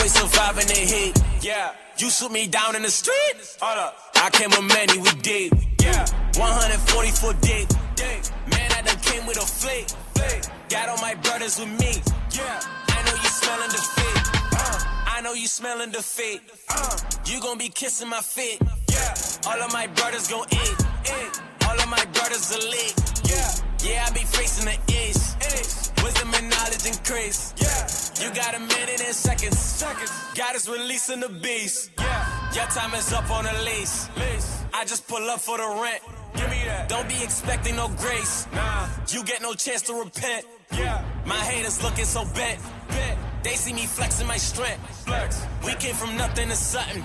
always surviving the heat. Yeah, you shoot me down in the street. Hold up, I came with many, we deep. Yeah, 140 foot deep. Man, I done came with a fleet. Got all my brothers with me. Yeah, I know you smelling defeat. I know you smelling defeat. You gon' be kissing my feet. Yeah, all of my brothers gon' eat. All of my brothers elite. Yeah, I be facing the east. Wisdom and knowledge increase. You got a minute and seconds. God is releasing the beast. Your time is up on a lease. I just pull up for the rent. Give me that. Don't be expecting no grace. Nah, you get no chance to repent. My haters looking so bent. They see me flexing my strength. We came from nothing to something.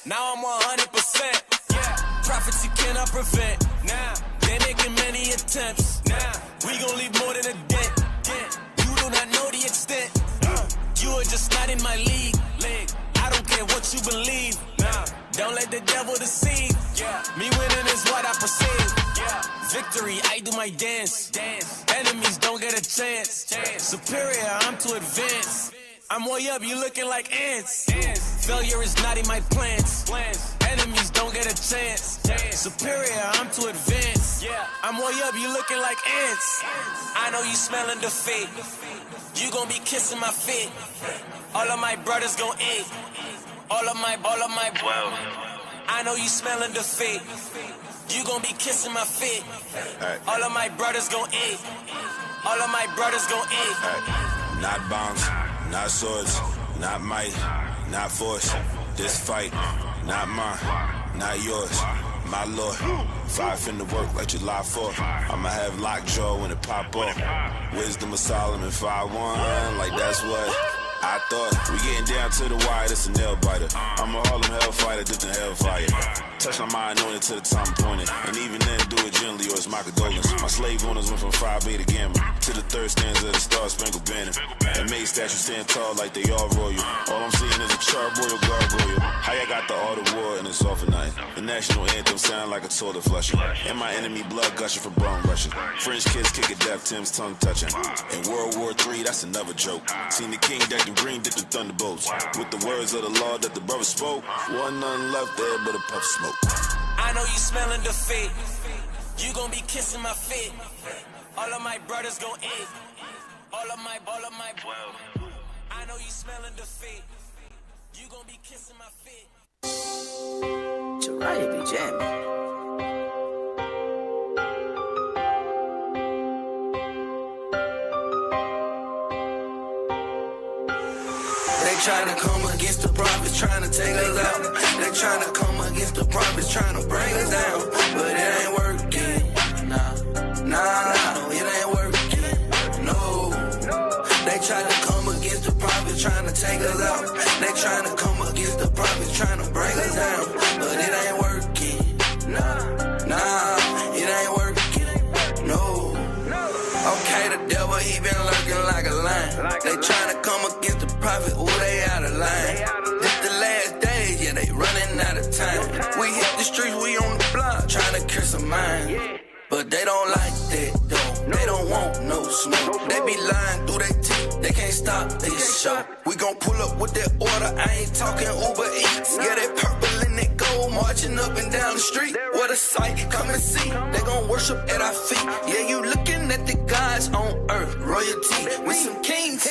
Now I'm 100%. Prophets you cannot prevent. They making many attempts. We gon' leave more than a dent. You do not know the extent. You are just not in my league. I don't care what you believe. Don't let the devil deceive. Me winning is what I perceive. Victory, I do my dance. Enemies don't get a chance. Superior, I'm too advanced. I'm way up, you looking like ants. Failure is not in my plans. Enemies don't get a chance. Superior, I'm too advanced. I'm way up, you looking like ants. I know you smelling defeat. You gon' be kissing my feet. All of my brothers gon' eat. All of my I know you smelling defeat. You gon' be kissing my feet. All of my brothers gon' eat. All of my brothers gon' eat. Not bombs, not swords, not might, not force. This fight, not mine, not yours. My Lord, 5 in the work like July 4th. I'ma have lockjaw when it pop off. Wisdom of Solomon 5-1, like that's what I thought. We getting down to the wire, this a nail biter. I'm a Harlem hellfighter, dipped in hellfire. Touch my mind on it to the time appointed. And even then, do it gently or it's my condolence. My slave owners went from Phi Beta Gamma to the third stanza of the Star Spangled Banner. And made statues stand tall like they all royal. All I'm seeing is a charbroiled gargoyle. How y'all got the art of war and it's all for night. The national anthem sound like a toilet flusher. And my enemy blood gushing for bone rushing. French kids kicking deaf, Tim's tongue touching. In World War III, that's another joke. Seen the king decked in green, dipped in thunderbolts. With the words of the law that the brother spoke. Wasn't nothing left there but a puff of smoke. I know you smelling defeat. You gon' be kissing my feet. All of my brothers gon' eat. All of my I know you smelling defeat. You gon' be kissing my feet. Jiraiya be jamming. They tryna come against the prophets, tryna take us out. They tryna come against the prophets, tryna bring us down. But it ain't working, nah, it ain't working, no. They tryna come against the prophets, tryna take us out. They tryna come against the prophets, tryna bring us down. But it ain't working, nah, it ain't working, no. Okay, the devil, he been lurking like a lion. They tryna come against the prophet, ooh, they out of line. It's the last days, yeah, they running out of time. We hit the streets, we on the block, tryna cure some mind. But they don't like that, though. They don't want no smoke. They be lying through their teeth, they can't stop this show. We gon' pull up with that order, I ain't talking Uber Eats. Yeah, that purple and that gold marching up and down the street. What a sight, come and see. They gon' worship at our feet. Yeah, you looking at the gods on earth, royalty with some kings.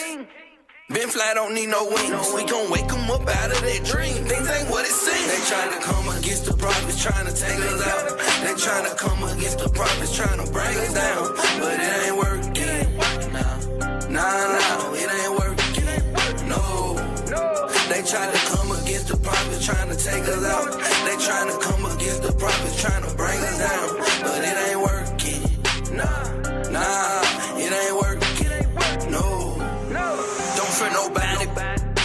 Ben Fly don't need no wings. We gon' wake them up out of their dream. Things ain't what it seems. They tryna come against the prophets, tryna take us out. They tryna come against the prophets, tryna bring us down. But it ain't working, nah, it ain't working, no. They tryna come against the prophets, tryna take us out. They tryna come against the prophets, tryna bring us down. But it ain't working, nah, it ain't working, no. Don't fear nobody,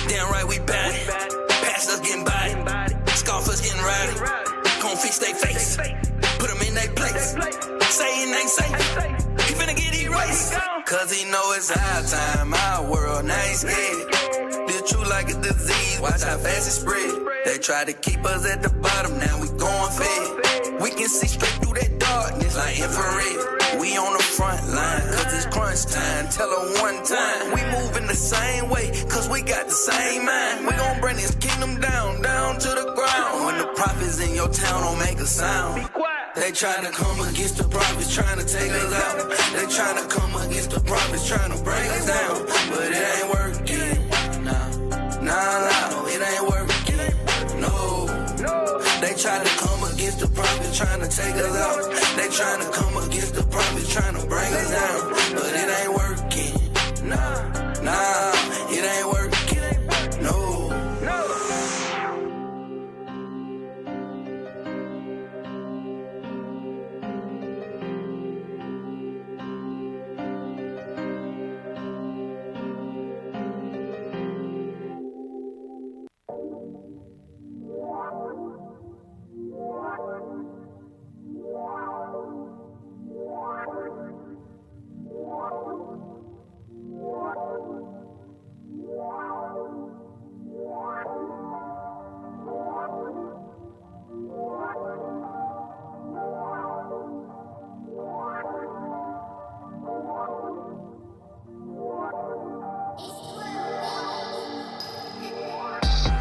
damn right we bad. Pastors getting body, scoffers getting rowdy. Gon' fix they face, put them in they place. Say it ain't safe, he finna get erased. Cause he know it's our time, our world, now he scared. The truth like a disease, watch how fast it spread. They try to keep us at the bottom, now we going fed. We can see straight through that darkness like infrared. We on the front line, cause it's crunch time. Tell her one time, we moving the same way, cause we got the same mind. We gon' bring this kingdom down, down to the ground. When the prophets in your town don't make a sound. They tryna come against the prophets, tryna take us out. They tryna come against the prophets, tryna bring us down. But it ain't working, nah, it ain't working, no. They tryna come against the prophets, tryna take us out. They tryna come against the prophets, tryna bring us down. But it ain't working, nah, it ain't working, no.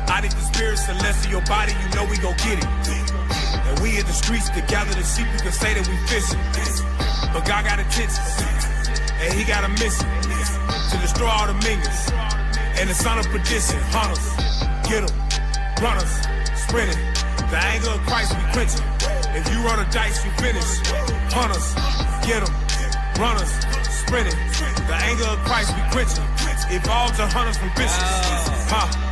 I need the spirit celestial your body, you know we gon' get it. And we in the streets to gather the sheep, you can say that we fishing. But God got intentions, and he got a mission to destroy all the minions. And the son of perdition, hunters, get them, runners, sprinting. The anger of Christ we quenching. If you run a dice, you finish. Hunters, get them, runners, sprinting. The anger of Christ we quenching. Evolve to hunters from bishops.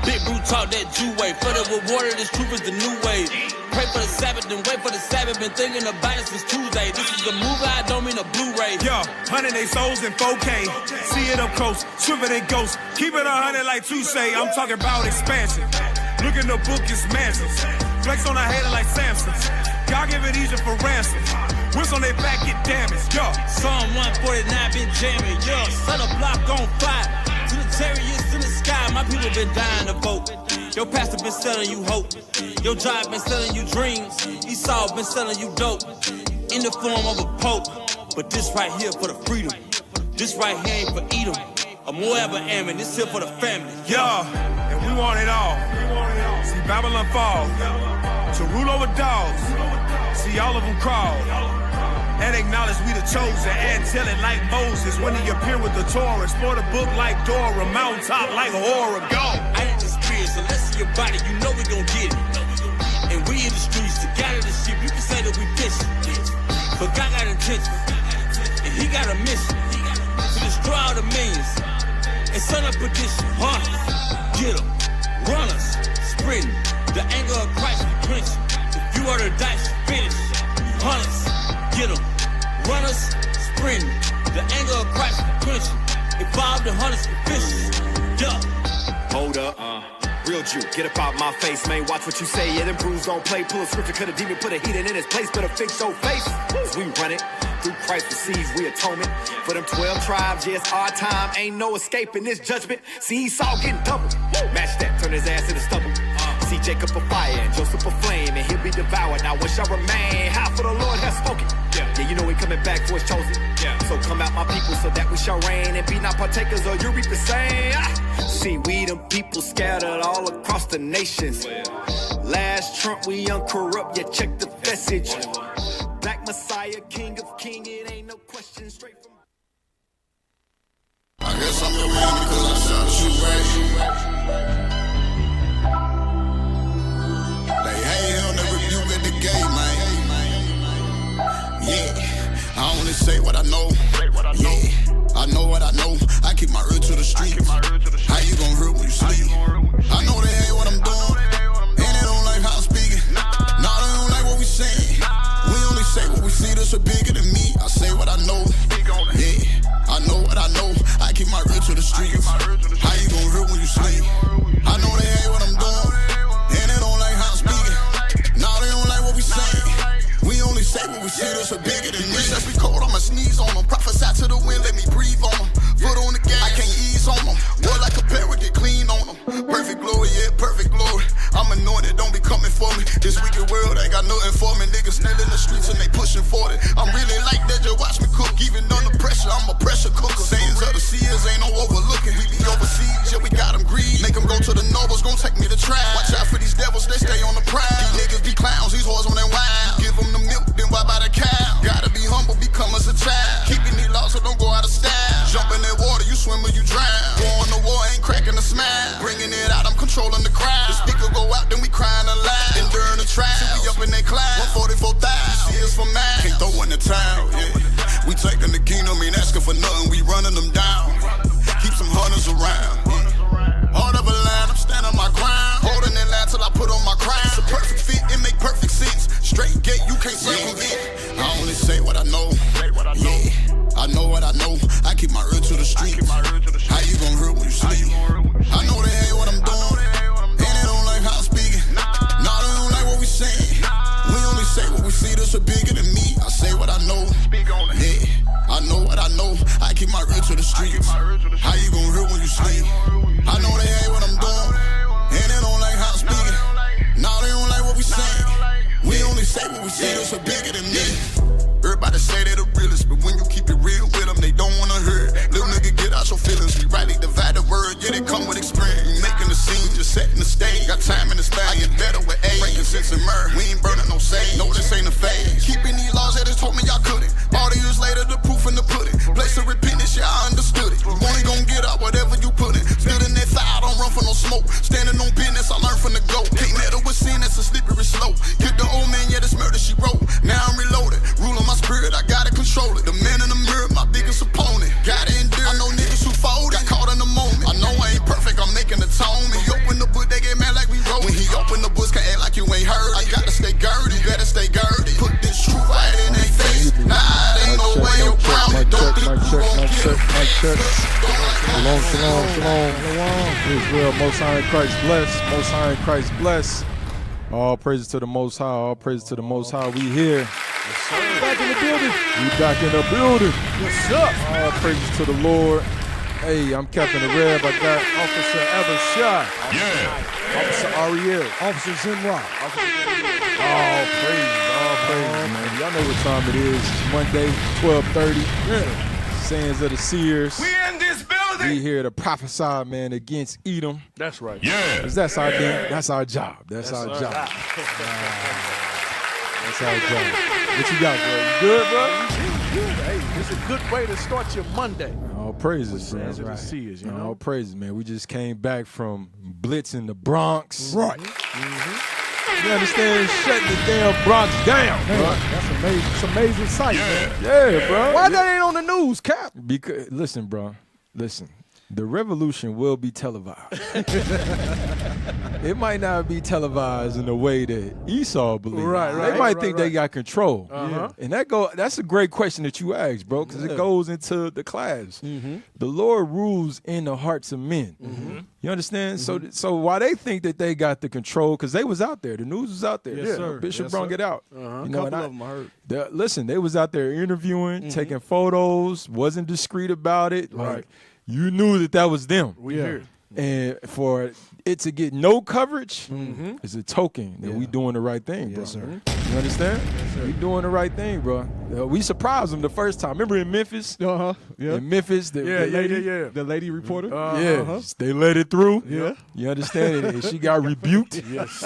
Big Brew talk that Jew way. Flooded with water, this truth is the new way. Pray for the Sabbath, then wait for the Sabbath. Been thinking about it since Tuesday. This is a movie, I don't mean a Blu-ray. Yo, 100 they souls in 4K. See it up close, swivel they ghosts. Keep it 100 like Touche. I'm talking about expansion. Look in the book, it's mansions. Flex on a hater like Samson. God give it Egypt for ransom. What's on their back get damaged, yo. Psalm 149 been jamming, yo. Set a block on fire. To the chariots in the sky, my people been dying to vote. Your pastor been selling you hope. Your job been selling you dreams. Esau been selling you dope. In the form of a pope. But this right here for the freedom. This right here ain't for Edom. A Moab or Ammon, this here for the family. Yo, and we want it all. See Babylon fall. To rule over dogs. See all of them crawl. And acknowledge we the chosen, and tell it like Moses when he appeared with the Torah. Explore the book like Dora, mountaintop like Oregon. I ain't the spirit, so let's see your body, you know we gon' get it. And we in the streets to gather the sheep, you can say that we fishing. But God got intentions, and he got a mission to destroy all the millions. And son of perdition, hunters, get them, runners, sprinting. The anger of Christ we quenching. If you are the dice, finish. Hunters, get them, runners, sprinting. The anger of Christ we quenching. Evolve the hunters and fishers. Yeah. Hold up, real Jew, get up out my face, man. Watch what you say, yeah, them brews don't play. Pull a scripture, cut a demon, put a heathen in his place. Better fix your face, cause we run it. Through Christ receives we atonement. For them 12 tribes, yeah, it's our time. Ain't no escaping this judgment. See Esau getting double. Match that, turn his ass into stubble. See Jacob a fire and Joseph a flame, and he'll be devoured. Now what shall remain? How for the Lord has spoken. Yeah, you know he coming back for his chosen. So come out my people so that we shall reign, and be not partakers or you reap the same. See we them people scattered all across the nations. Last Trump we uncorrupt, yeah, check the message. Black Messiah, King of King, it ain't no question, straight from. I guess I'm the man because I shot you right. They hate him, they rebuke at the gate, man. Yeah, I only say what I know. Yeah, I know what I know. I keep my ear to the streets. How you gon' hurt when you sleep? I know they hate what I'm doing, and they don't like how I'm speaking. Nah, they don't like what we saying. We only say what we see, this are bigger than me. I say what I know. Yeah, I know what I know. I keep my ear to the streets. How you gon' hurt when you sleep? I know they hate what I'm doing, and they don't like how I'm speaking. Nah, they don't like what we saying. We only say what we see, this are bigger than me. Let's be cold, I'ma sneeze on them. Prophesy to the wind, let me breathe on them. Foot on the gas, I can't ease on them. setting the stage. Got time in the span, I get better with age. Frankincense and myrrh, we ain't burning no sage. No, this ain't a phase. Keeping these laws that just told me y'all couldn't. All the years later, the proof in the pudding. Place of repentance, yeah, I understood it. You only gon' get out whatever you put in. Stood in that fire, I don't run for no smoke. Standing on business, I learned from the GOAT. Can't meddle with sin, that's a slippery slope. Get the old man, yeah, this murder she wrote. Now I'm reloaded. Ruling my spirit, I gotta control it. The man in the mirror, my biggest opponent. Gotta endure. I know niggas who fold, got caught in the moment. I know I ain't perfect, I'm making atonement. He open the book, they get mad like we wrote. When he open the books, can't act like you ain't heard. I gotta stay girded, better stay girded. Put this truth right in their face. Nah, ain't no way around it. Don't think you gon' get it. Shalom, shalom, shalom. Israel, Most High in Christ bless. Most High in Christ bless. All praises to the Most High. All praises to the Most High. We here. Yes, back in the building. We back in the building. What's up? All praises to the Lord. Hey, I'm Captain the Reb. I got Officer Evershot. Yeah. Officer Ariel. Officer Zenrock. All praises, man. Y'all know what time it is. It's Monday, 12:30. Yeah. Sayings of the Seers. We in this building. We here to prophesy, man, against Edom. That's right. Yeah. 'Cause that's our thing. That's our job. That's our job. That's our job. What you got, bro? You good, bro? Hey, it's a good way to start your Monday. All praises, bro. Sayings of the Seers, you know? All praises, man. We just came back from blitzing the Bronx. Right. You understand? Shutting the damn Bronx down, bro. That's amazing. It's an amazing sight, man. Yeah, bro. Why that ain't on the news, Cap? Because listen, bro. Listen. The revolution will be televised. It might not be televised in the way that Esau believes. Right. They might think they got control. Uh-huh. And that's a great question that you asked, bro, because it goes into the class. Mm-hmm. The Lord rules in the hearts of men. Mm-hmm. You understand? So while they think that they got the control, because they was out there, the news was out there. Yes, sir. Bishop Yes, brung sir. it out. Uh-huh. You know, Couple of them I heard. listen, they was out there interviewing, taking photos, wasn't discreet about it. Right. Like, you knew that was them. We here. And for it to get no coverage is a token that we doing the right thing, bro. Yes, sir. You understand? We doing the right thing, bro. We surprised them the first time. Remember in Memphis? Uh-huh. Yeah. In Memphis, the lady, The lady reporter. they let it through. Yeah. You understand? And she got rebuked. Yes.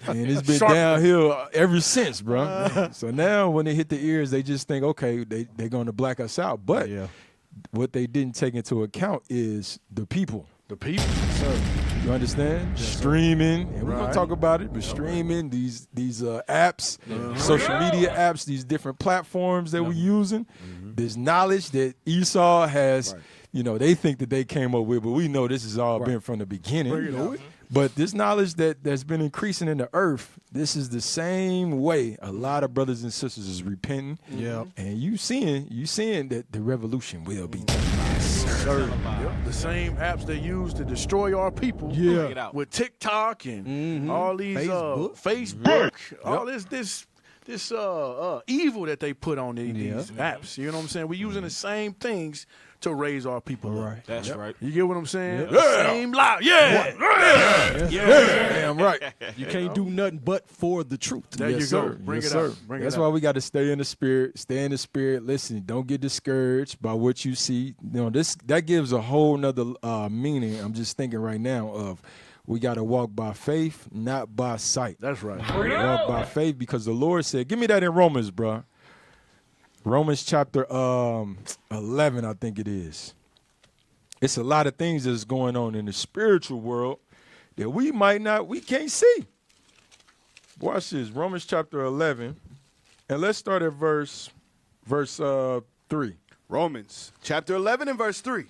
And it's been downhill ever since, bro. So now when they hit the ears, they just think, okay, they're going to black us out. But what they didn't take into account is the people. The people, sir. You understand? Streaming, and we're gonna talk about it, but streaming, these apps, social media apps, these different platforms that we're using, this knowledge that Esau has, you know, they think that they came up with, but we know this has all been from the beginning. But this knowledge that's been increasing in the earth, this is the same way a lot of brothers and sisters is repenting. Yeah. And you seeing that the revolution will be done. The same apps they use to destroy our people. Yeah. With TikTok and all these Facebook. all this evil that they put on these apps. You know what I'm saying? We're using the same things to raise our people up. That's right. You get what I'm saying? Yeah. Same lie. Damn right. You can't do nothing but for the truth. There you go. Bring it up. That's why we got to stay in the spirit. Stay in the spirit. Listen, don't get discouraged by what you see. You know, that gives a whole nother meaning. I'm just thinking right now of we got to walk by faith, not by sight. That's right. Walk by faith because the Lord said, give me that in Romans, bro. Romans chapter 11, I think it is. It's a lot of things that's going on in the spiritual world that we can't see. Watch this, Romans chapter 11, and let's start at verse 3. Romans chapter 11 and verse 3.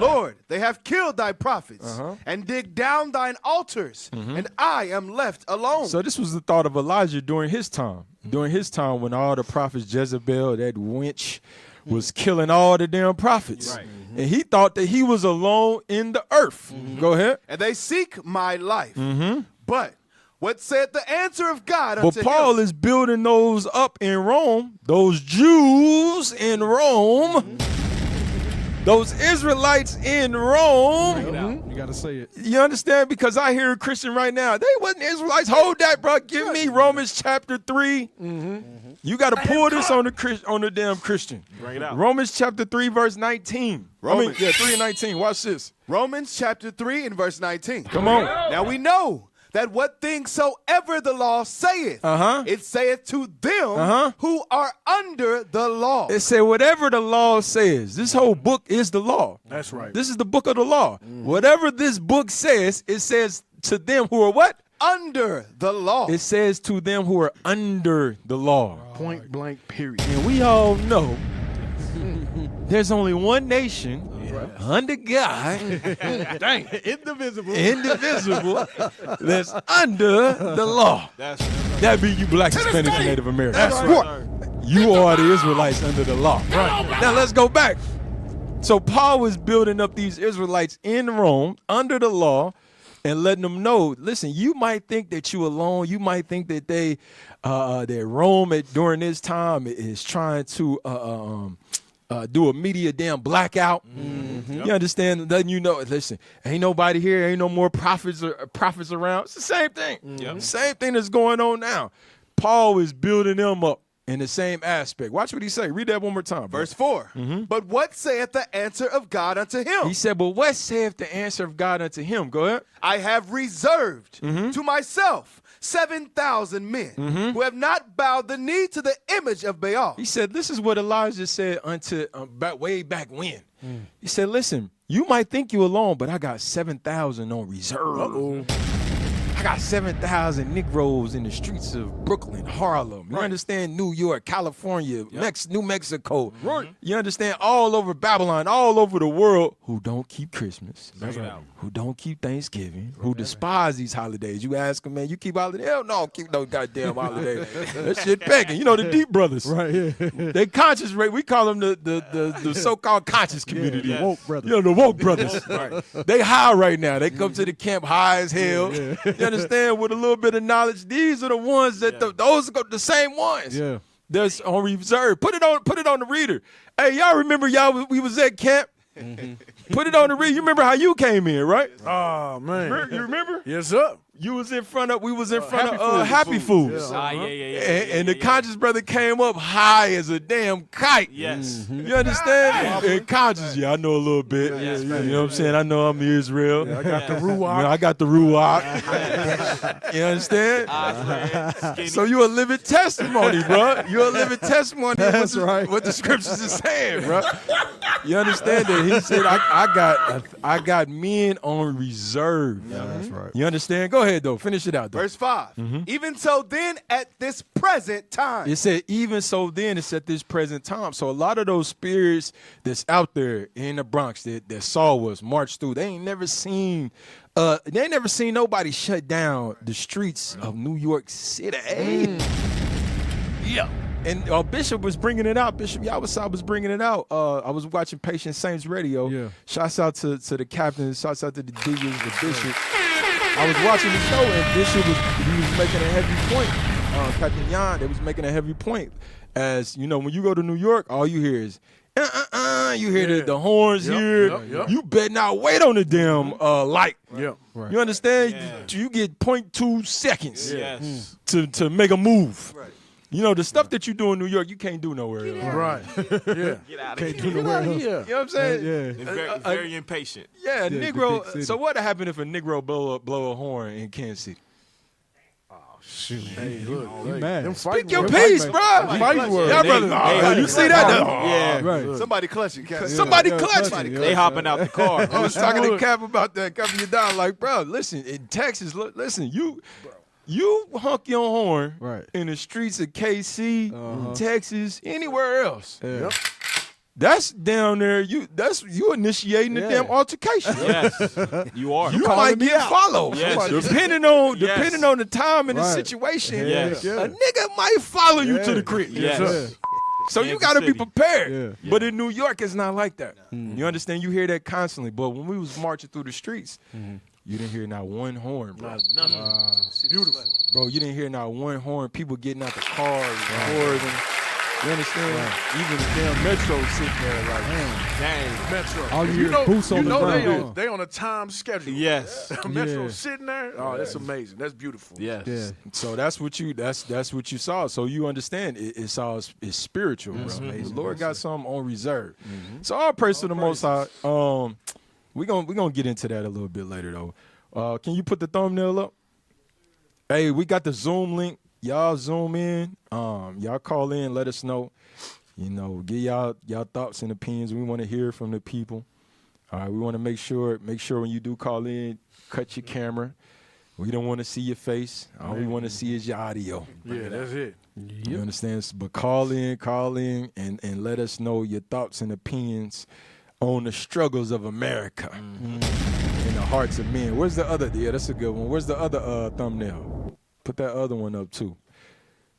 Lord, they have killed thy prophets and dig down thine altars, and I am left alone. So this was the thought of Elijah during his time. During his time when all the prophets, Jezebel, that wench, was killing all the damn prophets. Right. And he thought that he was alone in the earth. Go ahead. And they seek my life. But what said the answer of God unto But Paul him? is building those up in Rome, those Jews in Rome, those Israelites in Rome. You got to say it. You understand? Because I hear a Christian right now, they wasn't Israelites. Hold that, bro. Give me Romans chapter 3. You got to pull this on the damn Christian. Bring it out. Romans chapter 3, verse 19. 3 and 19. Watch this. Romans chapter 3 and verse 19. Come on. Now we know that what things soever the law saith, it saith to them who are under the law. It said whatever the law says. This whole book is the law. That's right. This is the book of the law. Whatever this book says, it says to them who are what? Under the law. It says to them who are under the law. Point blank, period. And we all know there's only one nation under God, indivisible, that's under the law. That be you black, Hispanic, and Native Americans. That's right. You are the Israelites under the law. Right. Now let's go back. So Paul was building up these Israelites in Rome under the law and letting them know, listen, you might think that you alone. You might think that that Rome during this time is trying to do a media damn blackout. You understand? Letting you know, listen, ain't nobody here, ain't no more prophets around. It's the same thing. Same thing that's going on now. Paul is building them up in the same aspect. Watch what he say. Read that one more time. Verse 4. But what saith the answer of God unto him? He said, but what saith the answer of God unto him? Go ahead. I have reserved to myself 7,000 men who have not bowed the knee to the image of Baal. He said, this is what Elijah said way back when. He said, listen, you might think you alone, but I got 7,000 on reserve. I got 7,000 Negroes in the streets of Brooklyn, Harlem. You understand? New York, California, New Mexico. You understand? All over Babylon, all over the world who don't keep Christmas, who don't keep Thanksgiving, who despise these holidays. You ask them, man, you keep holidays? Hell no, keep no goddamn holiday. That shit begging. You know, the deep brothers. Right, yeah. They conscious rate. We call them the so-called conscious community. The woke brothers. You know, the woke brothers. They high right now. They come to the camp high as hell. You understand? With a little bit of knowledge, these are the ones that those are the same ones. Yeah, that's on reserve. Put it on the reader. Hey, y'all remember we was at camp? Put it on the reader. You remember how you came in, right? Oh man, you remember? Yes, sir. We was in front of Happy Foods. Yeah. And the conscious brother came up high as a damn kite. Yes. You understand? And conscious, I know a little bit. You know what I'm saying? I know I'm Israel. I got the Ruach. I got the Ruach. You understand? So you a living testimony, bro. You're a living testimony. That's what the scriptures is saying, bro. You understand that? He said, I got men on reserve. Yeah, that's right. You understand? Go ahead, though. Finish it out, though. Verse 5. Even so then at this present time. It said, even so then it's at this present time. So a lot of those spirits that's out there in the Bronx that saw us march through, they ain't never seen nobody shut down the streets of New York City. Yeah. And Bishop was bringing it out. Bishop Yawasab was bringing it out. I was watching Patient Saints Radio. Yeah. Shouts out to the captain. Shouts out to the DJs, the Bishop. I was watching the show, and Bishop was making a heavy point. Captain Yan, they was making a heavy point. As, you know, when you go to New York, all you hear is, you hear the horns here. You better not wait on the damn light. Right. You understand? You get 0.2 seconds to make a move. Right. You know, the stuff that you do in New York, you can't do nowhere else. Right. Yeah. Get out of Can't here. do nowhere else. You know what I'm saying? Yeah. Very impatient. Yeah, Negro. So what happened if a Negro blow a horn in Kansas City? Shoot. Hey, look. You mad. Speak your piece, bro. Yeah, brother. You see that? Yeah. Right. Somebody clutching, Cap. Somebody clutching. They hopping out the car. I was talking to Cap about that. Cap, you down like, bro, listen, in Texas, listen, you honk your horn in the streets of KC, Texas, anywhere else. Yeah. That's down there. You initiating the damn altercation. Yes, you are. You might get followed. Yes. Depending on the time and the situation. Yes. A nigga might follow you to the crib. Yes. So you got to be prepared. Yeah. But in New York, it's not like that. You understand? You hear that constantly. But when we was marching through the streets, you didn't hear not one horn, bro. Beautiful. Bro, you didn't hear not one horn. People getting out the cars, recording. You understand? Even the damn Metro sitting there like, Dang. Metro. All you hear is boots on the ground. They on a time schedule. Yes. Metro Yeah. sitting there. Oh, that's amazing. That's beautiful. Yes. Yeah. so that's what you saw. So you understand it's spiritual, bro. The Lord got something on reserve. So all praise to the Most High. We're gonna get into that a little bit later though. Can you put the thumbnail up? Hey, we got the Zoom link. Y'all zoom in. Y'all call in, let us know. You know, give y'all thoughts and opinions. We want to hear from the people. All right, we want to make sure when you do call in, cut your camera. We don't want to see your face. All we want to see is your audio. Yeah, that's it. You understand? But call in, and let us know your thoughts and opinions on the struggles of America in the hearts of men. Where's the other? Yeah, that's a good one. Where's the other thumbnail? Put that other one up too.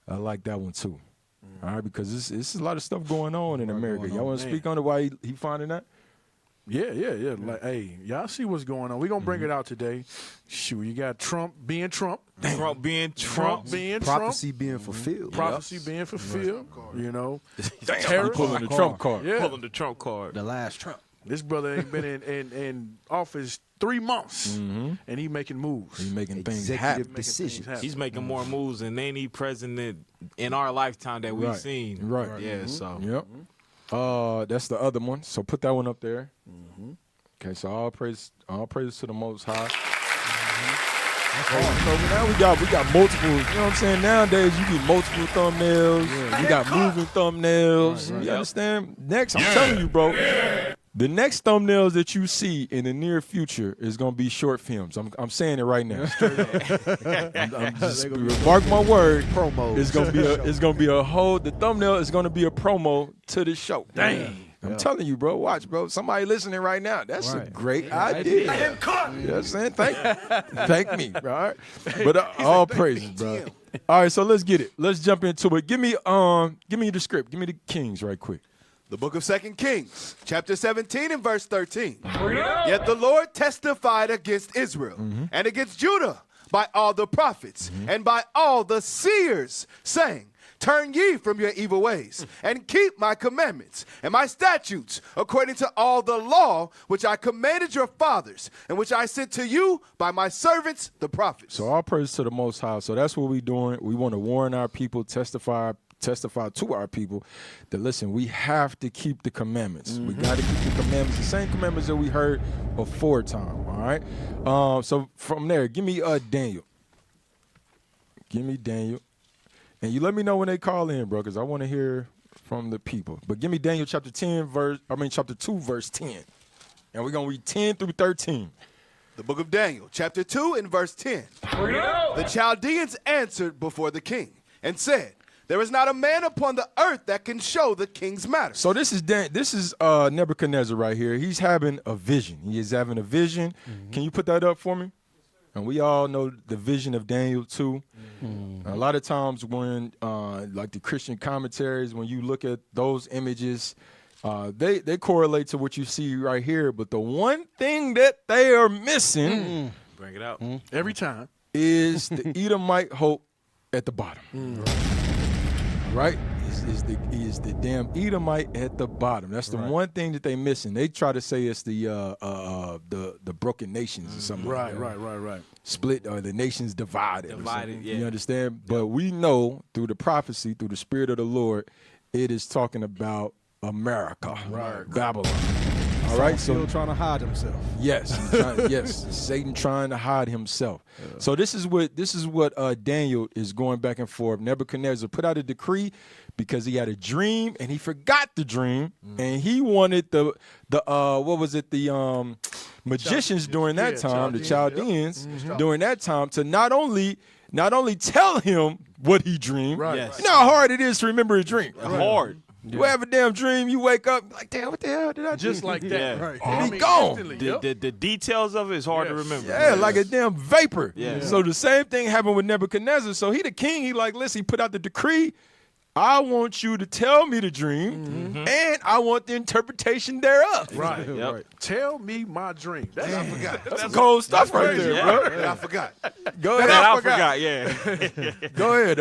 I like that one too. All right, because this is a lot of stuff going on in America. Y'all want to speak on it? Why he finding that? Yeah. Like, hey, y'all see what's going on. We're going to bring it out today. Shoot, you got Trump being Trump. Trump being Trump. Prophecy being fulfilled. Prophecy being fulfilled. You know. He pulling the Trump card. Yeah. Pulling the Trump card. The last Trump. This brother ain't been in office 3 months, and he making moves. He making things Executive happen. decisions. He's making more moves than any president in our lifetime that we've seen. Right. Yeah, so. Yep. That's the other one. So put that one up there. Okay, so all praise to the Most High. So now we got multiple, you know what I'm saying? Nowadays you get multiple thumbnails. You got moving thumbnails. You understand? Next, I'm telling you, bro. The next thumbnails that you see in the near future is gonna be short films. I'm saying it right now. I'm just mark my word. Promo. It's gonna be a whole. The thumbnail is gonna be a promo to the show. Dang. I'm telling you, bro. Watch, bro. Somebody listening right now. That's a great idea. I am caught. You know what I'm saying? Thank me, bro. All right? But all praises, bro. All right, so let's get it. Let's jump into it. Give me the script. Give me the Kings right quick. The book of 2 Kings, chapter 17 and verse 13. Yet the Lord testified against Israel and against Judah by all the prophets and by all the seers, saying, Turn ye from your evil ways, and keep my commandments and my statutes, according to all the law which I commanded your fathers, and which I sent to you by my servants, the prophets. So all praise to the Most High. So that's what we're doing. We want to warn our people, testify to our people that, listen, we have to keep the commandments. We got to keep the commandments, the same commandments that we heard before time, all right? So from there, give me Daniel. Give me Daniel. And you let me know when they call in, bro, because I want to hear from the people. But give me Daniel chapter 2, verse 10. And we're going to read 10 through 13. The book of Daniel, chapter 2 and verse 10. The Chaldeans answered before the king and said, There is not a man upon the earth that can show the king's matter. So this is Nebuchadnezzar right here. He's having a vision. He is having a vision. Can you put that up for me? And we all know the vision of Daniel too. A lot of times when, like the Christian commentaries, when you look at those images, they correlate to what you see right here. But the one thing that they are missing, Bring it out. Every time. is the Edomite hope at the bottom. Right? Is the damn Edomite at the bottom. That's the one thing that they missing. They try to say it's the broken nations or something. Right. Split, or the nations divided. Yeah. You understand? But we know through the prophecy, through the Spirit of the Lord, it is talking about America, Babylon. All right, Still trying to hide himself. yes, Satan trying to hide himself. So this is what Daniel is going back and forth. Nebuchadnezzar put out a decree because he had a dream and he forgot the dream, and he wanted the magicians during that time, the Chaldeans during that time, to not only tell him what he dreamed. Right. Yes. You know how hard it is to remember a dream. Hard. You have a damn dream, you wake up like, damn, what the hell did I dream? Just like that. Yeah. Right. And he gone. instantly, The details of it is hard to remember. Yeah, like a damn vapor. Yeah. So the same thing happened with Nebuchadnezzar. So he the king. He like, listen, he put out the decree. I want you to tell me the dream, and I want the interpretation thereof. Right. Yep. Tell me my dream. I forgot. That's some cold stuff right there, bro. Yeah, I forgot. Go ahead. That I forgot, yeah. Go ahead.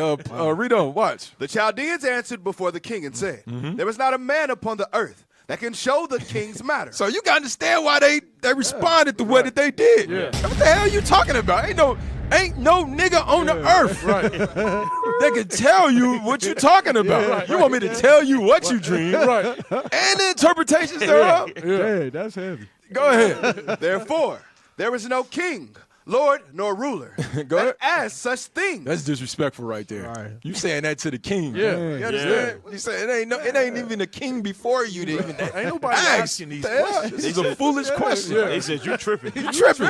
Read on. Watch. The Chaldeans answered before the king and said, there is not a man upon the earth that can show the king's matter. So you got to understand why they responded the way that they did. Yeah. What the hell are you talking about? Ain't no nigga on the earth that can tell you what you talking about. You want me to tell you what you dream, Right. and the interpretations thereof? Hey, that's heavy. Go ahead. Therefore, there is no king, lord, nor ruler Go ahead. that as such things. That's disrespectful right there. Right. You saying that to the king. Yeah. You understand? You saying it ain't even a king before you to even Ain't nobody ask. asking these The hell? questions. This is a foolish question. They said you tripping. You tripping.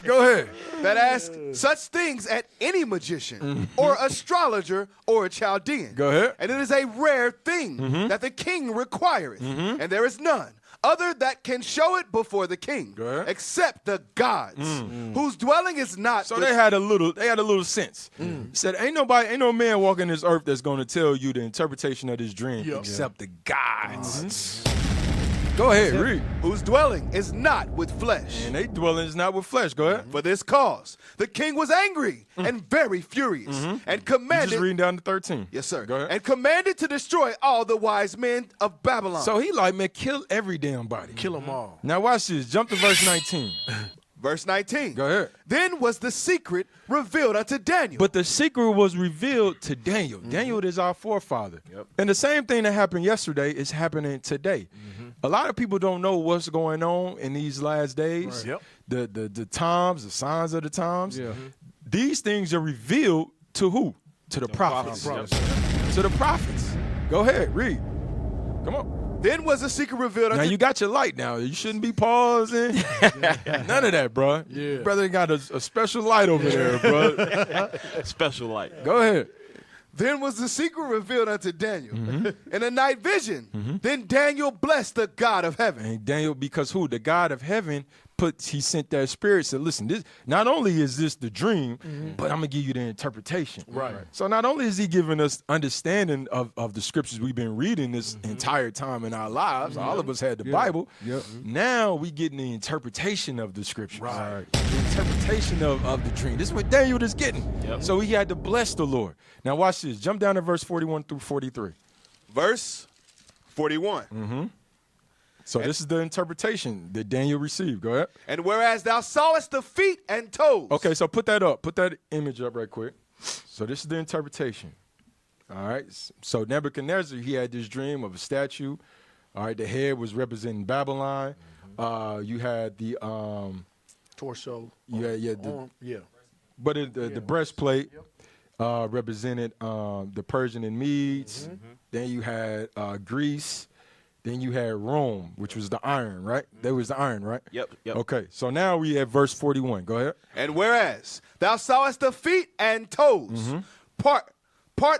Go ahead. that ask such things at any magician or astrologer or a Chaldean. Go ahead. And it is a rare thing that the king requireth, and there is none other that can show it before the king, Go ahead. except the gods, whose dwelling is not. So with- they had a little sense. Said, ain't no man walking this earth that's going to tell you the interpretation of this dream Yep. except the gods. Go ahead, read. whose dwelling is not with flesh. And they dwelling is not with flesh. Go ahead. For this cause, the king was angry and very furious, and You commanded. just reading down to 13. Yes, sir. Go ahead. And commanded to destroy all the wise men of Babylon. So he like, man, kill every damn body. Kill them all. Now watch this. Jump to verse 19. Verse 19. Go ahead. Then was the secret revealed unto Daniel. But the secret was revealed to Daniel. Daniel is our forefather. Yep. And the same thing that happened yesterday is happening today. A lot of people don't know what's going on in these last days. Right. The times, the signs of the times. Yeah. These things are revealed to who? To the prophets. prophets. To the prophets. Go ahead, read. Come on. Then was the secret revealed Now unto you got your light now. You shouldn't be pausing. None of that, bro. Yeah. Brother got a special light over there, bro. Special light. Go ahead. Then was the secret revealed unto Daniel in a night vision. Then Daniel blessed the God of heaven. And Daniel, because who? The God of heaven he sent that spirit, said, listen, this not only is this the dream, but I'm gonna give you the interpretation. Right. So not only is he giving us understanding of the scriptures we've been reading this entire time in our lives, all of us had the Bible. Yep. Now we getting the interpretation of the scriptures. Right. The interpretation of the dream. This is what Daniel is getting. Yep. So he had to bless the Lord. Now watch this. Jump down to verse 41 through 43. Verse 41. So this is the interpretation that Daniel received. Go ahead. And whereas thou sawest the feet and toes. Okay, so put that up. Put that image up right quick. So this is the interpretation. All right. So Nebuchadnezzar, he had this dream of a statue. All right. The head was representing Babylon. You had the Torso. arm, Yeah. but the breastplate represented the Persian and Medes. Then you had Greece. Then you had Rome, which was the iron, right? That was the iron, right? Yep. Okay, so now we at verse 41. Go ahead. And whereas thou sawest the feet and toes, part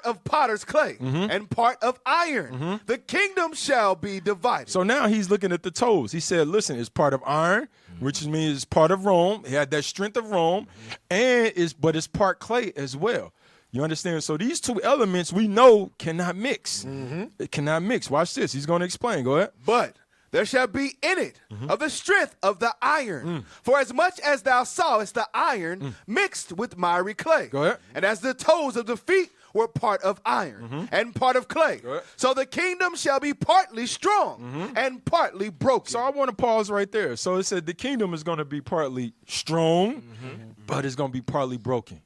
of potter's clay and part of iron, the kingdom shall be divided. So now he's looking at the toes. He said, listen, it's part of iron, which means it's part of Rome. He had that strength of Rome, but it's part clay as well. You understand? So these two elements we know cannot mix. It cannot mix. Watch this. He's going to explain. Go ahead. But there shall be in it of the strength of the iron. For as much as thou sawest the iron mixed with miry clay. Go ahead. And as the toes of the feet were part of iron and part of clay. ahead. So the kingdom shall be partly strong and partly broken. So I want to pause right there. So it said the kingdom is going to be partly strong, but it's going to be partly broken.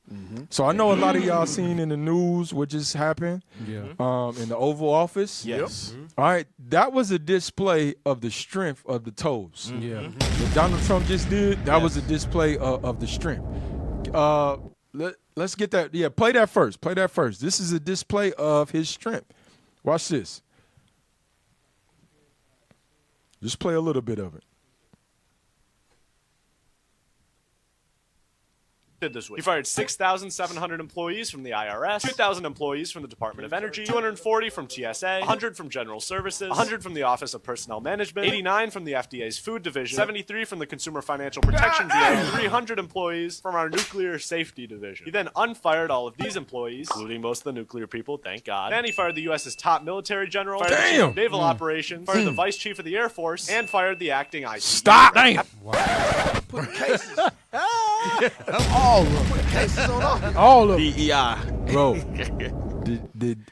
So I know a lot of y'all seen in the news what just happened in the Oval Office. Yes. All right, that was a display of the strength of the toes. Yeah. What Donald Trump just did, that was a display of the strength. Let's get that. Yeah, play that first. Play that first. This is a display of his strength. Watch this. Just play a little bit of it. did this week. He fired 6,700 employees from the IRS, 2,000 employees from the Department of Energy, 240 from TSA, 100 from General Services, 100 from the Office of Personnel Management, 89 from the FDA's Food Division, 73 from the Consumer Financial Protection Bureau, and 300 employees from our Nuclear Safety Division. He then unfired all of these employees, including most of the nuclear people, thank God. Then he fired the U.S.'s top military general, fired the chief of naval operations, fired the vice chief of the Air Force, and fired the acting IC. Stop! Damn! Put cases. All of them. Put cases on All of them. DEI. Bro,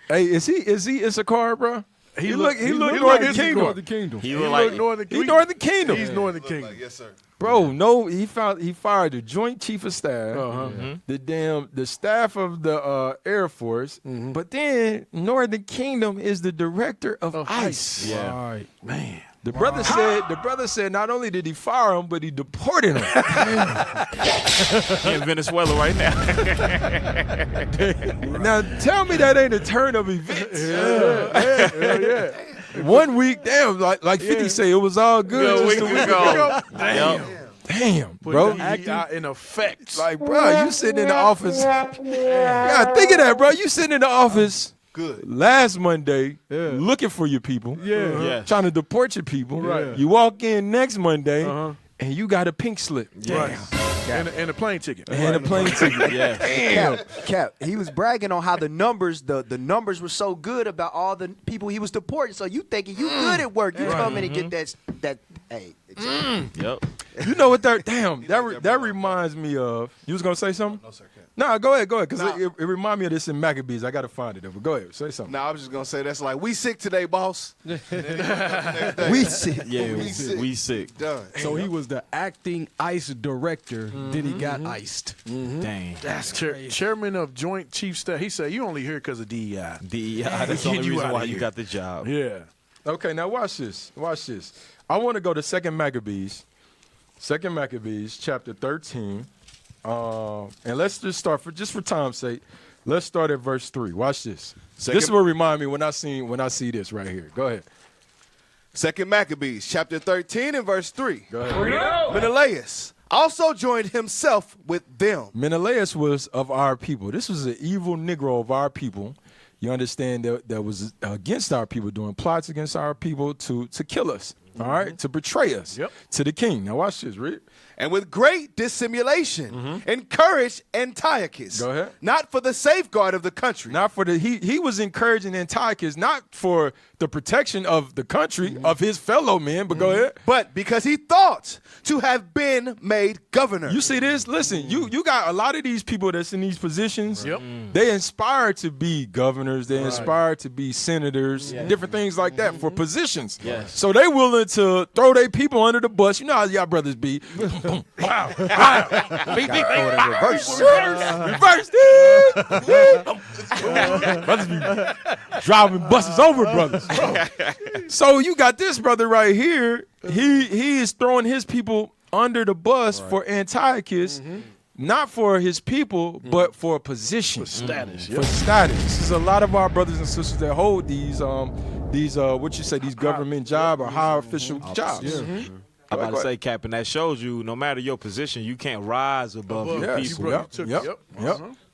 hey, is he Issachar, bro? He look Northern Northern Kingdom. Kingdom. He look like Northern He Northern Kingdom. He's Northern Kingdom. yes, sir. Bro, no, he fired the Joint Chief of Staff, the staff of the Air Force, but then Northern Kingdom is the director of ICE. Yeah. All right. Man. The brother said not only did he fire him, but he deported him. in Venezuela right now. Now tell me that ain't a turn of events. Yeah. 1 week, damn, like 50 say it was all good. A week just a week ago. Damn, Put bro. the acting in effect. Like, bro, you sitting in the office. Yeah, think of that, bro. You sitting in the office. Good. Last Monday, looking for your people. Yeah. Trying to deport your people. Right. You walk in next Monday, and you got a pink slip. Right. And a plane ticket. And a plane ticket. Yeah. Cap, he was bragging on how the numbers were so good about all the people he was deporting. So you thinking you good at work. You come in and get that hey. Yep. You know what that reminds me of. You was going to say something? No, sir. No, go ahead, because it reminds me of this in Maccabees. I got to find it, but go ahead, say something. No, I was just going to say that's like, we sick today, boss. We sick. Yeah, we sick. Done. So he was the acting ICE director. Then he got iced. Dang. That's chairman of Joint Chief Staff. He said, you only here because of DEI. DEI. That's the only reason why you got the job. Yeah. Okay, now watch this. Watch this. I want to go to 2 Maccabees. 2 Maccabees, chapter 13. And let's just start for time's sake. Let's start at verse 3. Watch this. This is what remind me when I see this right here. Go ahead. 2 Maccabees, chapter 13 and verse 3. Go ahead. Menelaus also joined himself with them. Menelaus was of our people. This was an evil Negro of our people. You understand that was against our people, doing plots against our people to kill us. All right, to betray us to the king. Now watch this, read. And with great dissimulation, encouraged Antiochus. Go ahead. Not for the safeguard of the country. Not for he was encouraging Antiochus, not for the protection of the country, of his fellow men, but go ahead. But because he thought to have been made governor. You see this? Listen, you got a lot of these people that's in these positions. They inspired to be governors. They inspired to be senators, different things like that for positions. So they willing to throw their people under the bus. You know how y'all brothers be. Wow. Reverse. Brothers be driving buses over brothers. So you got this brother right here. He is throwing his people under the bus for Antiochus, not for his people, but for a position, for status. For status. There's a lot of our brothers and sisters that hold these these government job or high official jobs. I'm about to say, Cap, and that shows you no matter your position, you can't rise above your people. Yep.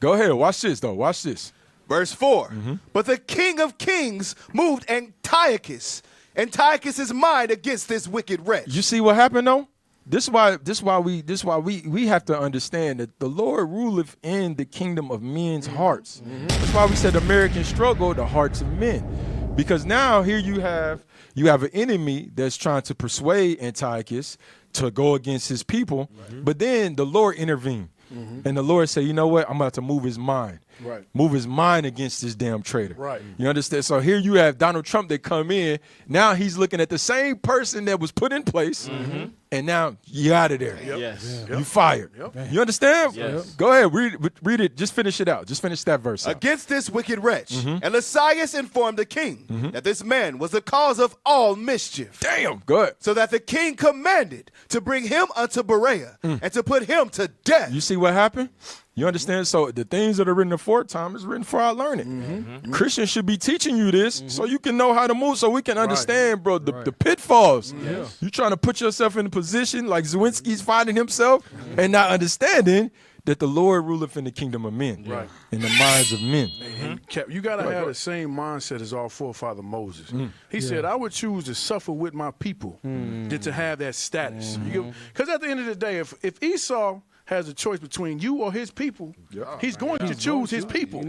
Go ahead. Watch this, though. Watch this. Verse 4. But the King of Kings moved Antiochus' mind against this wicked wretch. You see what happened, though? This is why we have to understand that the Lord ruleth in the kingdom of men's hearts. That's why we said American struggle, the hearts of men. Because now here you have an enemy that's trying to persuade Antiochus to go against his people, but then the Lord intervened. And the Lord said, you know what? I'm about to move his mind. Right. Move his mind against this damn traitor. Right. You understand? So here you have Donald Trump that come in. Now he's looking at the same person that was put in place, and now you out of there. Yes. You fired. You understand? Yes. Go ahead. Read it. Just finish it out. Just finish that verse out. Against this wicked wretch. And Lysias informed the king that this man was the cause of all mischief. Damn. Go ahead. So that the king commanded to bring him unto Berea and to put him to death. You see what happened? You understand? So the things that are written aforetime is written for our learning. Christians should be teaching you this so you can know how to move, so we can understand, bro, the pitfalls. You trying to put yourself in a position like Zawinski's finding himself and not understanding that the Lord ruleth in the kingdom of men, Right. in the minds of men. You got to have the same mindset as our forefather Moses. He said, I would choose to suffer with my people than to have that status. Because at the end of the day, if Esau has a choice between you or his people, he's going to choose his people.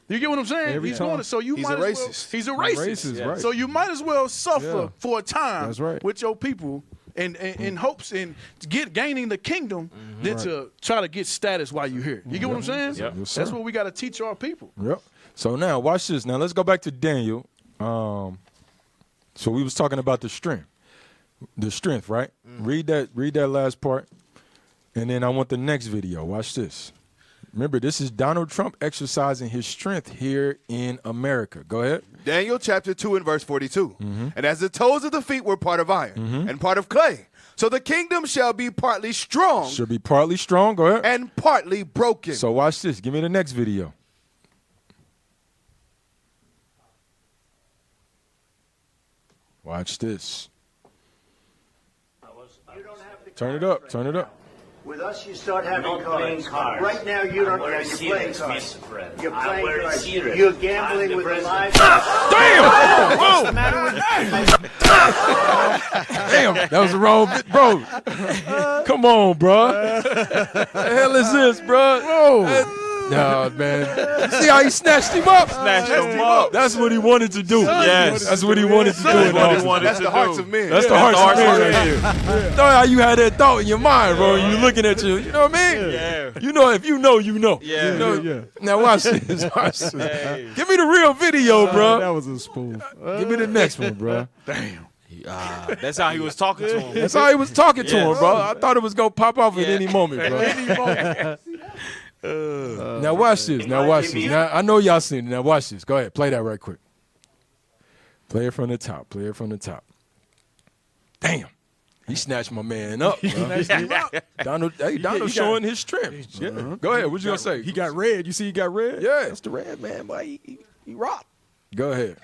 You get what I'm saying? Every He's time. going to. So you He's might a as well. racist. He's a racist. Racist, right. So you might as well suffer for a time That's right. with your people in hopes in gaining the kingdom than to try to get status while you're here. You get what I'm saying? Yep. Yes, sir. That's what we got to teach our people. Yep. So now watch this. Now let's go back to Daniel. So we was talking about the strength, right? Read that last part, and then I want the next video. Watch this. Remember, this is Donald Trump exercising his strength here in America. Go ahead. Daniel chapter 2 and verse 42. And as the toes of the feet were part of iron and part of clay, so the kingdom shall be partly strong Should be partly strong. Go ahead. and partly broken. So watch this. Give me the next video. Watch this. Turn it up. Turn it up. With us, you start having Not playing cards. Right now, you don't. I'm very You're playing serious, cards. Mr. President. You're I'm playing very cards. serious. You're I'm gambling the with the president. lives. Damn, that was the wrong bit, bro. Come on, bro. The hell is this, bro? No, man. See how he snatched him up? Snatched him up. That's what he wanted to do. Yes. That's what he wanted to do. That's what he wanted That's to the hearts do. of men. That's the hearts of men right here. Know how you had that thought in your mind, bro. You looking at you know what I mean? Yeah. You know, if you know, you know. Yeah. You know? Now watch this. Watch this. Give me the real video, bro. That was a spoof. Give me the next one, bro. Damn. That's how he was talking to him. That's how he was talking to him, bro. I thought it was gonna pop off at any moment, bro. Now watch this. Now watch this. Now I know y'all seen it. Now watch this. Go ahead. Play that right quick. Play it from the top. Play it from the top. Damn. He snatched my man up. Donald showing his strength. Go ahead. What you gonna say? He got red. You see he got red? Yeah. That's the red man, boy. He rocked. Go ahead.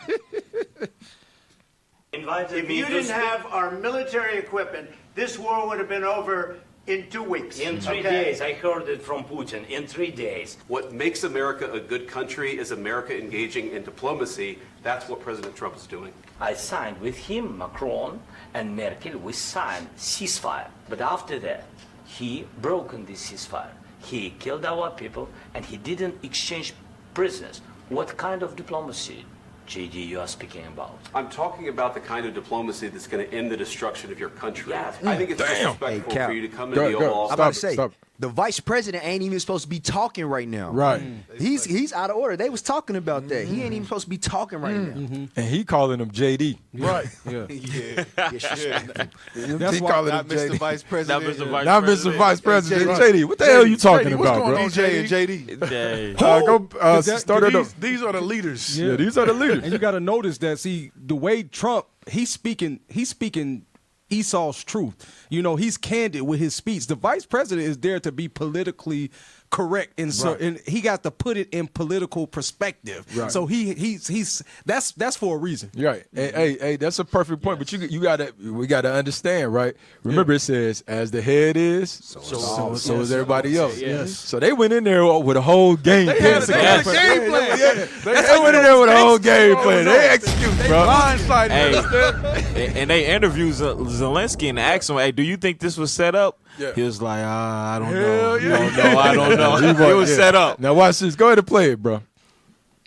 If you didn't have our military equipment, this war would have been over in 2 weeks. In 3 days, I heard it from Putin. In 3 days. What makes America a good country is America engaging in diplomacy. That's what President Trump is doing. I signed with him, Macron and Merkel. We signed ceasefire. But after that, he broken this ceasefire. He killed our people and he didn't exchange prisoners. What kind of diplomacy, JD, you are speaking about? I'm talking about the kind of diplomacy that's going to end the destruction of your country. Yeah. I think it's disrespectful Hey, Cal. for you to come into the Oval I'm Office. about to say, the vice president ain't even supposed to be talking right now. Right. He's out of order. They was talking about that. He ain't even supposed to be talking right now. And he calling him JD. Right. That's he why calling him Not Mr. JD. Vice President. Not Mr. Vice President. JD. JD. What the hell are you talking JD, what's about, going bro? on, DJ and JD. Start it up. These are the leaders. Yeah, these are the leaders. And you got to notice that, see, the way Trump, he's speaking Esau's truth. You know, he's candid with his speech. The vice president is there to be politically correct, and so and he got to put it in political perspective. Right. So he's that's for a reason. Right. Hey, that's a perfect point. But we gotta understand, right? Remember, it says, "As the head is, so is everybody else." Yes. So they went in there with a whole game plan. They had a game plan. They went in there with a whole game plan. They execute, bro. Blindsided. Hey, and they interviewed Zelensky and asked him, "Hey, do you think this was set up?" Yeah. He was like, "I don't know. Hell yeah. I don't know. It was set up." Now watch this. Go ahead and play it, bro.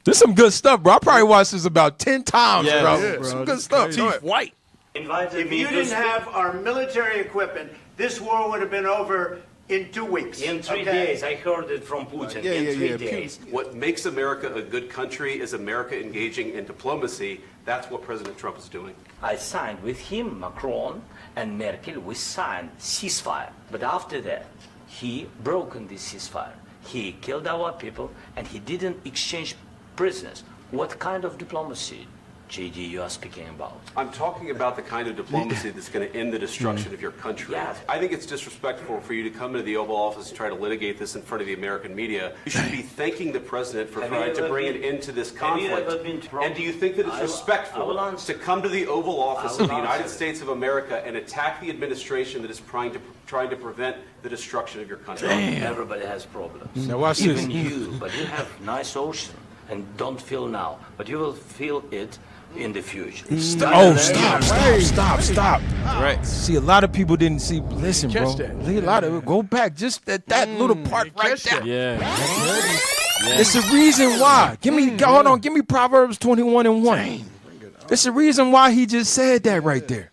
This some good stuff, bro. I probably watched this about 10 times, Yeah, bro. yeah, Some good stuff. Go ahead. White. If you didn't have our military equipment, this war would have been over in 2 weeks. In 3 days, I heard it from Putin. In 3 days. What makes America a good country is America engaging in diplomacy. That's what President Trump is doing. I signed with him, Macron and Merkel. We signed ceasefire. But after that, he broken this ceasefire. He killed our people and he didn't exchange prisoners. What kind of diplomacy, JD, you are speaking about? I'm talking about the kind of diplomacy that's going to end the destruction of your country. Yeah. I think it's disrespectful for you to come into the Oval Office and try to litigate this in front of the American media. You should be thanking the president for trying to bring an end to this conflict. And do you think that it's respectful to come to the Oval Office of the United States of America and attack the administration that is trying to prevent the destruction of your country? Everybody has problems. Now watch Even this. you, but you have nice ocean and don't feel now, but you will feel it in the future. Stop. Right. See, a lot of people didn't see. Listen, bro. A lot of go back. Just that little part right there. Yeah. It's the reason why. Hold on. Give me Proverbs 21:1. It's the reason why he just said that right there.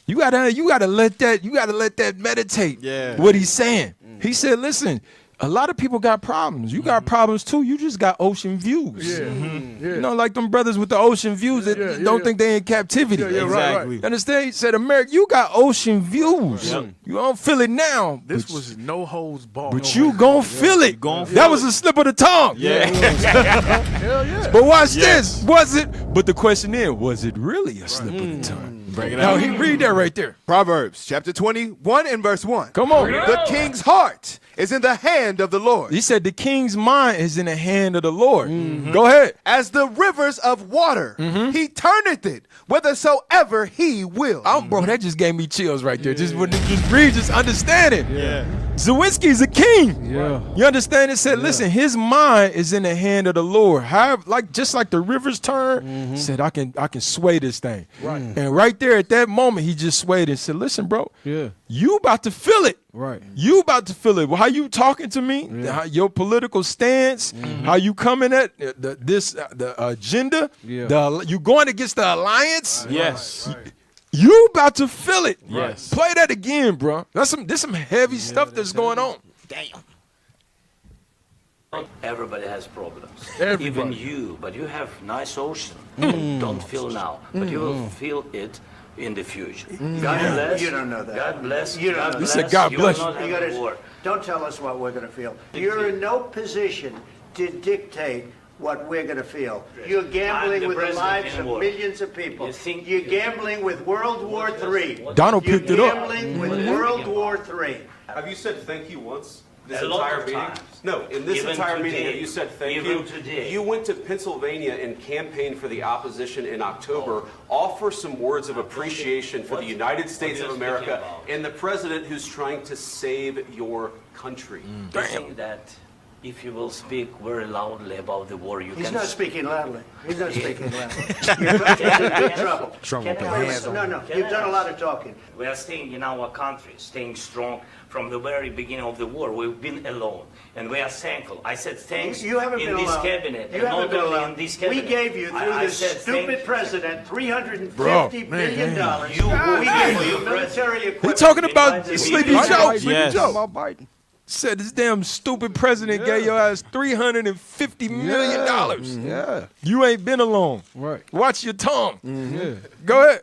You gotta let that meditate. Yeah. What he's saying. He said, listen. A lot of people got problems. You got problems too. You just got ocean views. You know, like them brothers with the ocean views that don't think they in captivity. Exactly. Understand? He said, America, you got ocean views. Yep. You don't feel it now. This was no holds barred. But you gon' feel it. That was a slip of the tongue. Yeah. Hell yeah. But watch this. Was it? But the question is, was it really a slip of the tongue? Bring it Now, out. he read that right there. Proverbs chapter 21 and verse 1. Come on. The king's heart is in the hand of the Lord. He said the king's mind is in the hand of the Lord. Go ahead. As the rivers of water, he turneth it whithersoever he will. Bro, that just gave me chills right there. Just read, just understand it. Yeah. Zawinski's a king. Yeah. You understand? It said, listen, his mind is in the hand of the Lord. Just like the rivers turn, said, I can sway this thing. Right. And right there at that moment, he just swayed and said, listen, bro, you about to feel it. Right. You about to feel it. How you talking to me, your political stance, how you coming at the agenda, you going against the alliance. Yes. You about to feel it. Yes. Play that again, bro. There's some heavy stuff that's going on. Damn. Everybody has problems. Everybody. Even you, but you have nice ocean. Don't feel now, but you will feel it in the future. God bless. You don't know that. God bless. You don't know He that. said, God You bless will you. not You have gotta, a war. don't tell us what we're going to feel. You're in no position to dictate what we're going to feel. You're I'm gambling the with the president lives in of war. millions of people. You think You're you- gambling with World War III. Donald You're picked it up. gambling with World War III. Have you said thank you once? This A lot entire of meeting? times. No, in this Even entire meeting, today. have you said thank Even you? today. You went to Pennsylvania and campaigned for the opposition in October. Offer some words of appreciation for the United States of America and the president who's trying to save your country. I think that if you will speak very loudly about the war, you He's can. not speaking loudly. He's not speaking loudly. You're in big trouble. No, you've done a lot of talking. We are staying in our country, staying strong from the very beginning of the war. We've been alone, and we are thankful. I said thanks You haven't in been this alone. cabinet, You and haven't not been only alone. in this We cabinet. gave you, through I this said stupid thank- president, $350 Bro, billion. You We voted gave for you your military He equipment. talking about Invited Sleepy me. Joe. Yes. About Biden. Said this damn stupid president gave your ass $350 million. Yeah. You ain't been alone. Right. Watch your tongue. Go ahead.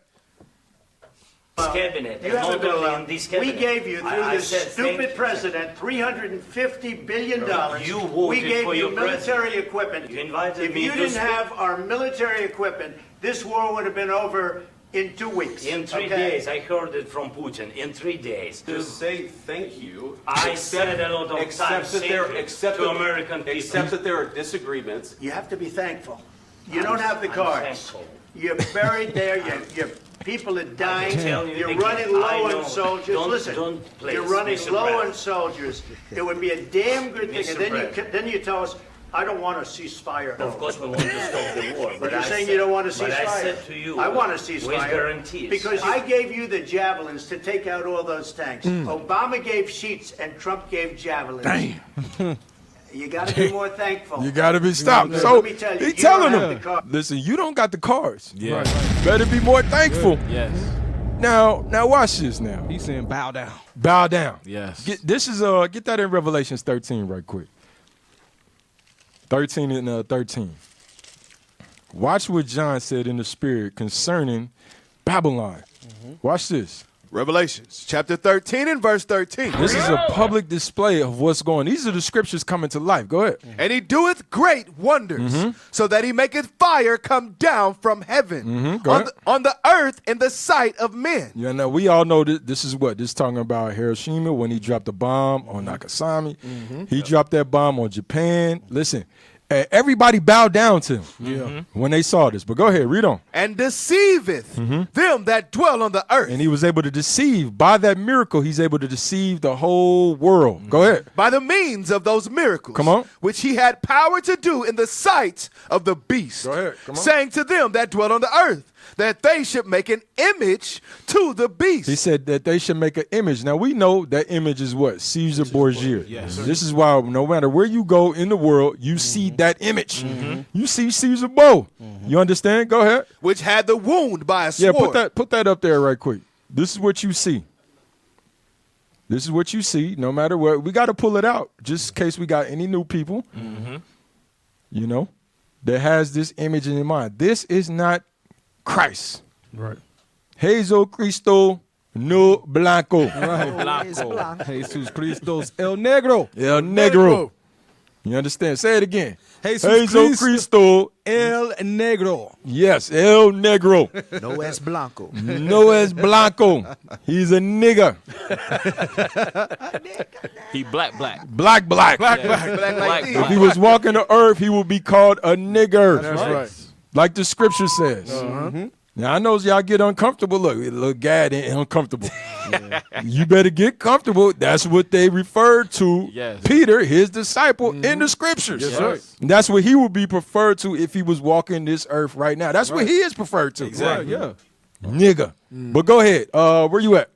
This cabinet, You and haven't not been only alone. in this We cabinet. gave you, through I this said thank stupid you. president, $350 billion. You voted We gave for you your military president. equipment. You invited If me you to didn't speak. have our military equipment, this war would have been over in 2 weeks. In 3 okay? days, I heard it from Putin. In 3 days. Just say thank you. I said a lot of times to American people. Except that there are disagreements. You have to be thankful. You don't have the cards. thankful. You're buried there. Your people are dying. tell you You're the- running I low know. on soldiers. Don't- Listen, don't please, you're running Mr. low President. on soldiers. It would be a damn good thing. Mr. And President. then you tell us, I don't want a ceasefire. Of course, we want to stop the war. But But you're I saying said- you don't want a But I ceasefire. said to you, I want a with ceasefire. guarantees. Because I gave you the javelins to take out all those tanks. Obama gave sheets and Trump gave javelins. You got to be more thankful. You got to be stopped. Let So me tell you, he you telling don't have him, the cards. listen, you don't got the cards. Yeah. Better be more thankful. Yes. Now watch this now. He's saying bow down. Bow down. Yes. Get that in Revelations 13 right quick. 13 and 13. Watch what John said in the spirit concerning Babylon. Watch this. Revelations chapter 13 and verse 13. This is a public display of what's going on. These are the scriptures coming to life. Go ahead. And he doeth great wonders, so that he maketh fire come down from heaven on the earth in the sight of men. Yeah, now we all know that this is what this is talking about Hiroshima when he dropped the bomb on Nagasaki. He dropped that bomb on Japan. Listen, everybody bowed down to him when they saw this. But go ahead, read on. And deceiveth them that dwell on the earth. And he was able to deceive. By that miracle, he's able to deceive the whole world. Go ahead. By the means of those miracles. Come on. Which he had power to do in the sight of the beast. Go ahead. Come on. Saying to them that dwell on the earth, that they should make an image to the beast. He said that they should make an image. Now, we know that image is what? Caesar Borgia. Yes. This is why no matter where you go in the world, you see that image. You see Caesar Bo. You understand? Go ahead. Which had the wound by a sword. Yeah, put that up there right quick. This is what you see. This is what you see, no matter what. We got to pull it out, just in case we got any new people, you know, that has this image in their mind. This is not Christ. Right. Jesus Cristo no Blanco. Right. Jesus Christos El Negro. El Negro. You understand? Say it again. Jesus Cristo El Negro. Yes, El Negro. No es blanco. No es Blanco. He's a nigga. He black. Black. If he was walking the earth, he would be called a nigger. That's right. Like the scripture says. Now, I know y'all get uncomfortable. Look, Gad ain't uncomfortable. You better get comfortable. That's what they referred to Peter, his disciple, in the scriptures. Yes, sir. And that's what he would be preferred to if he was walking this earth right now. That's what he is preferred to. Exactly. Yeah. Nigga. But go ahead. Where you at?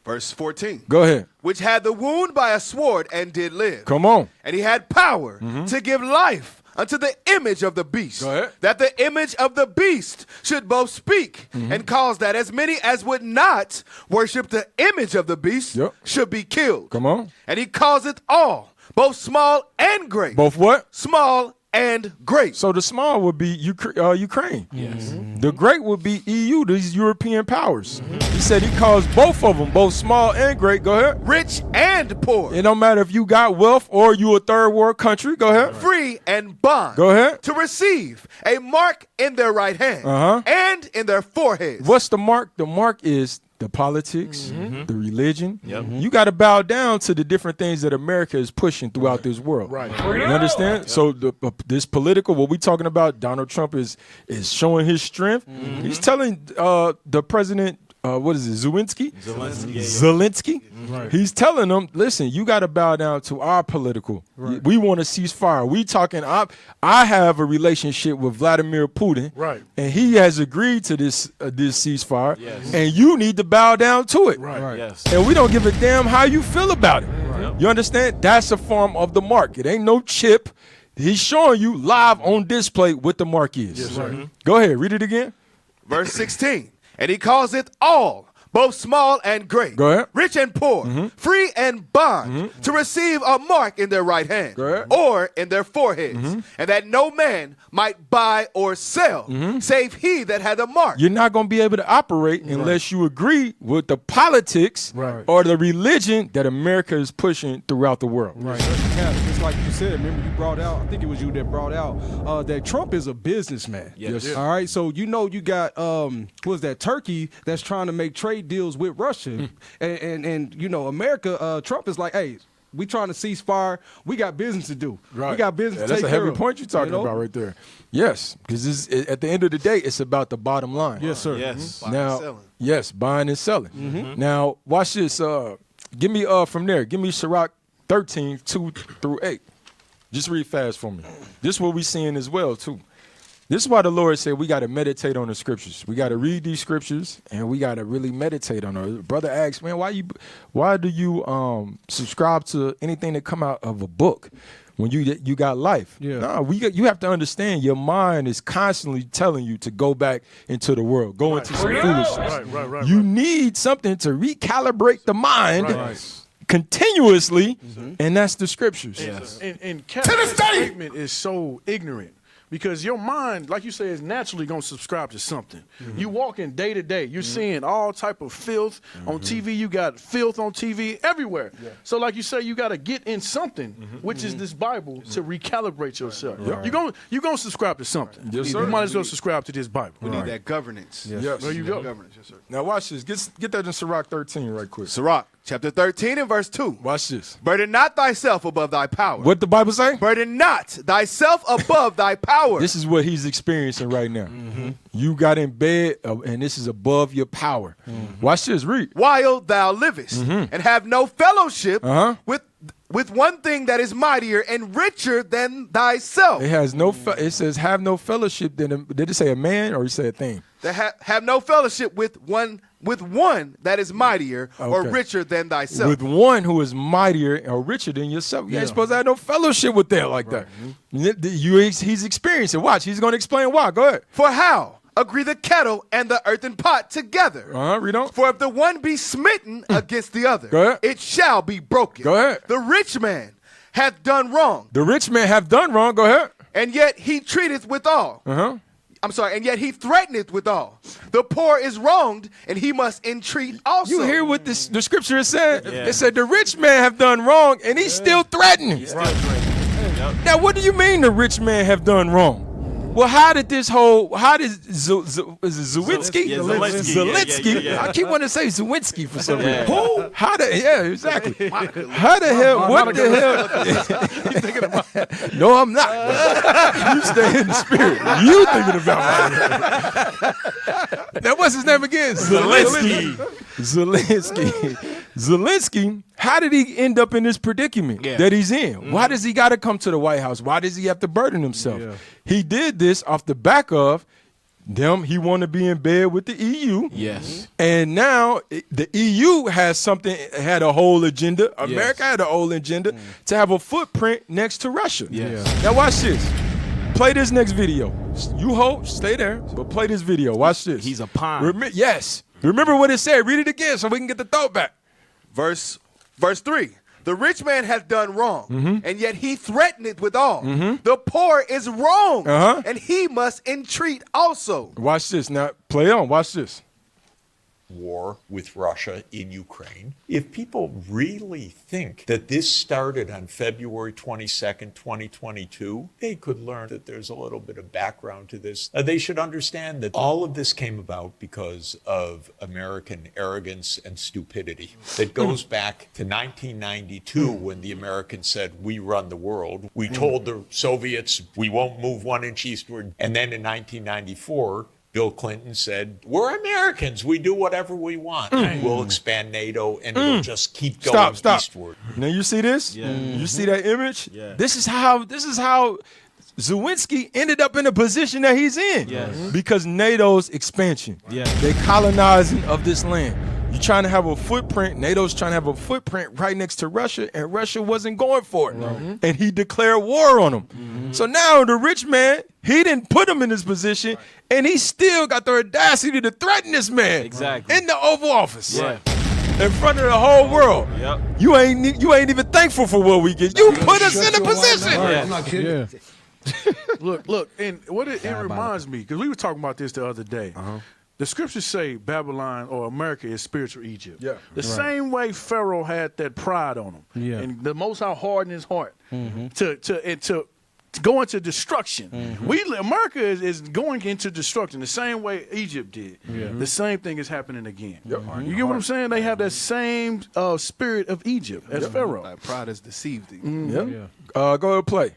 Verse 14. Go ahead. Which had the wound by a sword and did live. Come on. And he had power to give life unto the image of the beast. Go ahead. That the image of the beast should both speak and cause that as many as would not worship the image of the beast should be killed. Come on. And he causeth all, both small and great. Both what? Small and great. So the small would be Ukraine. Yes. The great would be EU, these European powers. He said he caused both of them, both small and great. Go ahead. Rich and poor. It don't matter if you got wealth or you a third world country. Go ahead. Free and bond. Go ahead. To receive a mark in their right hand and in their foreheads. What's the mark? The mark is the politics, the religion. You got to bow down to the different things that America is pushing throughout this world. Right. You understand? So this political, what we talking about, Donald Trump is showing his strength. He's telling the president, what is it, Zelensky? Right. He's telling them, listen, you got to bow down to our political. Right. We want to cease fire. We talking, I have a relationship with Vladimir Putin. Right. And he has agreed to this ceasefire. Yes. And you need to bow down to it. Right. Yes. And we don't give a damn how you feel about it. Right. You understand? That's a form of the mark. It ain't no chip. He's showing you live on display what the mark is. Yes, sir. Go ahead, read it again. Verse 16. And he causeth all, both small and great, Go ahead. rich and poor, free and bond, to receive a mark in their right hand Go ahead. or in their foreheads, and that no man might buy or sell, save he that had the mark. You're not going to be able to operate unless you agree with the politics or the religion that America is pushing throughout the world. Right. Just like you said, remember you brought out, I think it was you that brought out that Trump is a businessman. Yes. All right. So you know you got what was that, Turkey that's trying to make trade deals with Russia, and you know America. Trump is like, hey, we trying to cease fire. We got business to do. Right. We got business to That's take a care heavy of. point you're talking about right there. Yes, because at the end of the day, it's about the bottom line. Yes, sir. Yes. Selling. Yes, buying and selling. Now, watch this. Give me from there. Give me Sirach 13, 2 through 8. Just read fast for me. This is what we're seeing as well, too. This is why the Lord said we got to meditate on the scriptures. We got to read these scriptures, and we got to really meditate on them. Brother asks, man, why do you subscribe to anything that come out of a book when you got life? Yeah. No, you have to understand your mind is constantly telling you to go back into the world, go into some foolishness. Right. You need something to recalibrate the mind continuously, and that's the scriptures. And Captain's statement is so ignorant because your mind, like you say, is naturally going to subscribe to something. You walking day to day. You're seeing all type of filth on TV. You got filth on TV everywhere. Yeah. So like you say, you got to get in something, which is this Bible, to recalibrate yourself. You're going to subscribe to something. Yes, sir. You might as well subscribe to this Bible. We need that governance. Yes. There you go. Governance, yes, sir. Now watch this. Get that in Sirach 13 right quick. Sirach, chapter 13 and verse 2. Watch this. Burden not thyself above thy power. What the Bible say? Burden not thyself above thy power. This is what he's experiencing right now. You got in bed, and this is above your power. Watch this. Read. While thou livest, and have no fellowship with one thing that is mightier and richer than thyself. It has no. It says have no fellowship. Did it say a man or it say a thing? That have no fellowship with one that is mightier or richer than thyself. With one who is mightier or richer than yourself. You ain't supposed to have no fellowship with that like that. He's experiencing. Watch. He's going to explain why. Go ahead. For how agree the kettle and the earthen pot together? Read on. For if the one be smitten against the other, Go ahead. it shall be broken. Go ahead. The rich man hath done wrong. The rich man have done wrong. Go ahead. And yet he treateth withal. And yet he threateneth withal. The poor is wronged, and he must entreat also. You hear what the scripture is saying? It said the rich man have done wrong, and he's still threatening. Now, what do you mean the rich man have done wrong? Well, how did Zawinski? Zelensky. I keep wanting to say Zawinski for some reason. Who? How the? Yeah, exactly. How the hell? What the hell? No, I'm not. You stay in the spirit. You thinking about it. Now, what's his name again? Zelensky. How did he end up in this predicament that he's in? Why does he got to come to the White House? Why does he have to burden himself? He did this off the back of them. He wanted to be in bed with the EU. Yes. And now the EU had a whole agenda. America had a whole agenda to have a footprint next to Russia. Now watch this. Play this next video. You stay there, but play this video. Watch this. He's a pawn. Yes. Remember what it said. Read it again so we can get the thought back. Verse 3. The rich man hath done wrong, and yet he threateneth withal. The poor is wrong, and he must entreat also. Watch this. Now, play on. Watch this. War with Russia in Ukraine. If people really think that this started on February 22nd, 2022, they could learn that there's a little bit of background to this. They should understand that all of this came about because of American arrogance and stupidity. That goes back to 1992 when the Americans said, we run the world. We told the Soviets we won't move 1 inch eastward. And then in 1994, Bill Clinton said, we're Americans. We do whatever we want. We'll expand NATO, and it'll just keep going eastward. Now you see this? You see that image? This is how Zawinski ended up in the position that he's in. Because NATO's expansion. They colonizing of this land. You're trying to have a footprint. NATO's trying to have a footprint right next to Russia, and Russia wasn't going for it. And he declared war on them. So now the rich man, he didn't put him in this position, and he still got the audacity to threaten this man in the Oval Office. In front of the whole world. You ain't even thankful for what we get. You put us in a position. I'm not kidding. Look, and what it reminds me, because we were talking about this the other day. The scriptures say Babylon or America is spiritual Egypt. The same way Pharaoh had that pride on him. And the Most High hardened his heart to go into destruction. America is going into destruction the same way Egypt did. The same thing is happening again. You get what I'm saying? They have that same spirit of Egypt as Pharaoh. Like pride has deceived thee. Go ahead, play.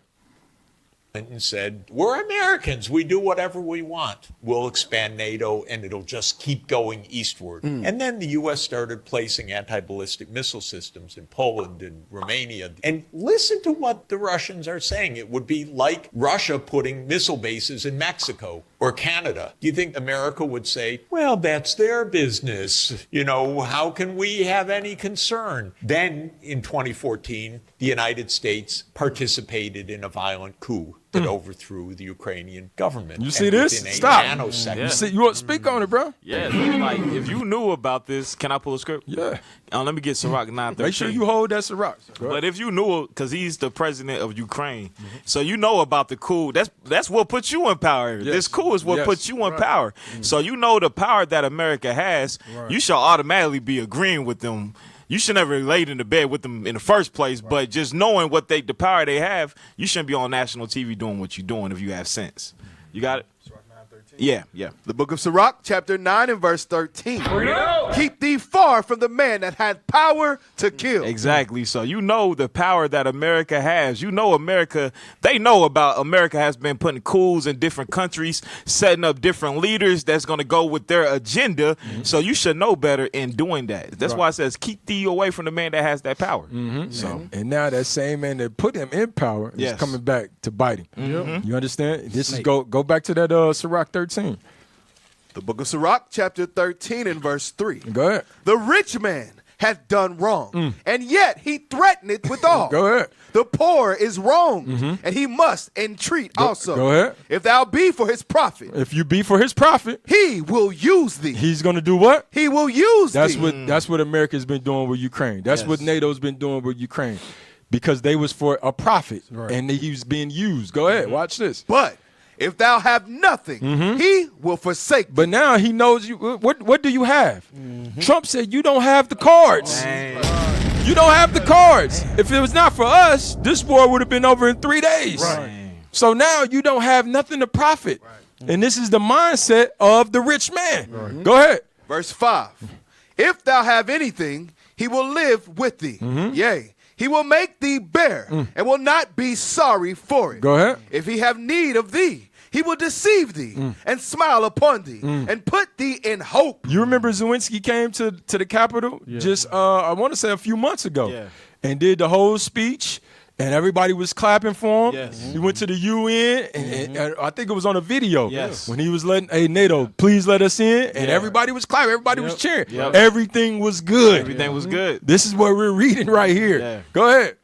Clinton said, we're Americans. We do whatever we want. We'll expand NATO, and it'll just keep going eastward. And then the U.S. started placing anti-ballistic missile systems in Poland and Romania. And listen to what the Russians are saying. It would be like Russia putting missile bases in Mexico or Canada. Do you think America would say, well, that's their business. You know, how can we have any concern? Then in 2014, the United States participated in a violent coup that overthrew the Ukrainian government. You see And this? within a Stop. nanosecond- You want to speak on it, bro? Yeah, like if you knew about this, can I pull a script? Yeah. Let me get Ciroc 913. Make sure you hold that Ciroc. But if you knew, because he's the president of Ukraine, so you know about the coup. That's what put you in power. Yes. This coup is what Yes. puts you in Right. power. So you know the power that America has. Right. You should automatically be agreeing with them. You should never laid in the bed with them in the first place. Right. But just knowing what the power they have, you shouldn't be on national TV doing what you're doing if you have sense. You got it? Yeah, yeah. The book of Sirach, chapter 9 and verse 13. Keep thee far from the man that had power to kill. Exactly. So you know the power that America has. You know America, they know about America has been putting coups in different countries, setting up different leaders that's going to go with their agenda. So you should know better in doing that. That's why it says keep thee away from the man that has that power. So And now that same man that put him in power is Yes. coming back to bite him. Mhm. You understand? This is go back to that Sirach 13. The book of Sirach, chapter 13 and verse 3. Go ahead. The rich man hath done wrong, and yet he threateneth withal. Go ahead. The poor is wronged, and he must entreat also. Go ahead. If thou be for his profit, If you be for his profit, he will use thee. he's going to do what? He will use That's thee. that's what America's been doing with Ukraine. That's what NATO's been doing with Ukraine, because they was for a profit and he was being used. Go ahead, watch this. But if thou have nothing, he will forsake thee. But now he knows you. What do you have? Trump said you don't have the cards. You don't have the cards. If it was not for us, this war would have been over in 3 days. So now you don't have nothing to profit. And this is the mindset of the rich man. Go ahead. Verse 5. If thou have anything, he will live with thee. Yea, he will make thee bear and will not be sorry for it. Go ahead. If he have need of thee, he will deceive thee and smile upon thee and put thee in hope. You remember Zelensky came to the Capitol just, I want to say a few months ago, and did the whole speech, and everybody was clapping for him. He went to the UN, and I think it was on a video when he was letting, hey, NATO, please let us in, and everybody was clapping, everybody was cheering. Everything was good. Everything was good. This is what we're reading right here. Go ahead.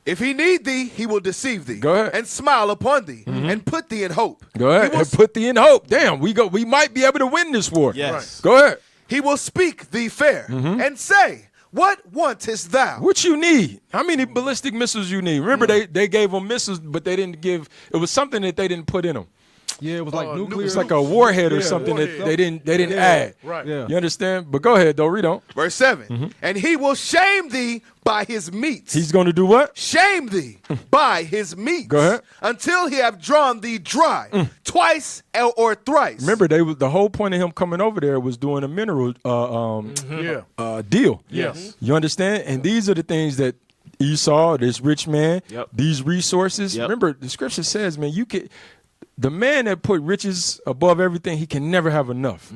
If he need thee, he will deceive thee. Go ahead. And smile upon thee and put thee in hope. Go ahead. And put thee in hope. Damn, we might be able to win this war. Yes. Go ahead. He will speak thee fair and say, what wantest thou? What you need? How many ballistic missiles you need? Remember, they gave them missiles, but they didn't give. It was something that they didn't put in them. Yeah, it was like nuclear. It's like a warhead or something that they didn't add. Right. Yeah. You understand? But go ahead, though. Read on. Verse 7. And he will shame thee by his meats. He's going to do what? Shame thee by his meats. Go ahead. Until he have drawn thee dry twice or thrice. Remember, the whole point of him coming over there was doing a mineral deal. Yes. You understand? And these are the things that Esau, this rich man, these resources. Remember, the scripture says, man, the man that put riches above everything, he can never have enough.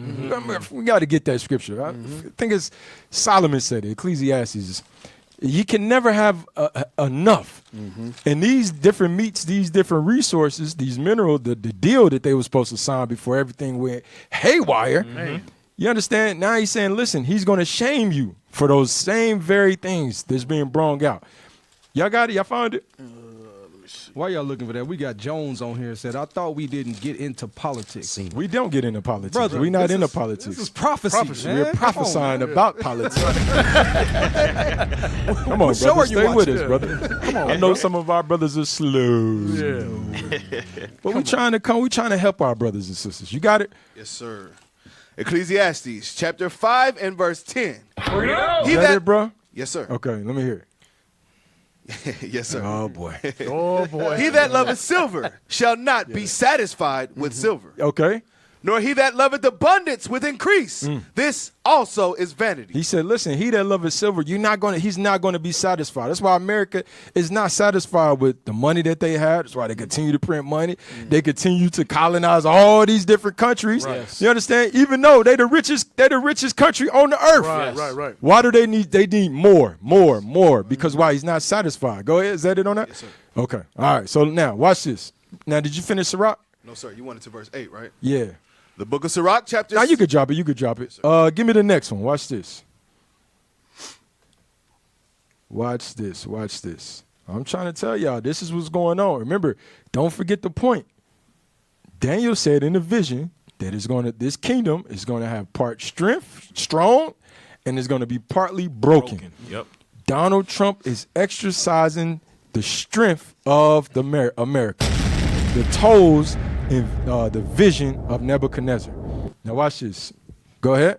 We got to get that scripture. I think it's Solomon said it, Ecclesiastes. You can never have enough. And these different meats, these different resources, these minerals, the deal that they were supposed to sign before everything went haywire, you understand? Now he's saying, listen, he's going to shame you for those same very things that's being brought out. Y'all got it? Y'all found it? While y'all looking for that, we got Jones on here said, I thought we didn't get into politics. We don't get into politics. Brother, We're not this into is- politics. This is prophecy, man. We're prophesying about politics. Come on, What show brother. are you Stay with watching? us, brother. Come on, I know some of our brothers are slow. But we're trying to help our brothers and sisters. You got it? Yes, sir. Ecclesiastes chapter 5 and verse 10. Is that it, bro? Yes, sir. Okay, let me hear it. Yes, sir. Oh, boy. Oh, boy. He that loveth silver shall not be satisfied with silver. Okay. Nor he that loveth abundance with increase. This also is vanity. He said, listen, he that loveth silver, he's not going to be satisfied. That's why America is not satisfied with the money that they have. That's why they continue to print money. They continue to colonize all these different countries. You understand? Even though they're the richest country on the earth. Right. Why do they need more? Because why? He's not satisfied. Go ahead. Is that it on that? Yes, sir. Okay. All right. So now, watch this. Now, did you finish Sirach? No, sir. You wanted to verse 8, right? Yeah. The book of Sirach, chapter... Now, you could drop it. Give me the next one. Watch this. Watch this. I'm trying to tell y'all, this is what's going on. Remember, don't forget the point. Daniel said in the vision that this kingdom is going to have part strong, and it's going to be partly broken. Yep. Donald Trump is exercising the strength of the America, the toes in the vision of Nebuchadnezzar. Now watch this. Go ahead.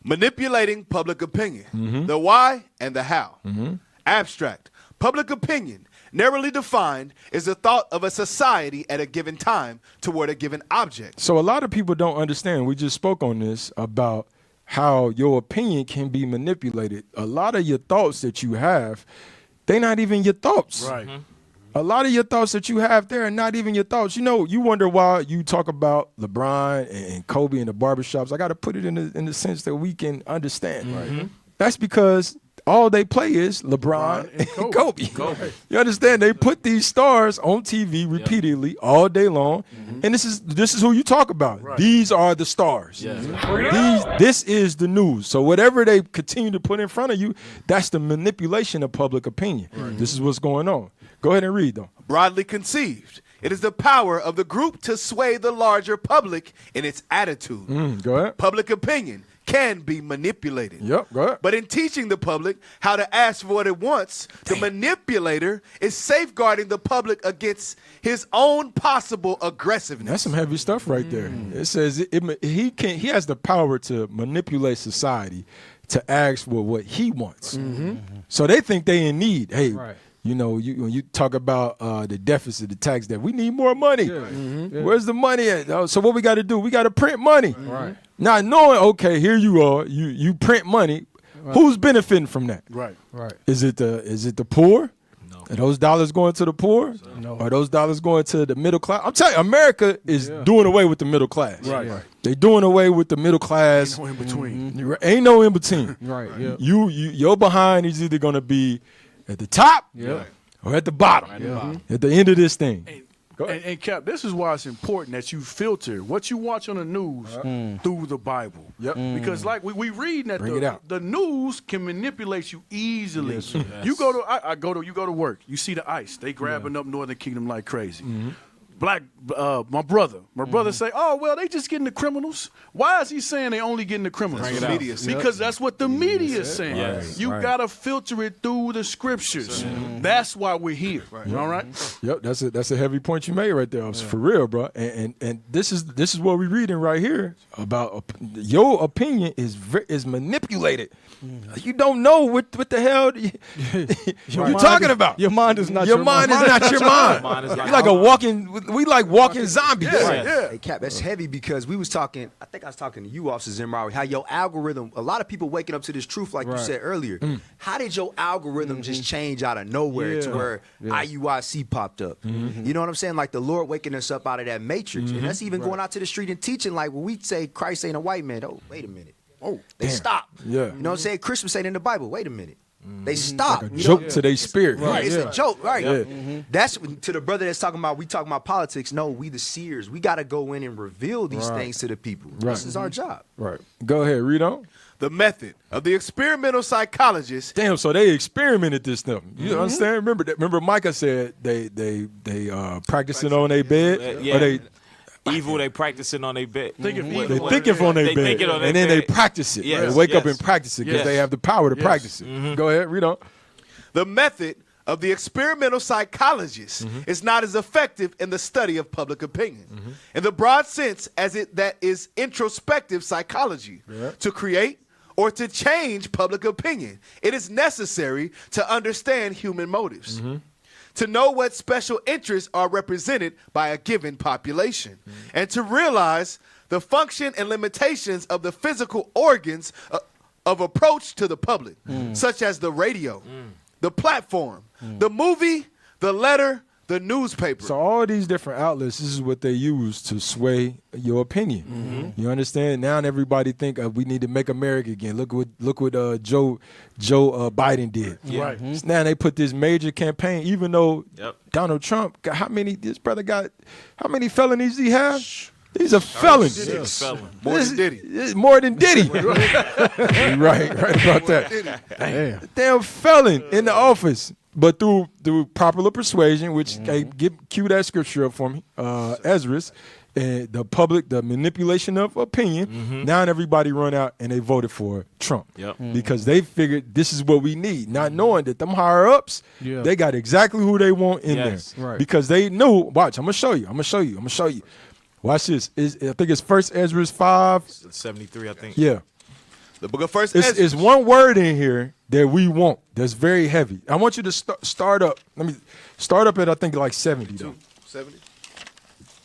Manipulating public opinion, the why and the how. Abstract. Public opinion, narrowly defined, is the thought of a society at a given time toward a given object. So a lot of people don't understand. We just spoke on this about how your opinion can be manipulated. A lot of your thoughts that you have, they're not even your thoughts. Right. A lot of your thoughts that you have there are not even your thoughts. You know, you wonder why you talk about LeBron and Kobe in the barbershops. I got to put it in the sense that we can understand. Right. That's because all they play is LeBron and Kobe. You understand? They put these stars on TV repeatedly all day long, and this is who you talk about. Right. These are the stars. This is the news. So whatever they continue to put in front of you, that's the manipulation of public opinion. Right. This is what's going on. Go ahead and read, though. Broadly conceived, it is the power of the group to sway the larger public in its attitude. Go ahead. Public opinion can be manipulated. Yep, go ahead. But in teaching the public how to ask for what it wants, the manipulator is safeguarding the public against his own possible aggressiveness. That's some heavy stuff right there. It says he has the power to manipulate society to ask for what he wants. So they think they in need. Hey, you know, when you talk about the deficit, the tax debt, we need more money. Where's the money at? So what we got to do? We got to print money. Not knowing, okay, here you are, you print money. Who's benefiting from that? Right. Is it the poor? No. Are those dollars going to the poor? No. Are those dollars going to the middle class? I'm telling you, America is doing away with the middle class. Right. They're doing away with the middle class. Ain't no in between. Ain't no in between. Right. Your behind is either going to be at the top or at the bottom. At the end of this thing. And Cap, this is why it's important that you filter what you watch on the news through the Bible. Because like we read that the news can manipulate you easily. Yes. You go to you go to work, you see the ICE, they grabbing up Northern Kingdom like crazy. My brother say, oh, well, they just getting the criminals. Why is he saying they only getting the criminals? Because that's what the media is saying. You got to filter it through the scriptures. That's why we're here. All right? Yep, that's a heavy point you made right there. For real, bro. And this is what we're reading right here about your opinion is manipulated. You don't know what the hell you're talking about. Your mind is not your mind. Is not your mind. You're like a walking zombies. Hey, Cap, that's heavy because we was talking, I think I was talking to you, Officer Zimrawi, how your algorithm, a lot of people waking up to this truth like you said earlier. How did your algorithm just change out of nowhere to where IUIC popped up? You know what I'm saying? Like the Lord waking us up out of that matrix. And that's even going out to the street and teaching like when we say Christ ain't a white man. Oh, wait a minute. They stop. You know what I'm saying? Christmas ain't in the Bible. Wait a minute. They stop. Like a joke to their spirit. Right. It's a joke. Right. That's to the brother that's talking about, we talking about politics. No, we the seers. We got to go in and reveal these things to the people. This is our job. Right. Go ahead, read on. The method of the experimental psychologist. Damn, so they experimented this stuff. You understand? Remember Micah said they practicing on their bed? Or they evil, they practicing on their bed. They thinking on their bed, and then they practice it. They wake up and practice it because they have the power to practice it. Go ahead, read on. The method of the experimental psychologist is not as effective in the study of public opinion, in the broad sense as that is introspective psychology. To create or to change public opinion, it is necessary to understand human motives. To know what special interests are represented by a given population, and to realize the function and limitations of the physical organs of approach to the public, such as the radio, the platform, the movie, the letter, the newspaper. So all these different outlets, this is what they use to sway your opinion. You understand? Now everybody think we need to make America again. Look what Joe Biden did. Right. Now they put this major campaign, even though Donald Trump got how many felonies he have? He's a felon. More than Diddy. More than Diddy. right about that. Damn. Damn felon in the office. But through popular persuasion, which cue that scripture up for me, Ezra's, and the manipulation of opinion, now everybody run out and they voted for Trump. Because they figured this is what we need, not knowing that them higher ups, they got exactly who they want in there. Right. Because they knew, watch, I'm gonna show you. Watch this. I think it's 1 Ezra 5. 73, I think. Yeah. The book of 1 Ezra. It's one word in here that we want that's very heavy. I want you to start up. Let me start up at, I think, like 70, though. 70?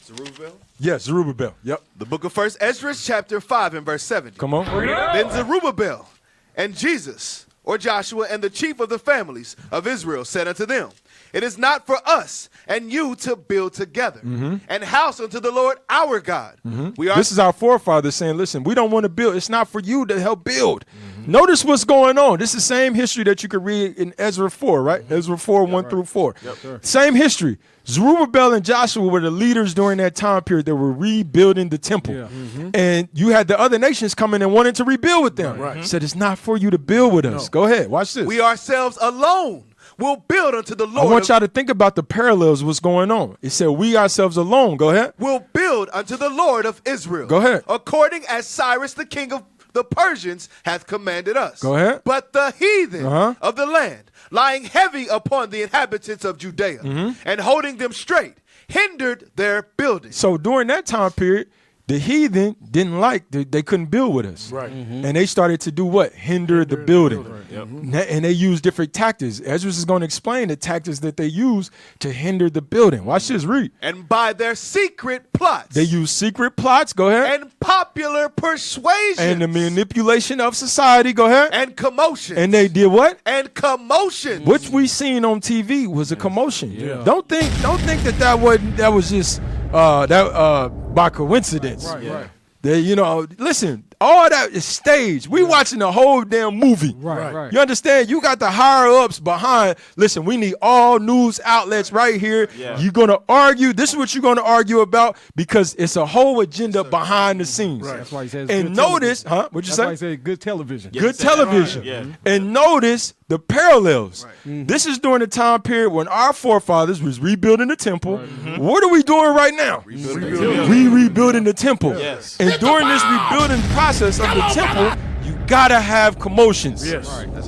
Zerubbabel? Yes, Zerubbabel. Yep. The book of 1 Ezra, chapter 5 and verse 70. Come on. Then Zerubbabel and Jesus, or Joshua, and the chief of the families of Israel said unto them, It is not for us and you to build together and house unto the Lord our God. This is our forefathers saying, listen, we don't want to build. It's not for you to help build. Notice what's going on. This is the same history that you could read in Ezra 4, right? Ezra 4, 1 through 4. Same history. Zerubbabel and Joshua were the leaders during that time period that were rebuilding the temple. And you had the other nations coming and wanting to rebuild with them. Said, it's not for you to build with us. Go ahead. Watch this. We ourselves alone will build unto the Lord. I want y'all to think about the parallels of what's going on. It said, we ourselves alone. Go ahead. Will build unto the Lord of Israel. Go ahead. According as Cyrus the king of the Persians hath commanded us. Go ahead. But the heathen of the land, lying heavy upon the inhabitants of Judea and holding them straight, hindered their building. So during that time period, the heathen didn't like, they couldn't build with us. And they started to do what? Hinder the building. And they used different tactics. Ezra is going to explain the tactics that they use to hinder the building. Watch this, read. And by their secret plots. They use secret plots, go ahead. And popular persuasion. And the manipulation of society, go ahead. And commotion. And they did what? And commotion. Which we seen on TV was a commotion. Don't think that was just by coincidence. They, listen, all that is staged. We watching the whole damn movie. You understand? You got the higher ups behind. Listen, we need all news outlets right here. You're going to argue. This is what you're going to argue about because it's a whole agenda behind the scenes. That's why he says and good notice, television. What'd you That's say? why he said good television. Good television. And notice the parallels. This is during the time period when our forefathers was rebuilding the temple. What are we doing right now? We rebuilding the temple. And during this rebuilding process of the temple, you gotta have commotions.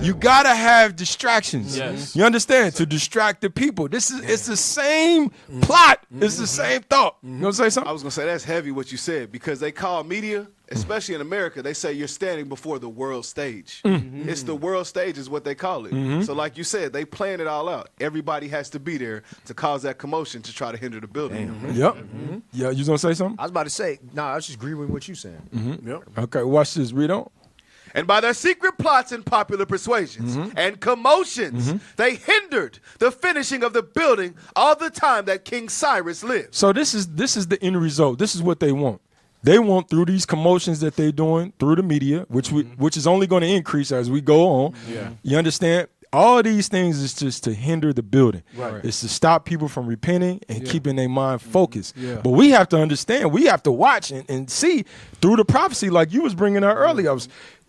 You gotta have distractions. You understand? To distract the people. It's the same plot. It's the same thought. You gonna say something? I was gonna say that's heavy what you said because they call media, especially in America, they say you're standing before the world stage. It's the world stage is what they call it. So like you said, they plan it all out. Everybody has to be there to cause that commotion to try to hinder the building. Yeah, you gonna say something? I was about to say, I was just agreeing with what you're saying. Okay, watch this. Read on. And by their secret plots and popular persuasions and commotions, they hindered the finishing of the building all the time that King Cyrus lived. So this is the end result. This is what they want. They want through these commotions that they're doing through the media, which is only going to increase as we go on. You understand? All of these things is just to hinder the building. It's to stop people from repenting and keeping their mind focused. But we have to understand, we have to watch and see through the prophecy like you was bringing out earlier.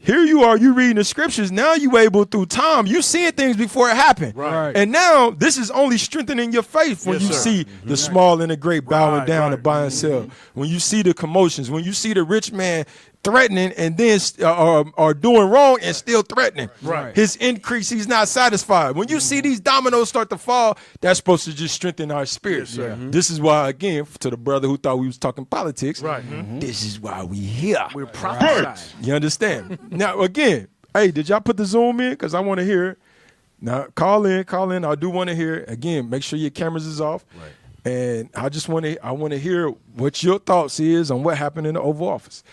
Here you are, you reading the scriptures. Now you able through time, you seeing things before it happened. And now this is only strengthening your faith when you see the small and the great bowing down and buying and sell. When you see the commotions, when you see the rich man threatening and then are doing wrong and still threatening. His increase, he's not satisfied. When you see these dominoes start to fall, that's supposed to just strengthen our spirit. This is why, again, to the brother who thought we was talking politics, this is why we here. We're prophesying. You understand? Now, again, hey, did y'all put the Zoom in? Because I want to hear it. Now, call in. I do want to hear it. Again, make sure your cameras is off. And I want to hear what your thoughts is on what happened in the Oval Office.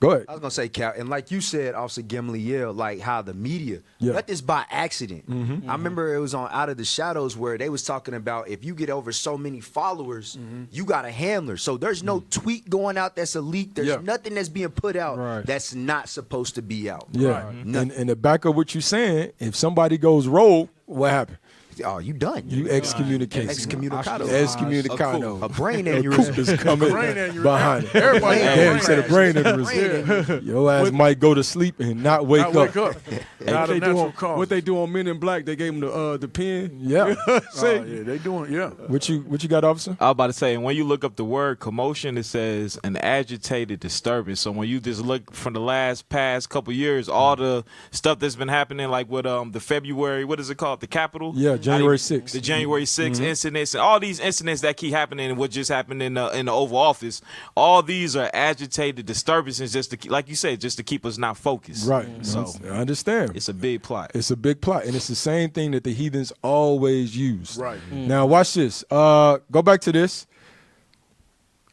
Go ahead. I was gonna say, Cal, and like you said, Officer Gamaliel, like how the media let this by accident. I remember it was on Out of the Shadows where they was talking about if you get over so many followers, you got a handler. So there's no tweet going out that's a leak. There's nothing that's being put out that's not supposed to be out. And to back up what you're saying, if somebody goes rogue, what happened? Oh, you done. You excommunicate. Excommunicado. Excommunicado. A brain A aneurysm. coup is coming Brain aneurysm. behind it. Everybody got Damn, brain you said a brain aneurysm. Your ass might go to sleep and not wake Not wake up. up. Not a natural cause. What they do on Men in Black, they gave him the pen. Yeah. Oh, yeah, they doing, yeah. What you got, officer? I was about to say, and when you look up the word commotion, it says an agitated disturbance. So when you just look from the past couple years, all the stuff that's been happening, like with the February, what is it called, the Capitol? Yeah, January 6th. The January 6th incidents, and all these incidents that keep happening, and what just happened in the Oval Office, all these are agitated disturbances, just to, like you said, just to keep us not focused. Right. So I understand. it's a big plot. It's a big plot, and it's the same thing that the heathens always use. Right. Now, watch this. Go back to this.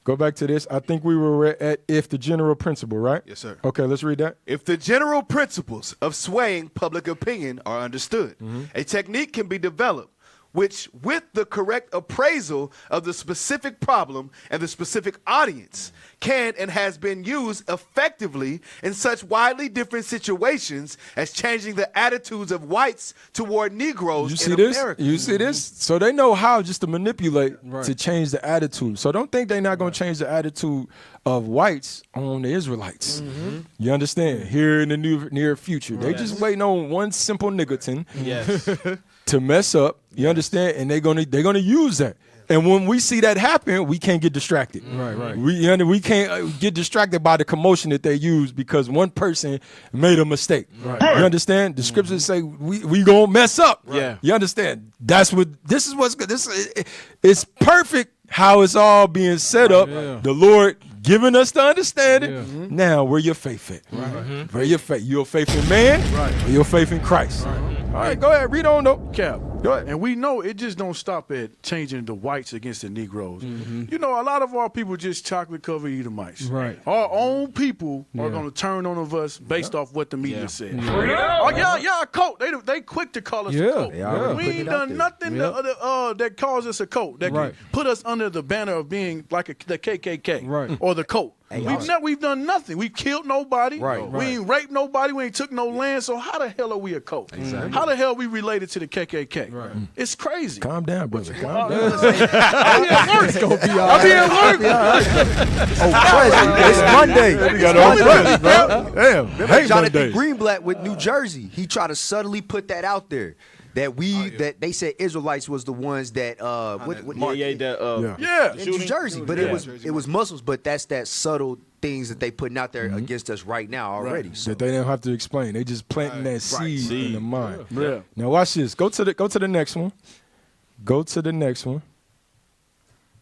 Go back to this. I think we were at if the general principle, right? Yes, sir. Okay, let's read that. If the general principles of swaying public opinion are understood, a technique can be developed which, with the correct appraisal of the specific problem and the specific audience, can and has been used effectively in such widely different situations as changing the attitudes of whites toward Negroes You see in this? America. You see this? So they know how just to manipulate to change the attitude. So don't think they're not going to change the attitude of whites on the Israelites. You understand? Here in the near future. They just waiting on one simple niggerton to mess up. You understand? And they're gonna use that. And when we see that happen, we can't get distracted. Right. We can't get distracted by the commotion that they use because one person made a mistake. You understand? The scriptures say we gonna mess up. Yeah. You understand? This is what's good. It's perfect how it's all being set up. The Lord giving us the understanding. Now, where your faith at? Where your faith? Your faith in man? Or your faith in Christ? All right, go ahead. Read on, though. Cap. Go ahead. And we know it just don't stop at changing the whites against the Negroes. You know, a lot of our people just chocolate covered Edomites. Right. Our own people are going to turn on us based off what the media said. Oh, yeah, a cult. They quick to call us a cult. We ain't done nothing that calls us a cult, that can put us under the banner of being like the KKK or the cult. We've done nothing. We've killed nobody. We ain't raped nobody. We ain't took no land. So how the hell are we a cult? How the hell are we related to the KKK? It's crazy. Calm down, brother. Calm down. I'll be at work. It's gonna be all I'll be at work. Oh, President, it's Monday. We got all president, bro. Damn. Hey, Jonathan Monday. Greenblatt with New Jersey, he tried to subtly put that out there. That that they said Israelites was the ones that in New Jersey, but it was Muslims, but that's that subtle things that they putting out there against us right now already. So. That they don't have to explain. They just planting that seed in the mind. Now watch this. Go to the next one. Go to the next one.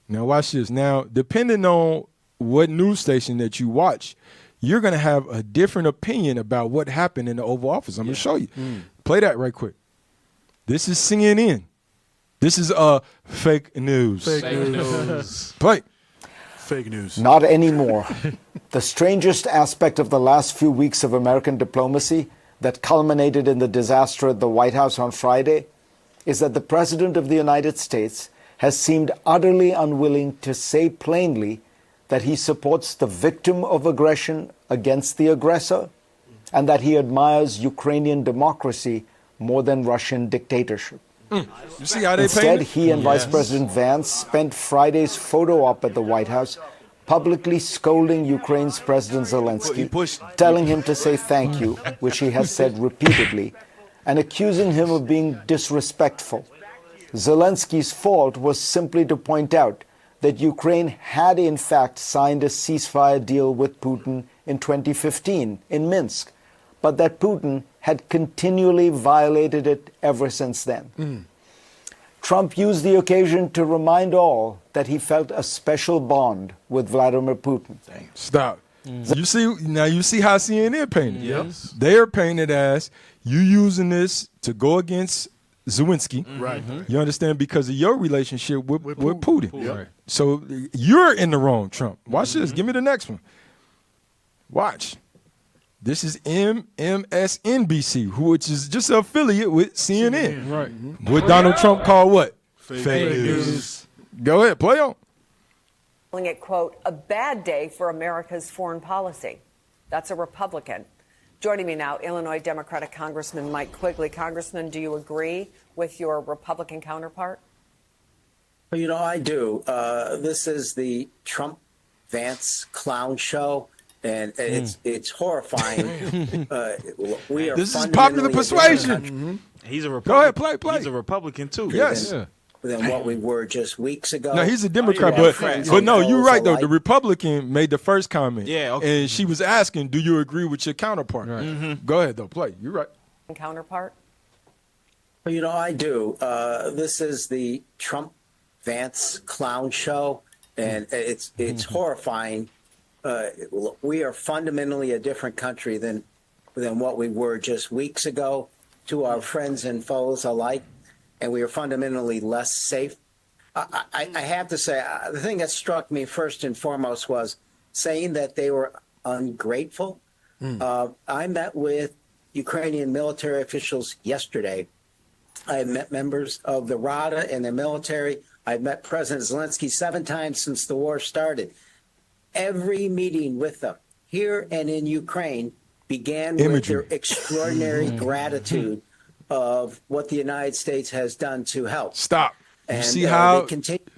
Now watch this. Now, depending on what news station that you watch, you're gonna have a different opinion about what happened in the Oval Office. I'm gonna show you. Play that right quick. This is CNN. This is fake news. Fake news. Play. Fake news. Not anymore. The strangest aspect of the last few weeks of American diplomacy that culminated in the disaster at the White House on Friday is that the President of the United States has seemed utterly unwilling to say plainly that he supports the victim of aggression against the aggressor and that he admires Ukrainian democracy more than Russian dictatorship. You see how they Instead, he and Vice President Vance spent Friday's photo op at the White House publicly scolding Ukraine's President Zelensky, telling him to say thank you, which he has said repeatedly, and accusing him of being disrespectful. Zelensky's fault was simply to point out that Ukraine had in fact signed a ceasefire deal with Putin in 2015 in Minsk, but that Putin had continually violated it ever since then. Trump used the occasion to remind all that he felt a special bond with Vladimir Putin. Stop. You see how CNN painted. Yes. They are painted as you using this to go against Zelensky. Right. You understand? Because of your relationship with Putin. Right. So you're in the wrong, Trump. Watch this. Give me the next one. Watch. This is MSNBC, which is just an affiliate with CNN. Right. What Donald Trump called what? Fake news. Go ahead, play on. Calling it, quote, a bad day for America's foreign policy. That's a Republican. Joining me now, Illinois Democratic Congressman Mike Quigley. Congressman, do you agree with your Republican counterpart? Well, you know, I do. This is the Trump-Vance clown show, and it's horrifying. We are this is popular persuasion. He's a Republican. Go ahead, play. He's a Republican too. Yes. Than what we were just weeks ago. No, he's a Democrat, but no, you're right though. The Republican made the first comment. Yeah, okay. And she was asking, "Do you agree with your counterpart?" Right. Mm-hmm. Go ahead though, play. You're right. Counterpart. Well, you know, I do. This is the Trump-Vance clown show, and it's horrifying. We are fundamentally a different country than what we were just weeks ago, to our friends and foes alike. And we are fundamentally less safe. I have to say, the thing that struck me first and foremost was saying that they were ungrateful. I met with Ukrainian military officials yesterday. I met members of the Rada and the military. I've met President Zelensky 7 times since the war started. Every meeting with them here and in Ukraine began with their extraordinary gratitude of what the United States has done to help. Stop. You And, see how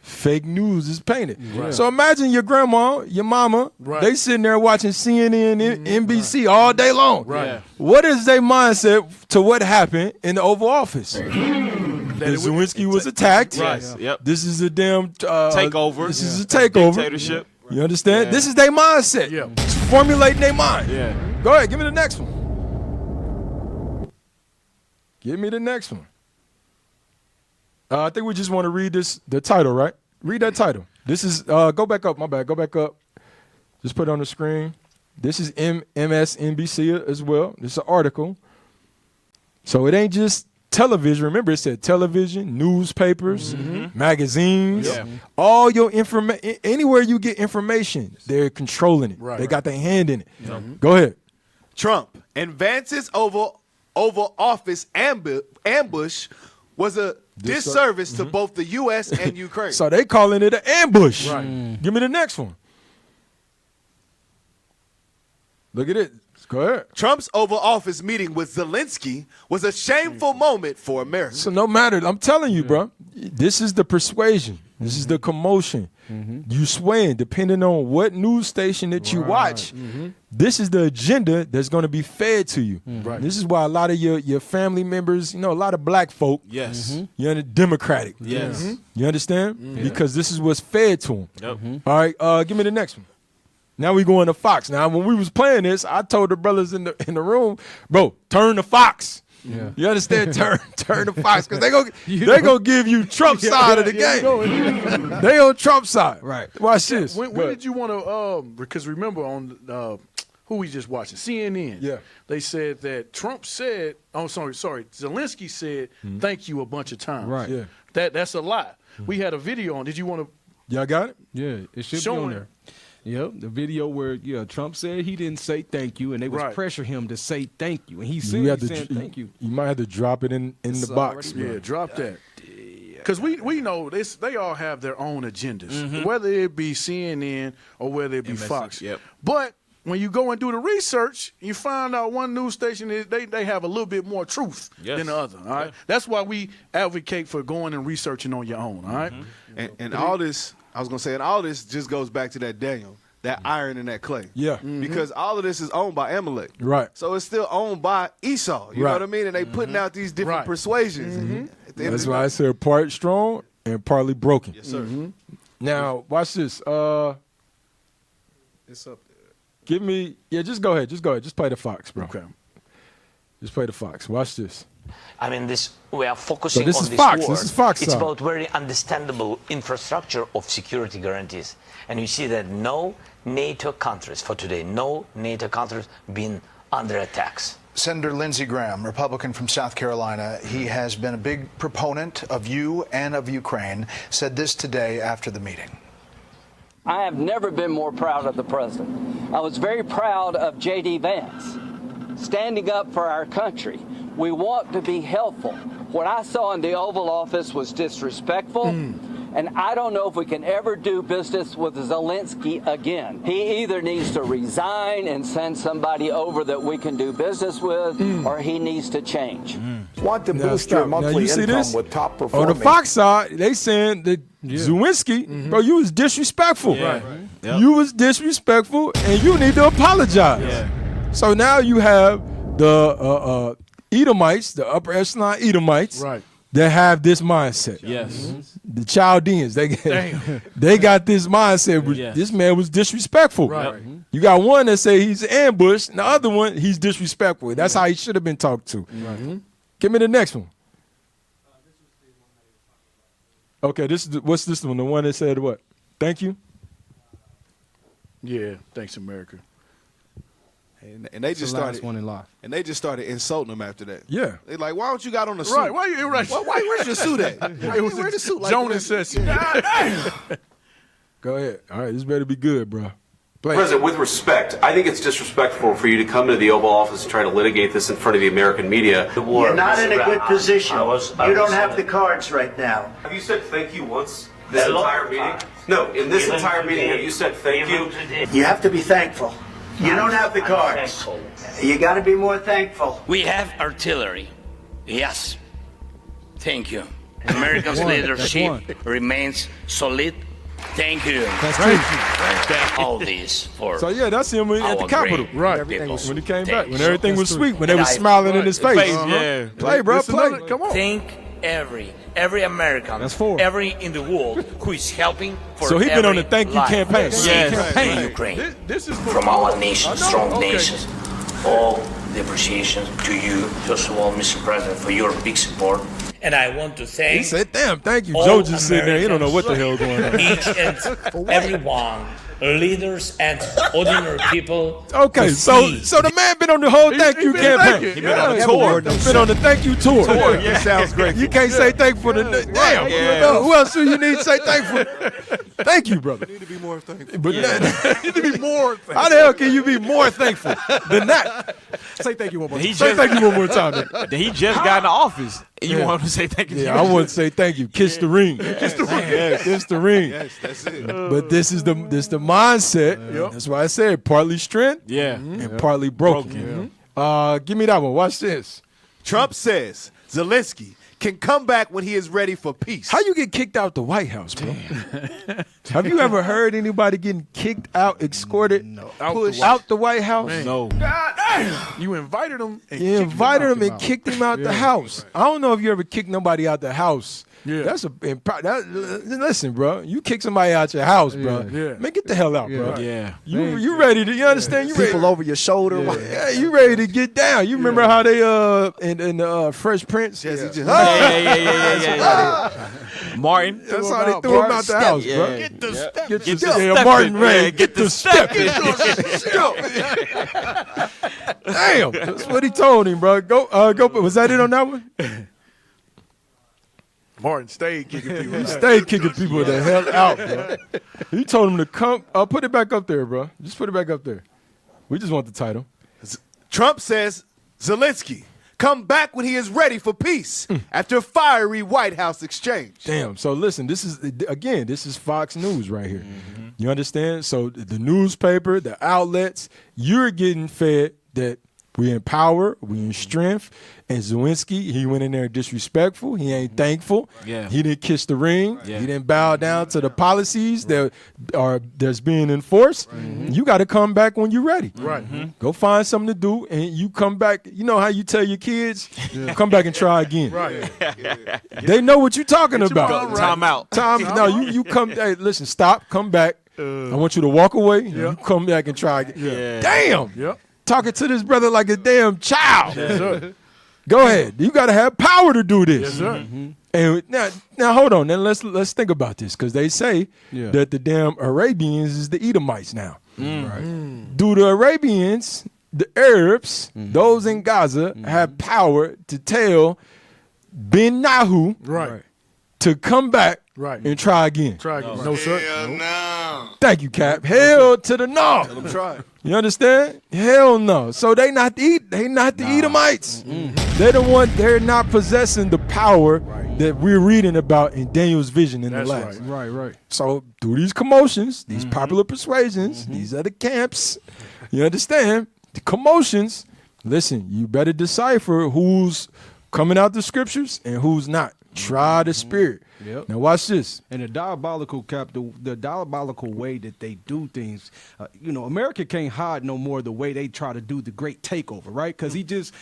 fake news is painted. Right. So imagine your grandma, your mama, they sitting there watching CNN, NBC all day long. Right. What is their mindset to what happened in the Oval Office? That Zelensky was attacked. Right. Yep. This is a damn takeover. This is a takeover. Dictatorship. You understand? Yeah. This is their mindset. Yeah. It's formulating their mind. Yeah. Go ahead, give me the next one. Give me the next one. I think we just want to read the title, right? Read that title. This is, go back up, my bad, go back up. Just put it on the screen. This is MSNBC as well. This is an article. So it ain't just television. Remember, it said television, newspapers, magazines, all your information. Anywhere you get information, they're controlling it. Right, they got their hand in it. Go ahead. Trump and Vance's Oval Office ambush was a disservice to both the U.S. and Ukraine. So they calling it an ambush. Right. Give me the next one. Look at it. Go ahead. Trump's Oval Office meeting with Zelensky was a shameful moment for America. So no matter, I'm telling you, bro, this is the persuasion. This is the commotion. You swaying depending on what news station that you watch. This is the agenda that's going to be fed to you. This is why a lot of your family members, a lot of black folk, you're Democratic. Yes. You understand? Because this is what's fed to them. All right, give me the next one. Now we going to Fox. Now when we was playing this, I told the brothers in the room, bro, turn to Fox. Yeah. You understand? Turn to Fox because they gonna give you Trump side of the game. They on Trump side. Right. Watch this. When did you want to? Because remember on who we just watching CNN. Yeah. They said that Trump said. Oh, sorry. Zelensky said thank you a bunch of times. Right. Yeah. That's a lie. We had a video on. Did you want to? Y'all got it? Yeah. It should be on there. Yep, the video where Trump said he didn't say thank you, and they was pressure him to say thank you, and he said saying thank you. You might have to drop it in the box. Yeah, drop that. Because we know this. They all have their own agendas, whether it be CNN or whether it be Fox. Yep. But when you go and do the research, you find out one news station they have a little bit more truth than the other. All right, that's why we advocate for going and researching on your own. All right, and all this. I was going to say, and all this just goes back to that Daniel, that iron and that clay. Yeah. Because all of this is owned by Amalek. Right. So it's still owned by Esau. You know what I mean? And they putting out these different persuasions. That's why I said part strong and partly broken. Yes, sir. Now, watch this. It's up there. Give me, just go ahead. Just play the Fox, bro. Okay. Just play the Fox. Watch this. I mean, we are focusing on this Fox. war. This is Fox. It's about very understandable infrastructure of security guarantees. And you see that no NATO countries for today, no NATO countries been under attacks. Senator Lindsey Graham, Republican from South Carolina, he has been a big proponent of you and of Ukraine, said this today after the meeting. I have never been more proud of the president. I was very proud of J.D. Vance, standing up for our country. We want to be helpful. What I saw in the Oval Office was disrespectful. And I don't know if we can ever do business with Zelensky again. He either needs to resign and send somebody over that we can do business with, or he needs to change. Want to Now, boost stop. your Now, monthly you see income this? with top On performing. the Fox side, they saying that Zelensky, bro, you was disrespectful. Yeah. Yep. You was disrespectful, and you need to apologize. Yeah. So now you have the Edomites, the upper echelon Edomites, that have this mindset. Yes. The Chaldeans, they got this mindset. Where this man was disrespectful. Right. You got one that say he's ambushed, and the other one he's disrespectful. That's how he should have been talked to. Give me the next one. Okay, what's this one? The one that said what? Thank you. Yeah, thanks, America. And they just started one in live. And they just started insulting him after that. Yeah. They like, why don't you got on the suit? Right, why you right? Where's your suit at? Why you wear the suit like Jonas that? says. Go ahead. All right, this better be good, bro. Play. President, with respect, I think it's disrespectful for you to come to the Oval Office and try to litigate this in front of the American media. You're not in a good position. You don't have the cards right now. Have you said thank you once this entire meeting? No, in this entire meeting, have you said thank you? You have to be thankful. You don't have the cards. You got to be more thankful. We have artillery. Yes. Thank you. America's leadership remains solid. Thank you. All this for So yeah, that's him at the our Capitol. great Right. people. When he came back. Thank When you. everything was sweet. When they And was I- smiling in his face. Yeah. Play, bro. Play. Come on. Thank every American, That's four. every in the world who is helping for So he been on the every thank you life campaign. saved Yes. in Ukraine. This is From our nation, strong okay. nations, all the appreciation to you, first of all, Mr. President, for your big support. And I want to He thank said, damn, thank you. all Joe just sitting there. He don't know what the hell Americans, going on. each and everyone, leaders and ordinary people. Okay, who so see the man been on the whole thank you been campaign. thanking. He been on the Yeah. tour. Been on the thank you tour. Yeah. Sounds great. You can't say thank you for the damn. Yeah. Who else do you need to say thank for? Thank you, brother. You need to be more thankful. But You need to be more thankful. how the hell can you be more thankful than that? Say thank you one more He time. Say just, thank you one more time. man. he just got in the office. You Yeah. want him to say thank you? Yeah, I want to say thank you. Kiss the ring. Kiss the ring. Yeah, kiss the ring. Yes, that's it. But this is the mindset. That's why I said partly strength Yeah. and partly broken. Give me that one. Watch this. Trump says Zelensky can come back when he is ready for peace. How you get kicked out the White House, bro? Have you ever heard anybody getting kicked out, escorted, pushed out the White House? No. You invited him. And You invited him and kicked him out the house. I don't know if you ever kicked nobody out the house. Yeah. That's listen, bro. You kick somebody out your house, bro. Yeah. Man, get the hell out, bro. Yeah. You ready to? You understand? You ready? People over your shoulder. Yeah, you ready to get down? You remember how they in Fresh Prince? Yes, he just, Yeah. Martin. That's how they threw him out the house, bro. Yeah. Get the step. Get the Yeah, step Martin in. Ray. Yeah, Get the step. Damn, that's what he told him, bro. Go. Was that it on that one? Martin stayed kicking people. He stayed kicking people the hell out, bro. He told him to come. Put it back up there, bro. Just put it back up there. We just want the title. Trump says Zelensky come back when he is ready for peace after fiery White House exchange. Damn. So listen, this is Fox News right here. You understand? So the newspaper, the outlets, you're getting fed that we in power, we in strength. And Zelensky, he went in there disrespectful. He ain't thankful. Yeah. He didn't kiss the ring. Yeah. He didn't bow down to the policies that's being enforced. You got to come back when you're ready. Right. Go find something to do, and you come back. You know how you tell your kids, come back and try again. Right. They know what you're talking about. mom right. Time out. No, you come. Hey, listen, stop. Come back. I want you to walk away. You come back and try again. Yeah. Damn. Yep. Talking to this brother like a damn child. Yes, sir. Go ahead. You got to have power to do this. Yes, sir. And now hold on. Then let's think about this, because they say Yeah. that the damn Arabians is the Edomites now. Right. Do the Arabians, the Arabs, those in Gaza, have power to tell Ben Nahu Right. to come back Right. and try again? Try again. No, sir. Thank you, Cap. Hell to the no. Let him try. You understand? Hell no. So they not the Edomites. They're the one. They're not possessing the power that we're reading about in Daniel's vision in That's the last. right. So through these commotions, these popular persuasions, these other camps, you understand, the commotions, listen, you better decipher who's coming out the scriptures and who's not. Try the spirit. Yep. Now watch this. And the diabolical the diabolical way that they do things, America can't hide no more the way they try to do the great takeover, right? Because it just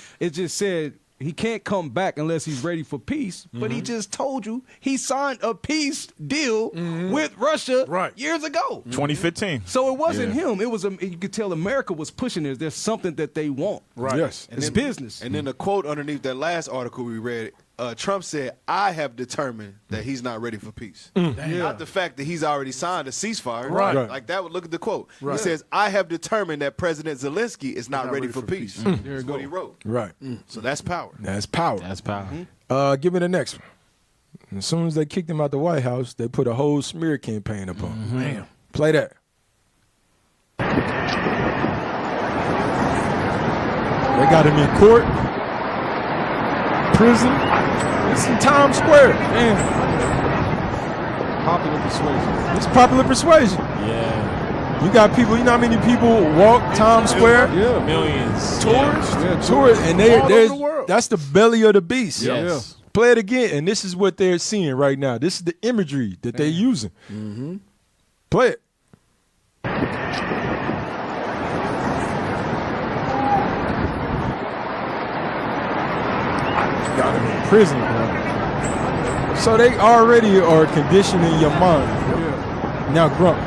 said he can't come back unless he's ready for peace. But he just told you he signed a peace deal with Russia years ago. 2015. So it wasn't him. It was you could tell America was pushing this. There's something that they want. Right. Yes. And it's business. And then the quote underneath that last article we read, Trump said, I have determined that he's not ready for peace. Not the fact that he's already signed a ceasefire. Right. Like that would look at the quote. Right. He says, I have determined that President Zelensky is not ready for peace. That's what he wrote. Right. So that's power. That's power. That's power. Give me the next one. As soon as they kicked him out the White House, they put a whole smear campaign up on him. Man. Play that. They got him in court, prison. It's in Times Square. Man. Popular persuasion. It's popular persuasion. Yeah. You got people, you know how many people walk Times Square? Yeah. Millions. Tourists? Yeah, Tourists. And All over the world. that's the belly of the beast. Yes. Play it again, and this is what they're seeing right now. This is the imagery that they're using. Play it. Got him in prison, bro. So they already are conditioning your mind. Now Grump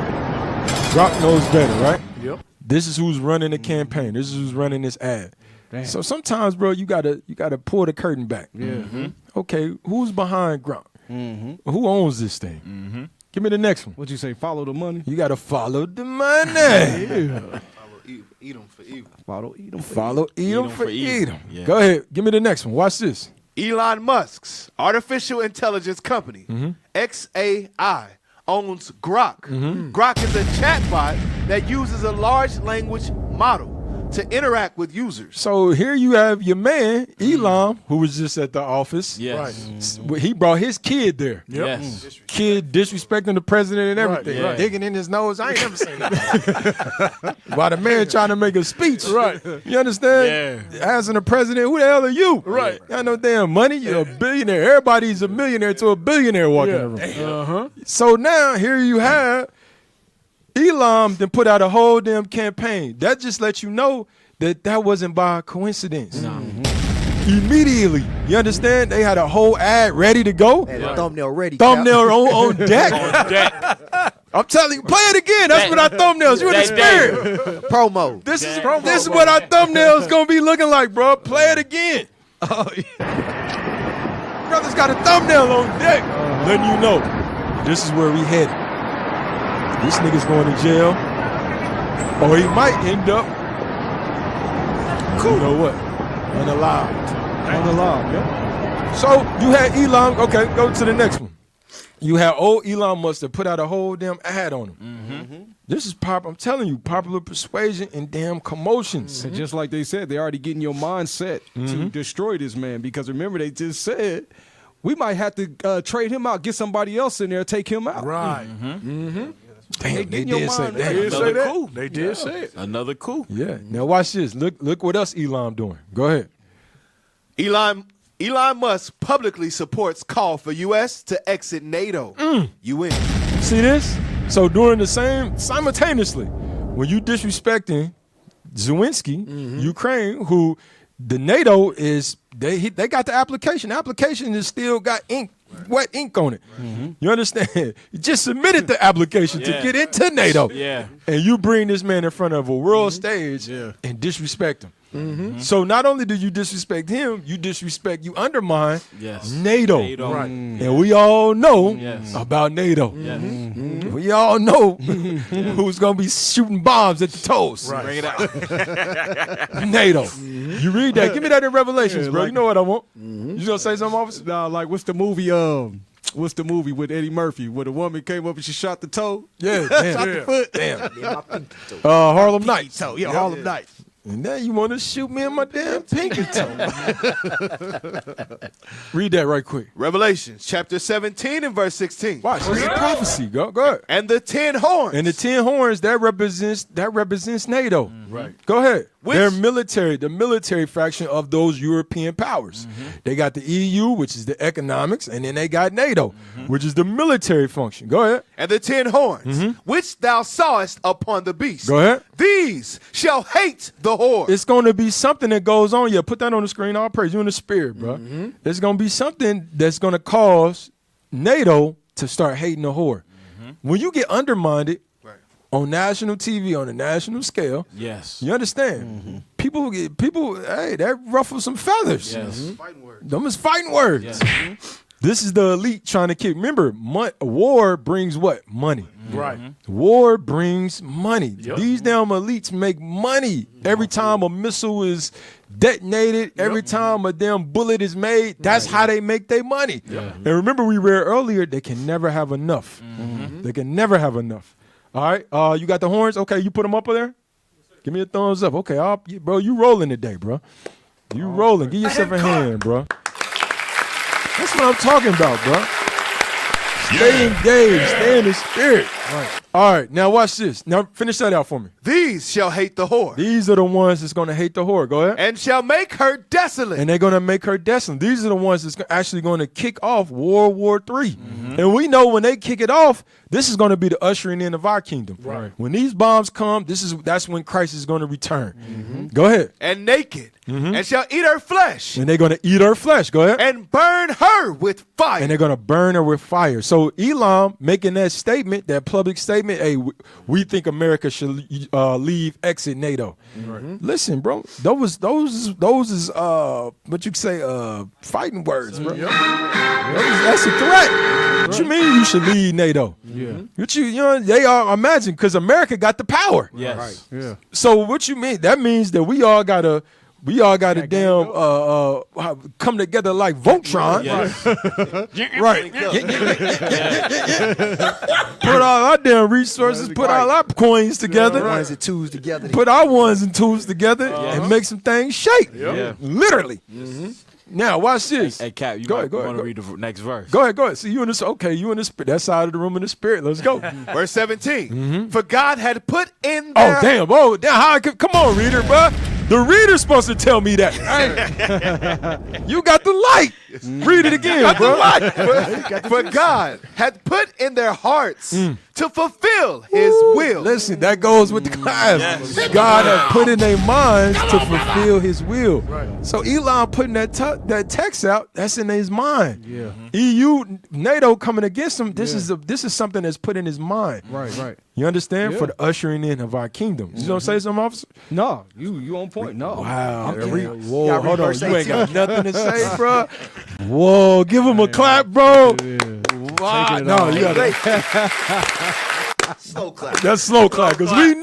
knows better, right? Yep. This is who's running the campaign. This is who's running this ad. Damn. So sometimes, bro, you gotta pull the curtain back. Okay, who's behind Grump? Who owns this thing? Give me the next one. What'd you say? Follow the money? You gotta follow the money. Eat them for evil. Follow Edom. Follow Edom for evil. Edom. Yeah. Go ahead. Give me the next one. Watch this. Elon Musk's artificial intelligence company, XAI, owns Grok. Grok is a chatbot that uses a large language model to interact with users. So here you have your man, Elon, who was just at the office. Yes. He brought his kid there. Yes. Kid disrespecting the president and everything. Right. Digging in his nose. I ain't never seen that. While the man trying to make a speech. Right. You understand? Yeah. Asking the president, who the hell are you? Right. You got no damn money. You're a billionaire. Everybody's a millionaire to a billionaire walking in the room. So now here you have Elon then put out a whole damn campaign. That just lets you know that wasn't by coincidence. Immediately, you understand? They had a whole ad ready to go. Had a thumbnail ready. Thumbnail on deck. I'm telling you, play it again. That's what our thumbnails. You in the spirit. Promo. This is what our thumbnails gonna be looking like, bro. Play it again. Brother's got a thumbnail on deck, letting you know this is where we headed. This nigga's going to jail, or he might end up. You know what? Unalived. Yeah. So you had Elon. Okay, go to the next one. You had old Elon Musk that put out a whole damn ad on him. This is I'm telling you, popular persuasion and damn commotions. And just like they said, they're already getting your mindset to destroy this man. Because remember, they just said we might have to trade him out, get somebody else in there, take him out. Right. Damn, they did say that. They did say that. They did say it. Another coup. Yeah. Now watch this. Look what else Elon doing. Go ahead. Elon Musk publicly supports call for U.S. to exit NATO. UN. See this? So during the simultaneously, when you disrespecting Zelensky, Ukraine, who the NATO is, they got the application. The application is still got wet ink on it. You understand? You just submitted the application to get into NATO. Yeah. And you bring this man in front of a world stage and disrespect him. So not only do you disrespect him, you undermine NATO. Right. And we all know about NATO. We all know who's going to be shooting bombs at the toes. Right. Bring it out. NATO. You read that. Give me that in Revelations, bro. You know what I want. You going to say something, officer? Nah, like what's the movie? What's the movie with Eddie Murphy where the woman came up and she shot the toe? Yeah, damn. Shot the foot. Damn. Harlem Nights. So Harlem Nights. And now you want to shoot me in my damn pinky toe. Read that right quick. Revelation chapter 17 and verse 16. Watch, this is prophecy. Go ahead. And the 10 horns. And the 10 horns, that represents NATO. Right. Go ahead. Which- They're military, the military faction of those European powers. They got the EU, which is the economics, and then they got NATO, which is the military function. Go ahead. And the 10 horns, which thou sawest upon the beast. Go ahead. These shall hate the whore. It's going to be something that goes on. Yeah, put that on the screen. I'll praise you in the spirit, bro. There's going to be something that's going to cause NATO to start hating the whore. When you get undermined on national TV, on a national scale, Yes. you understand? People, hey, that ruffles some feathers. Yes. Them is fighting words. This is the elite trying to kick. Remember, war brings what? Money. Right. War brings money. These damn elites make money every time a missile is detonated, every time a damn bullet is made. That's how they make their money. And remember, we read earlier, they can never have enough. They can never have enough. All right, you got the horns? Okay, you put them up there? Give me a thumbs up. Okay, bro, you rolling today, bro. You rolling. Give yourself a hand, bro. That's what I'm talking about, bro. Stay engaged. Stay in the spirit. All right, now watch this. Now finish that out for me. These shall hate the whore. These are the ones that's going to hate the whore. Go ahead. And shall make her desolate. And they're going to make her desolate. These are the ones that's actually going to kick off World War III. And we know when they kick it off, this is going to be the ushering in of our kingdom. Right. When these bombs come, that's when Christ is going to return. Go ahead. And naked. And shall eat her flesh. And they're going to eat her flesh. Go ahead. And burn her with fire. And they're going to burn her with fire. So Elam making that statement, that public statement, hey, we think America should exit NATO. Listen, bro, those is what you could say fighting words, bro. That's a threat. What you mean you should leave NATO? What you know they are imagine because America got the power. Yes. Yeah. So what you mean? That means that we all gotta damn come together like Voltron. Right. Put all our damn resources, put all our coins together. Ones and twos together. Put our ones and twos together and make some things shake. Yeah. Literally. Now watch this. Hey, Cap, you go want ahead. to read the next verse? Go ahead. See, you in this. Okay, you in the spirit. That side of the room in the spirit. Let's go. Verse 17. For God had put in their... Oh, damn. How come on, reader, bro. The reader's supposed to tell me that. You got the light. Read it again, bro. For God had put in their hearts to fulfill his will. Listen, that goes with the class. Yes. God had put in their minds to fulfill his will. So Elon putting that text out, that's in his mind. EU, NATO coming against him, this is something that's put in his mind. Right. You understand? For the ushering in of our kingdom. You gonna say something, officer? No, you on point. No. Wow. Whoa, Whoa, hold on. You ain't got nothing to say, bro. Whoa, give him a clap, bro. Wow. No, you gotta. Slow clap. That's slow clap, because we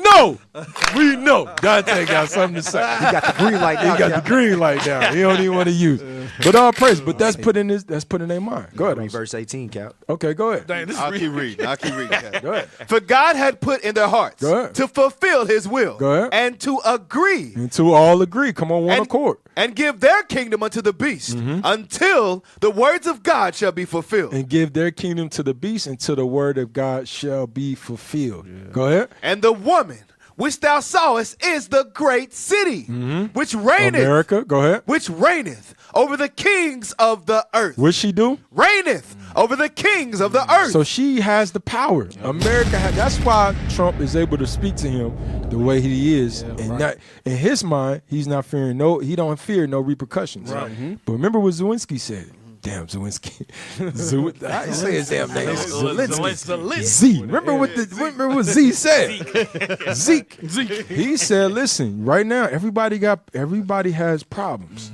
know Dante got something to say. He got the green light now. He got the green light now. He don't even want to use. But all praise. But that's put in their mind. Go ahead. Read verse 18, Cap. Okay, go ahead. Dang, I'll keep reading. Cap. Go ahead. For God had put in their hearts to fulfill his will. Go ahead. And to agree. And to all agree. Come on, one accord. And give their kingdom unto the beast until the words of God shall be fulfilled. And give their kingdom to the beast until the word of God shall be fulfilled. Go ahead. And the woman which thou sawest is the great city, which reigneth. America, go ahead. Which reigneth over the kings of the earth. What's she do? Reigneth over the kings of the earth. So she has the power. America that's why Trump is able to speak to him the way he is. Not in his mind, he don't fear no repercussions. But remember what Zelensky said. Damn, Zelensky. I say his damn name. Zelensky. Z. Remember what Z said? Zeke. He said, listen, right now, everybody has problems.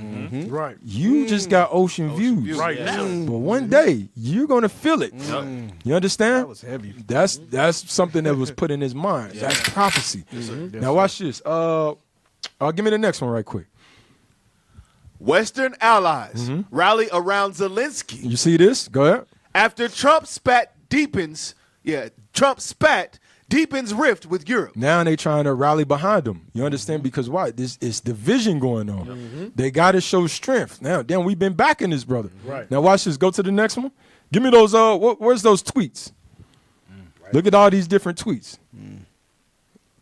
Right. You just got ocean views. Right now. But one day, you're going to feel it. You understand? That was heavy. That's something that was put in his mind. That's prophecy. Now watch this. Give me the next one right quick. Western allies rally around Zelensky. You see this? Go ahead. After Trump spat deepens rift with Europe. Now they trying to rally behind them. You understand? Because why? This is division going on. They got to show strength. Now, then we've been backing this brother. Right. Now watch this. Go to the next one. Give me those. Where's those tweets? Look at all these different tweets.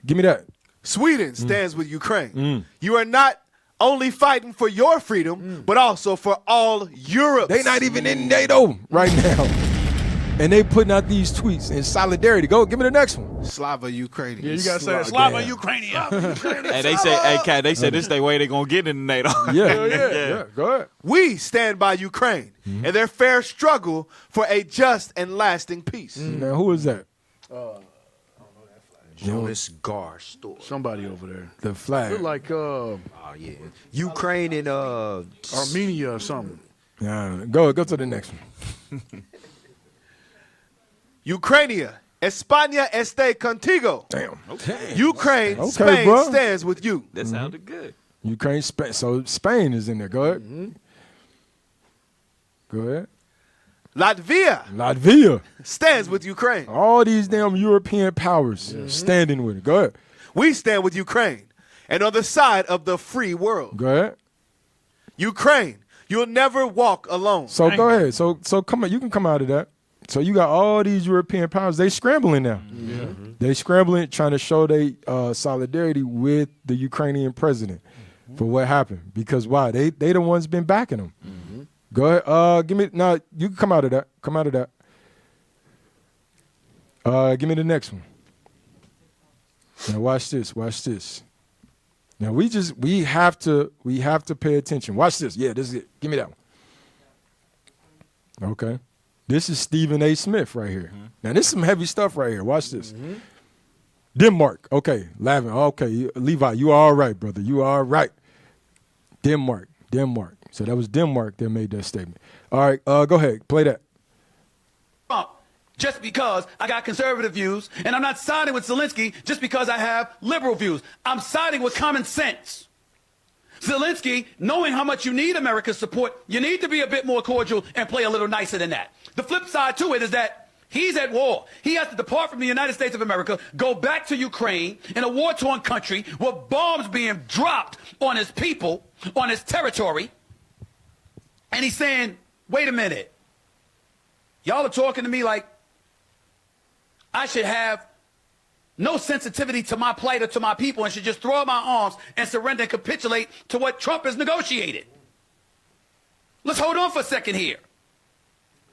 Give me that. Sweden stands with Ukraine. You are not only fighting for your freedom, but also for all Europe. They not even in NATO right now. And they putting out these tweets in solidarity. Go, give me the next one. Slava Ukrainian. Yeah, you gotta say that. Slava Ukrainian. Hey, they say, hey, Cat, they said this they way they gonna get into NATO. Yeah. Go ahead. We stand by Ukraine and their fair struggle for a just and lasting peace. Now, who is that? Jonas Gar store. Somebody over there. The flag. Look like Ukraine and Armenia or something. Yeah, go to the next one. Ukrainia, España esté contigo. Damn. Okay. Ukraine, Okay, Spain bro. stands with you. That sounded good. Ukraine, Spain. So Spain is in there. Go ahead. Go ahead. Latvia stands with Ukraine. All these damn European powers standing with it. Go ahead. We stand with Ukraine and on the side of the free world. Go ahead. Ukraine, you'll never walk alone. So go ahead. So come on. You can come out of that. So you got all these European powers. They scrambling now. They scrambling, trying to show they solidarity with the Ukrainian president for what happened. Because why? They the ones been backing them. Go ahead. Give me now. You can come out of that. Come out of that. Give me the next one. Now watch this. Watch this. Now we have to pay attention. Watch this. Yeah, this is it. Give me that one. Okay. This is Stephen A. Smith right here. Now this is some heavy stuff right here. Watch this. Denmark. Okay. Lavin. Okay. Levi, you are all right, brother. You are all right. Denmark. So that was Denmark that made that statement. All right, go ahead. Play that. Just because I got conservative views, and I'm not siding with Zelensky just because I have liberal views. I'm siding with common sense. Zelensky, knowing how much you need America's support, you need to be a bit more cordial and play a little nicer than that. The flip side to it is that he's at war. He has to depart from the United States of America, go back to Ukraine in a war-torn country with bombs being dropped on his people, on his territory. And he's saying, wait a minute. Y'all are talking to me like I should have no sensitivity to my plight or to my people and should just throw up my arms and surrender and capitulate to what Trump has negotiated. Let's hold on for a second here.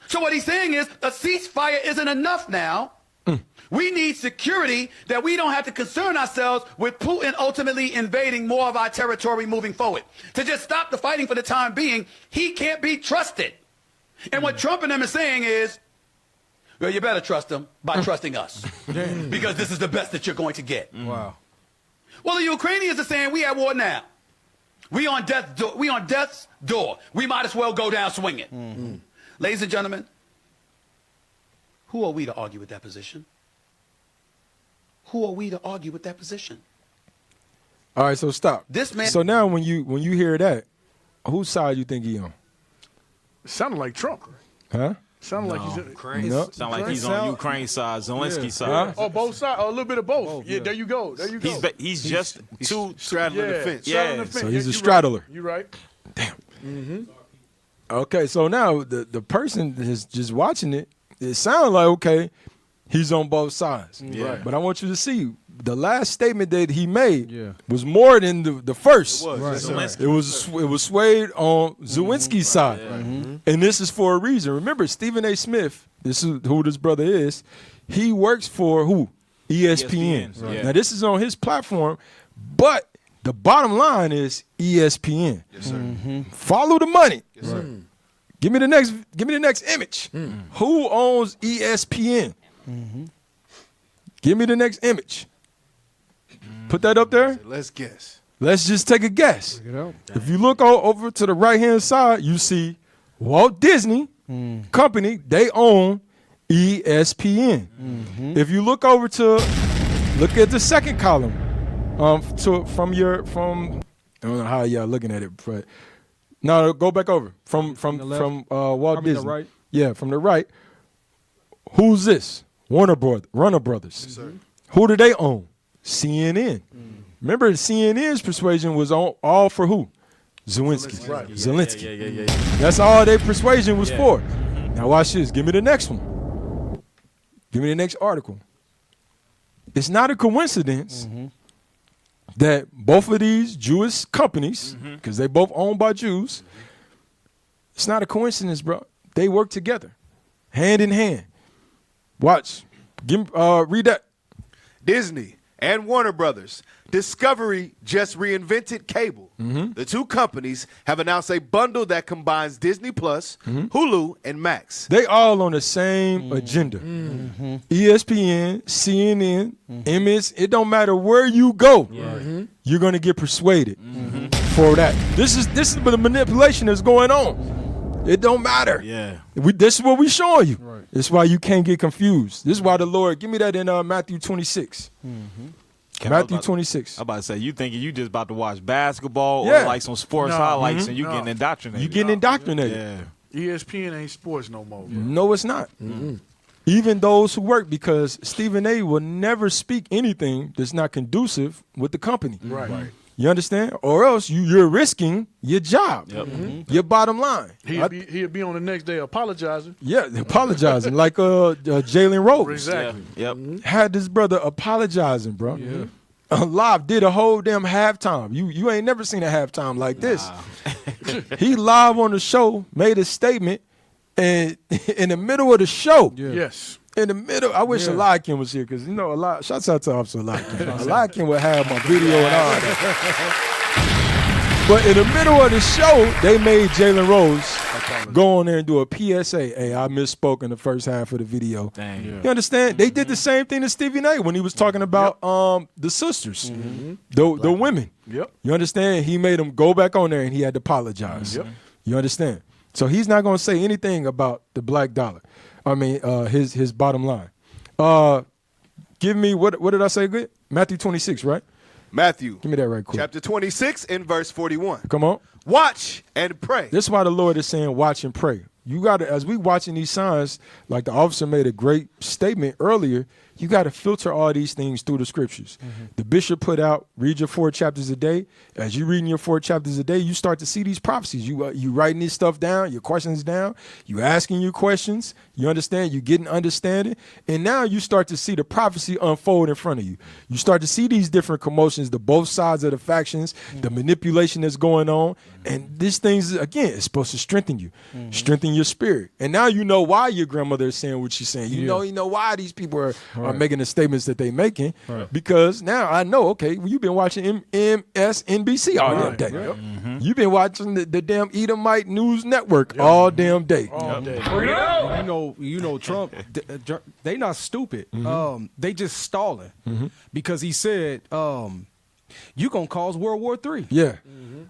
So what he's saying is a ceasefire isn't enough now. We need security that we don't have to concern ourselves with Putin ultimately invading more of our territory moving forward. To just stop the fighting for the time being, he can't be trusted. And what Trump and them is saying is, well, you better trust him by trusting us. Because this is the best that you're going to get. Wow. Well, the Ukrainians are saying we at war now. We on death's door. We might as well go down swinging. Ladies and gentlemen, who are we to argue with that position? Who are we to argue with that position? All right, so stop. This man. So now when you hear that, whose side you think he on? It sounded like Trump. Huh? Sounded like he's Ukraine. No. Sound like he's on Ukraine's side, Zelensky's side. Oh, both sides. Oh, a little bit of both. Yeah, there you go. There you go. He's just two straddling the fence. Straddling the fence. So he's a You straddler. Right. You right. Damn. Okay, so now the person is just watching it. It sounds like okay, he's on both sides. Yeah. But I want you to see the last statement that he made was more than the first. It was. Yes, It was swayed on Zelensky's side, and this is for a reason. Remember, Stephen A. Smith. This is who this brother is. He works for who? ESPN. Right. Now this is on his platform, but the bottom line is ESPN. Yes, sir. Follow the money. Yes, sir. Give me the next image. Who owns ESPN? Give me the next image. Put that up there. Let's guess. Let's just take a guess. If you look over to the right-hand side, you see Walt Disney Company. They own ESPN. If you look over to look at the second column, from I don't know how y'all looking at it, but no, go back over from Walt Disney. The right. Yeah, from the right. Who's this? Warner Brothers. Yes, sir. Who do they own? CNN. Remember, CNN's persuasion was on all for who? Zelensky. Right. Zelensky. That's all their persuasion was for. Now watch this. Give me the next one. Give me the next article. It's not a coincidence that both of these Jewish companies, because they both owned by Jews, it's not a coincidence, bro. They work together, hand in hand. Watch. Read that. Disney and Warner Brothers. Discovery just reinvented cable. The two companies have announced a bundle that combines Disney Plus, Hulu, and Max. They all on the same agenda. ESPN, CNN, MS. It don't matter where you go. You're going to get persuaded for that. This is the manipulation that's going on. It don't matter. This is what we showing you. This is why you can't get confused. This is why the Lord, give me that in Matthew 26. Matthew 26. I'm about to say, you thinking you just about to watch basketball or like some sports highlights and you getting indoctrinated. You getting indoctrinated. ESPN ain't sports no more. Bro. No, it's not. Even those who work, because Stephen A. will never speak anything that's not conducive with the company. Right. You understand? Or else you're risking your job, your bottom line. He'll be on the next day apologizing. Yeah, apologizing like Jalen Rose. Exactly. Had this brother apologizing, bro. Live did a whole damn halftime. You ain't never seen a halftime like this. He live on the show made a statement, and in the middle of the show. Yes. In the middle, I wish Eliakim was here because shouts out to Officer Eliakim. Eliakim would have my video and all that. But in the middle of the show, they made Jalen Rose go on there and do a PSA. Hey, I misspoke in the first half of the video. You understand? They did the same thing to Stephen A. when he was talking about the sisters, the women. You understand? He made them go back on there and he had to apologize. You understand? So he's not going to say anything about the black dollar. I mean, his bottom line. Give me, what did I say good? Matthew 26, right? Matthew. Give me that right quick. Chapter 26 and verse 41. Come on. Watch and pray. This is why the Lord is saying watch and pray. You got to, as we watching these signs, like the officer made a great statement earlier, you got to filter all these things through the scriptures. The bishop put out, read your 4 chapters a day. As you reading your 4 chapters a day, you start to see these prophecies. You writing this stuff down, your questions down, you asking your questions, you understand, you getting understanding, and now you start to see the prophecy unfold in front of you. You start to see these different commotions, the both sides of the factions, the manipulation that's going on, and these things, again, it's supposed to strengthen you, strengthen your spirit. And now you know why your grandmother is saying what she's saying. You know why these people are making the statements that they're making, because now I know, okay, well, you've been watching MSNBC all damn day. You've been watching the damn Edomite News Network all damn day. You know, Trump, they not stupid. They just stalling because he said, you gonna cause World War III. Yeah.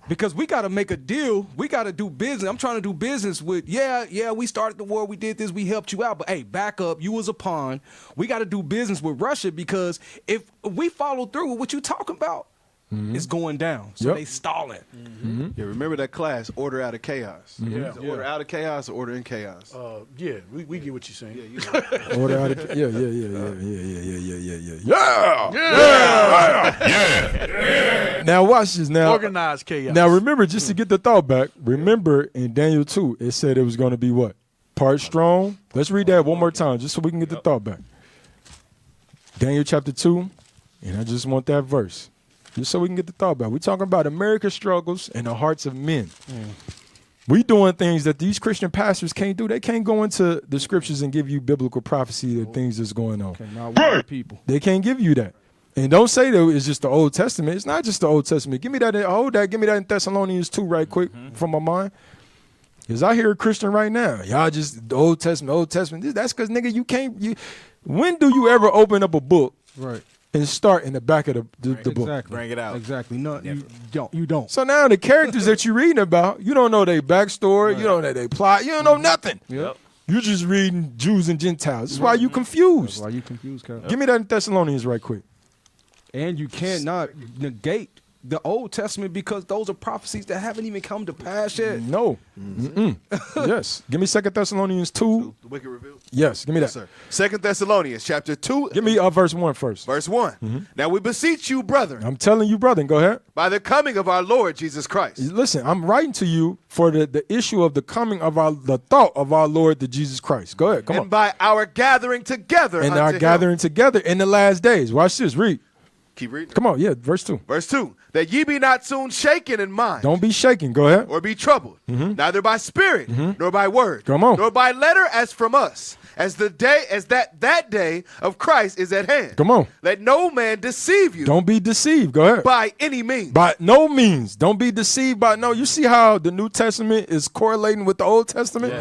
Because we got to make a deal. We got to do business. I'm trying to do business with, we started the war. We did this. We helped you out. But, hey, back up. You was a pawn. We got to do business with Russia because if we follow through with what you talking about, it's going down. So they stalling. Yeah, remember that class, order out of chaos. Order out of chaos or order in chaos. We get what you're saying. Order out of yeah. Now watch this. Now organized chaos. Now remember, just to get the thought back. Remember in Daniel 2, it said it was going to be what? Part strong. Let's read that one more time, just so we can get the thought back. Daniel chapter 2, and I just want that verse. Just so we can get the thought back. We're talking about America's struggles and the hearts of men. We doing things that these Christian pastors can't do. They can't go into the scriptures and give you biblical prophecy of things that's going on. People. They can't give you that. And don't say that it's just the Old Testament. It's not just the Old Testament. Give me that. Give me that in Thessalonians 2 right quick from my mind. Because I hear a Christian right now. Y'all just the Old Testament. That's because, nigga, you can't. When do you ever open up a book? Right. And start in the back of the book. Bring it out. Exactly. No, you don't. So now the characters that you're reading about, you don't know their backstory. You don't know their plot. You don't know nothing. Yep. You're just reading Jews and Gentiles. This is why you confused. That's why you confused, Kyle. Give me that in Thessalonians right quick. And you cannot negate the Old Testament because those are prophecies that haven't even come to pass yet? No. Yes. Give me 2 Thessalonians 2. The wicked revealed. Yes, give me that. Yes, sir. 2 Thessalonians chapter 2. Give me verse 1 first. Verse 1. Now we beseech you, brethren, I'm telling you, brother, go ahead. by the coming of our Lord Jesus Christ. Listen, I'm writing to you for the issue of the coming of the thought of our Lord, the Jesus Christ. Go ahead, come on. And by our gathering together And unto our him. gathering together in the last days. Watch this, read. Keep reading. Come on, yeah, verse 2. Verse 2. That ye be not soon shaken in mind. Don't be shaken, go ahead. Or be troubled, neither by spirit, nor by word, Come on. nor by letter as from us, as that day of Christ is at hand. Come on. Let no man deceive you Don't be deceived, go ahead. by any means. By no means. Don't be deceived by no. You see how the New Testament is correlating with the Old Testament?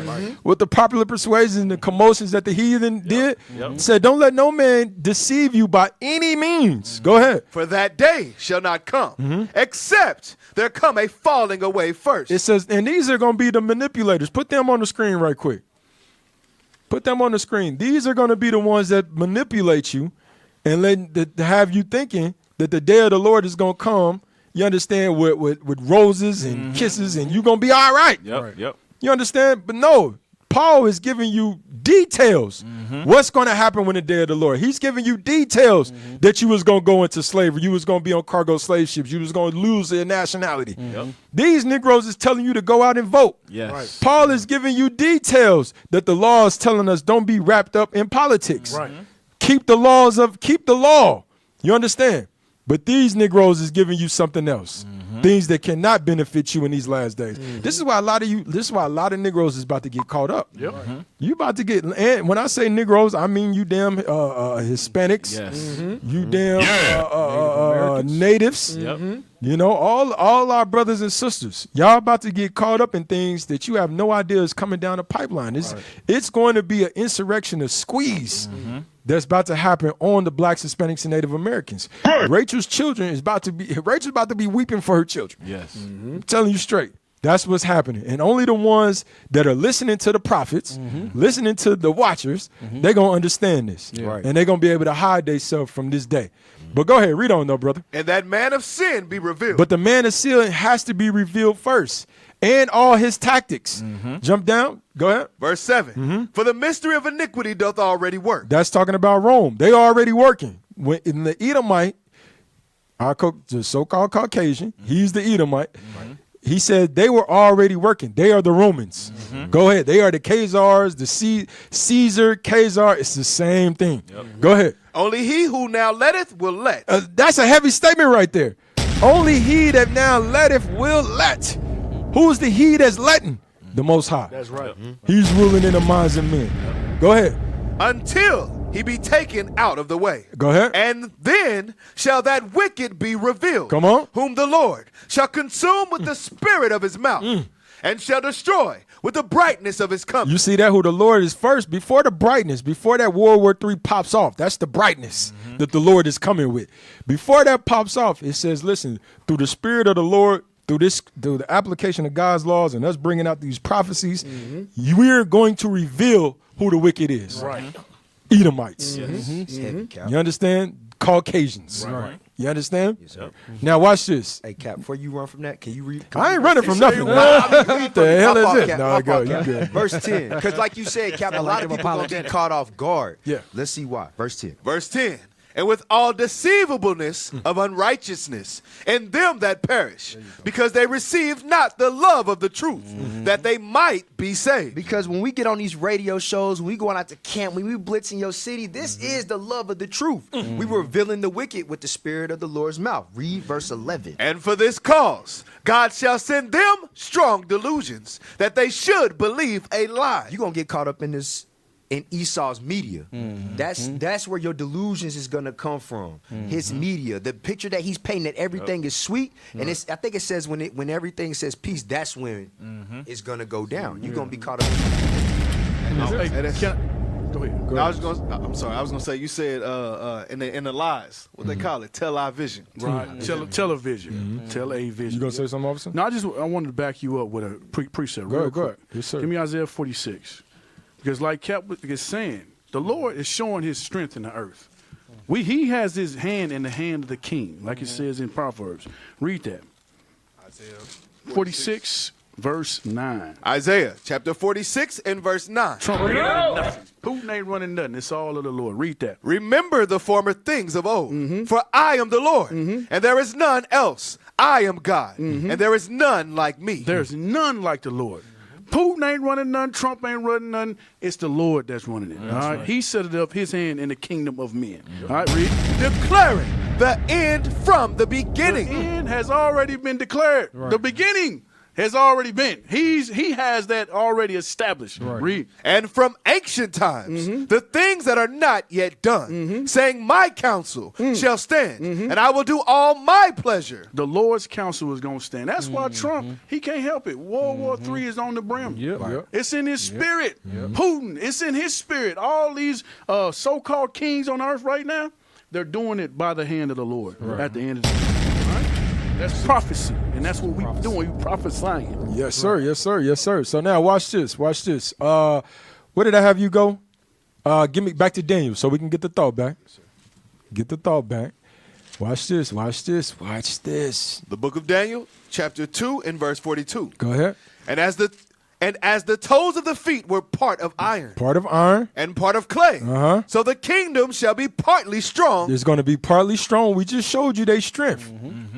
With the popular persuasions and the commotions that the heathen did? Said, don't let no man deceive you by any means. Go ahead. For that day shall not come, except there come a falling away first. It says, and these are going to be the manipulators. Put them on the screen right quick. Put them on the screen. These are going to be the ones that manipulate you and have you thinking that the day of the Lord is going to come, you understand, with roses and kisses, and you're going to be all right. Yep. You understand? But no, Paul is giving you details. What's going to happen when the day of the Lord? He's giving you details that you was going to go into slavery. You was going to be on cargo slave ships. You was going to lose your nationality. These Negroes is telling you to go out and vote. Yes. Right. Paul is giving you details that the law is telling us don't be wrapped up in politics. Right. Keep the law. You understand? But these Negroes is giving you something else. Things that cannot benefit you in these last days. This is why a lot of Negroes is about to get caught up. You about to get, and when I say Negroes, I mean you damn Hispanics. Yes. You damn natives. You know, all our brothers and sisters. Y'all about to get caught up in things that you have no idea is coming down the pipeline. It's going to be an insurrection, a squeeze. That's about to happen on the blacks, Hispanics, and Native Americans. Rachel's about to be weeping for her children. Yes. I'm telling you straight. That's what's happening. And only the ones that are listening to the prophets, listening to the watchers, they're going to understand this. Right. And they're going to be able to hide themselves from this day. But go ahead, read on though, brother. And that man of sin be revealed. But the man of sin has to be revealed first. And all his tactics. Jump down. Go ahead. Verse 7. For the mystery of iniquity doth already work. That's talking about Rome. They already working. When in the Edomite, the so-called Caucasian, he's the Edomite. He said they were already working. They are the Romans. Go ahead. They are the Khazars, the Caesar, Khazar. It's the same thing. Go ahead. Only he who now letteth will let. That's a heavy statement right there. Only he that now letteth will let. Who's the he that's letting? The Most High. That's right. He's ruling in the minds of men. Go ahead. Until he be taken out of the way. Go ahead. And then shall that wicked be revealed. Come on. Whom the Lord shall consume with the spirit of his mouth. And shall destroy with the brightness of his coming. You see that who the Lord is first, before the brightness, before that World War III pops off. That's the brightness that the Lord is coming with. Before that pops off, it says, listen, through the spirit of the Lord, through the application of God's laws and us bringing out these prophecies, we're going to reveal who the wicked is. Right. Edomites. You understand? Caucasians. Right. You understand? Yes, sir. Now watch this. Hey, Cap, before you run from that, can you read? I ain't running from nothing. What the hell is this? No, go. You good. Verse 10. Because like you said, Cap, a lot of people going to get caught off guard. Yeah. Let's see why. Verse 10. Verse 10. And with all deceivableness of unrighteousness in them that perish, because they received not the love of the truth, that they might be saved. Because when we get on these radio shows, when we going out to camp, when we blitzing your city, this is the love of the truth. We revealing the wicked with the spirit of the Lord's mouth. Read verse 11. And for this cause, God shall send them strong delusions, that they should believe a lie. You're going to get caught up in this. In Esau's media. That's where your delusions is gonna come from. His media, the picture that he's painting that everything is sweet, and I think it says when everything says peace, that's when it's gonna go down. You're gonna be caught up. Go ahead. I'm sorry. I was gonna say you said in the lies, what they call it, television. Right. Television. Television. You gonna say something, officer? No, I wanted to back you up with a precept. Go Real quick. ahead. Yes, sir. Give me Isaiah 46. Because like Cap is saying, the Lord is showing his strength in the earth. He has his hand in the hand of the king, like it says in Proverbs. Read that. Isaiah 46, verse 9. Isaiah chapter 46 and verse 9. Trump ain't running nothing. Putin ain't running nothing. It's all of the Lord. Read that. Remember the former things of old, for I am the Lord, and there is none else. I am God, and there is none like me. There's none like the Lord. Putin ain't running none. Trump ain't running none. It's the Lord that's running it. All right? He set it up, his hand in the kingdom of men. All right, read. Declaring the end from the beginning. The end has already been declared. Right. The beginning has already been. He has that already established. Right. Read. And from ancient times, the things that are not yet done, saying, my counsel shall stand, and I will do all my pleasure. The Lord's counsel is going to stand. That's why Trump, he can't help it. World War III is on the brim. Yep. It's in his spirit. Putin, it's in his spirit. All these so-called kings on earth right now, they're doing it by the hand of the Lord at the end of the day. That's prophecy, and that's what we're doing. We prophesying. Yes, sir. Yes, sir. Yes, sir. So now watch this. Watch this. Where did I have you go? Give me back to Daniel so we can get the thought back. Get the thought back. Watch this. Watch this. Watch this. The book of Daniel, chapter 2 and verse 42. Go ahead. And as the toes of the feet were part of iron, Part of iron. and part of clay, so the kingdom shall be partly strong. There's going to be partly strong. We just showed you their strength.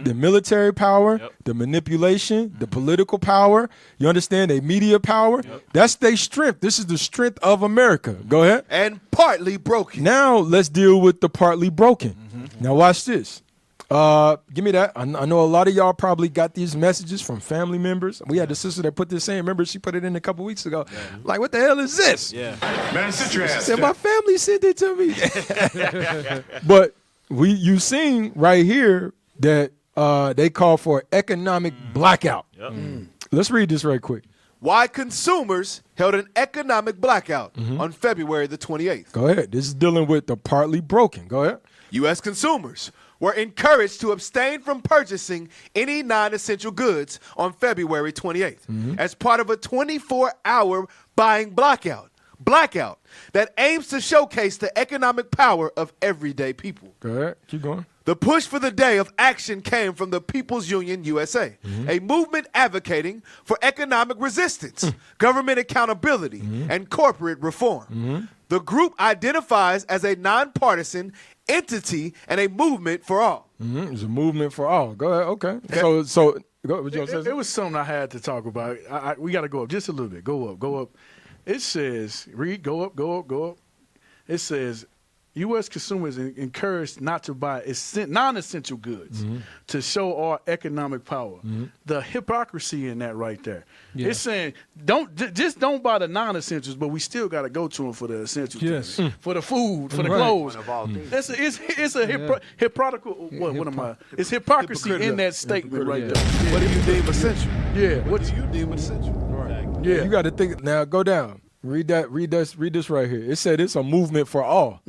The military power, the manipulation, the political power. You understand? Their media power. That's their strength. This is the strength of America. Go ahead. And partly broken. Now let's deal with the partly broken. Now watch this. Give me that. I know a lot of y'all probably got these messages from family members. We had the sister that put this in. Remember, she put it in a couple weeks ago. Like, what the hell is this? Yeah. Man, sit your ass She said, my family sent it to me. But you seen right here that they call for economic blackout. Let's read this right quick. Why consumers held an economic blackout on February the 28th. Go ahead. This is dealing with the partly broken. Go ahead. U.S. consumers were encouraged to abstain from purchasing any non-essential goods on February 28th as part of a 24-hour buying blackout that aims to showcase the economic power of everyday people. Go ahead. Keep going. The push for the day of action came from the People's Union USA, a movement advocating for economic resistance, government accountability, and corporate reform. The group identifies as a nonpartisan entity and a movement for all. It's a movement for all. Go ahead. Okay. So go. What you gonna say? It was something I had to talk about. We got to go up just a little bit. Go up. It says, read, go up. It says, U.S. consumers encouraged not to buy non-essential goods to show our economic power. The hypocrisy in that right there. Yeah. It's saying just don't buy the non-essentials, but we still got to go to them for the essentials. Yes. For the food, for the Right. clothes. Of all things. It's a hypocritical. What am I? It's hypocrisy in that statement right there. What do you deem essential? Yeah. What do you deem essential? Yeah. You got to think now. Go down. Read that. Read this right here. It said it's a movement for all.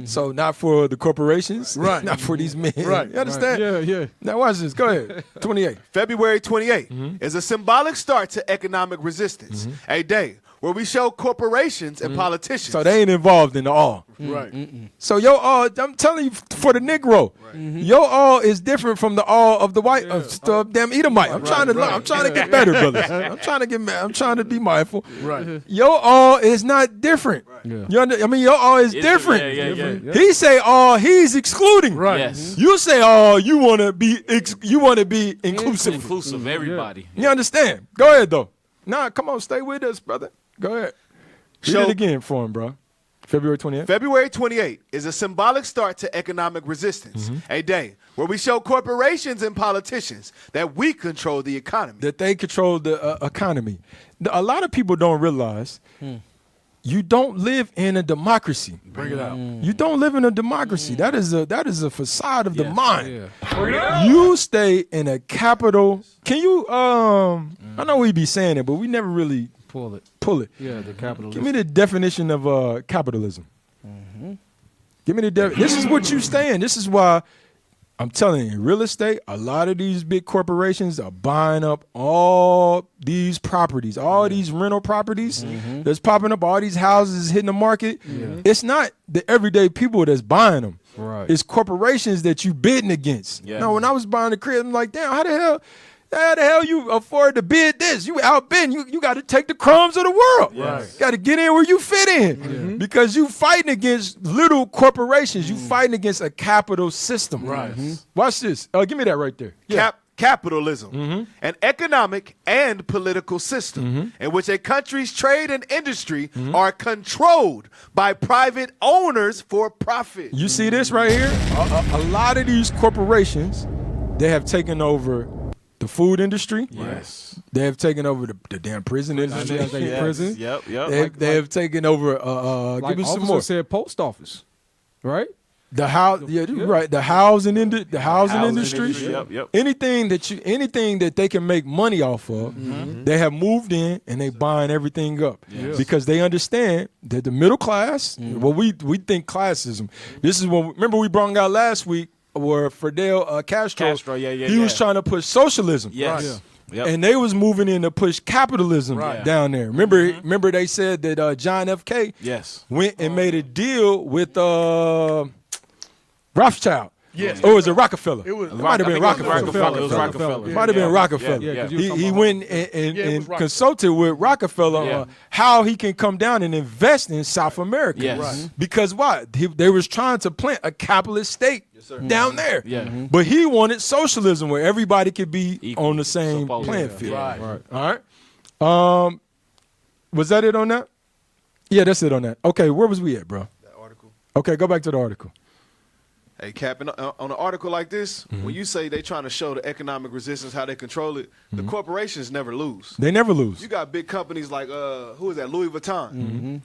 So not for the corporations. Right. Not for these men. Right. You understand? Right. Yeah. Now watch this. Go ahead. 28. February 28th is a symbolic start to economic resistance, a day where we show corporations and politicians. So they ain't involved in the all. Right. So your all, I'm telling you, for the Negro, your all is different from the all of the white, damn Edomite. I'm trying to get better, brothers. I'm trying to be mindful. Right. Your all is not different. You your all is different. Yeah. He say all, he's excluding. Right. Yes. You say all, you want to be inclusive. Inclusive, everybody. You understand? Go ahead though. Nah, come on, stay with us, brother. Go ahead. Read it again for him, bro. February 28th. February 28th is a symbolic start to economic resistance, a day where we show corporations and politicians that we control the economy. That they control the economy. A lot of people don't realize you don't live in a democracy. Bring it out. You don't live in a democracy. That is a facade of the mind. You stay in a capital. Can you I know we be saying it, but we never really pull it. Yeah, the capitalism. Give me the definition of capitalism. Give me the this is what you stay in. This is why I'm telling you, real estate, a lot of these big corporations are buying up all these properties, all these rental properties that's popping up, all these houses hitting the market. It's not the everyday people that's buying them. Right. It's corporations that you bidding against. Yeah. No, when I was buying the crib, I'm like, damn, how the hell you afford to bid this? You outbidding. You got to take the crumbs of the world. Right. Got to get in where you fit in. Because you fighting against little corporations. You fighting against a capital system. Right. Watch this. Give me that right there. Yeah. Capitalism, an economic and political system in which a country's trade and industry are controlled by private owners for profit. You see this right here? A lot of these corporations, they have taken over the food industry. Yes. They have taken over the damn prison industry. Prison. Yep. They have taken over. Like give me some officer more. said post office, right? The house, right. The housing industry. Yep. Anything that they can make money off of, they have moved in and they buying everything up because they understand that the middle class. Well, we think classism. This is what remember we brought out last week where Fidel Castro. He was trying to push socialism. Yes. Right. Yep. And they was moving in to push capitalism down there. Remember they said that John F.K. went and made a deal with Rothschild. Yes. Or was it Rockefeller? It might have been Rockefeller. It was Rockefeller. It might have been Rockefeller. He went and consulted with Rockefeller on how he can come down and invest in South America. Yes. Right. Because why? They was trying to plant a capitalist state down there. But he wanted socialism where everybody could be on the same playing field. Right. All right. Was that it on that? Yeah, that's it on that. Okay, where was we at, bro? That article. Okay, go back to the article. Hey, Cap, on an article like this, when you say they trying to show the economic resistance, how they control it, the corporations never lose. They never lose. You got big companies like, who is that, Louis Vuitton.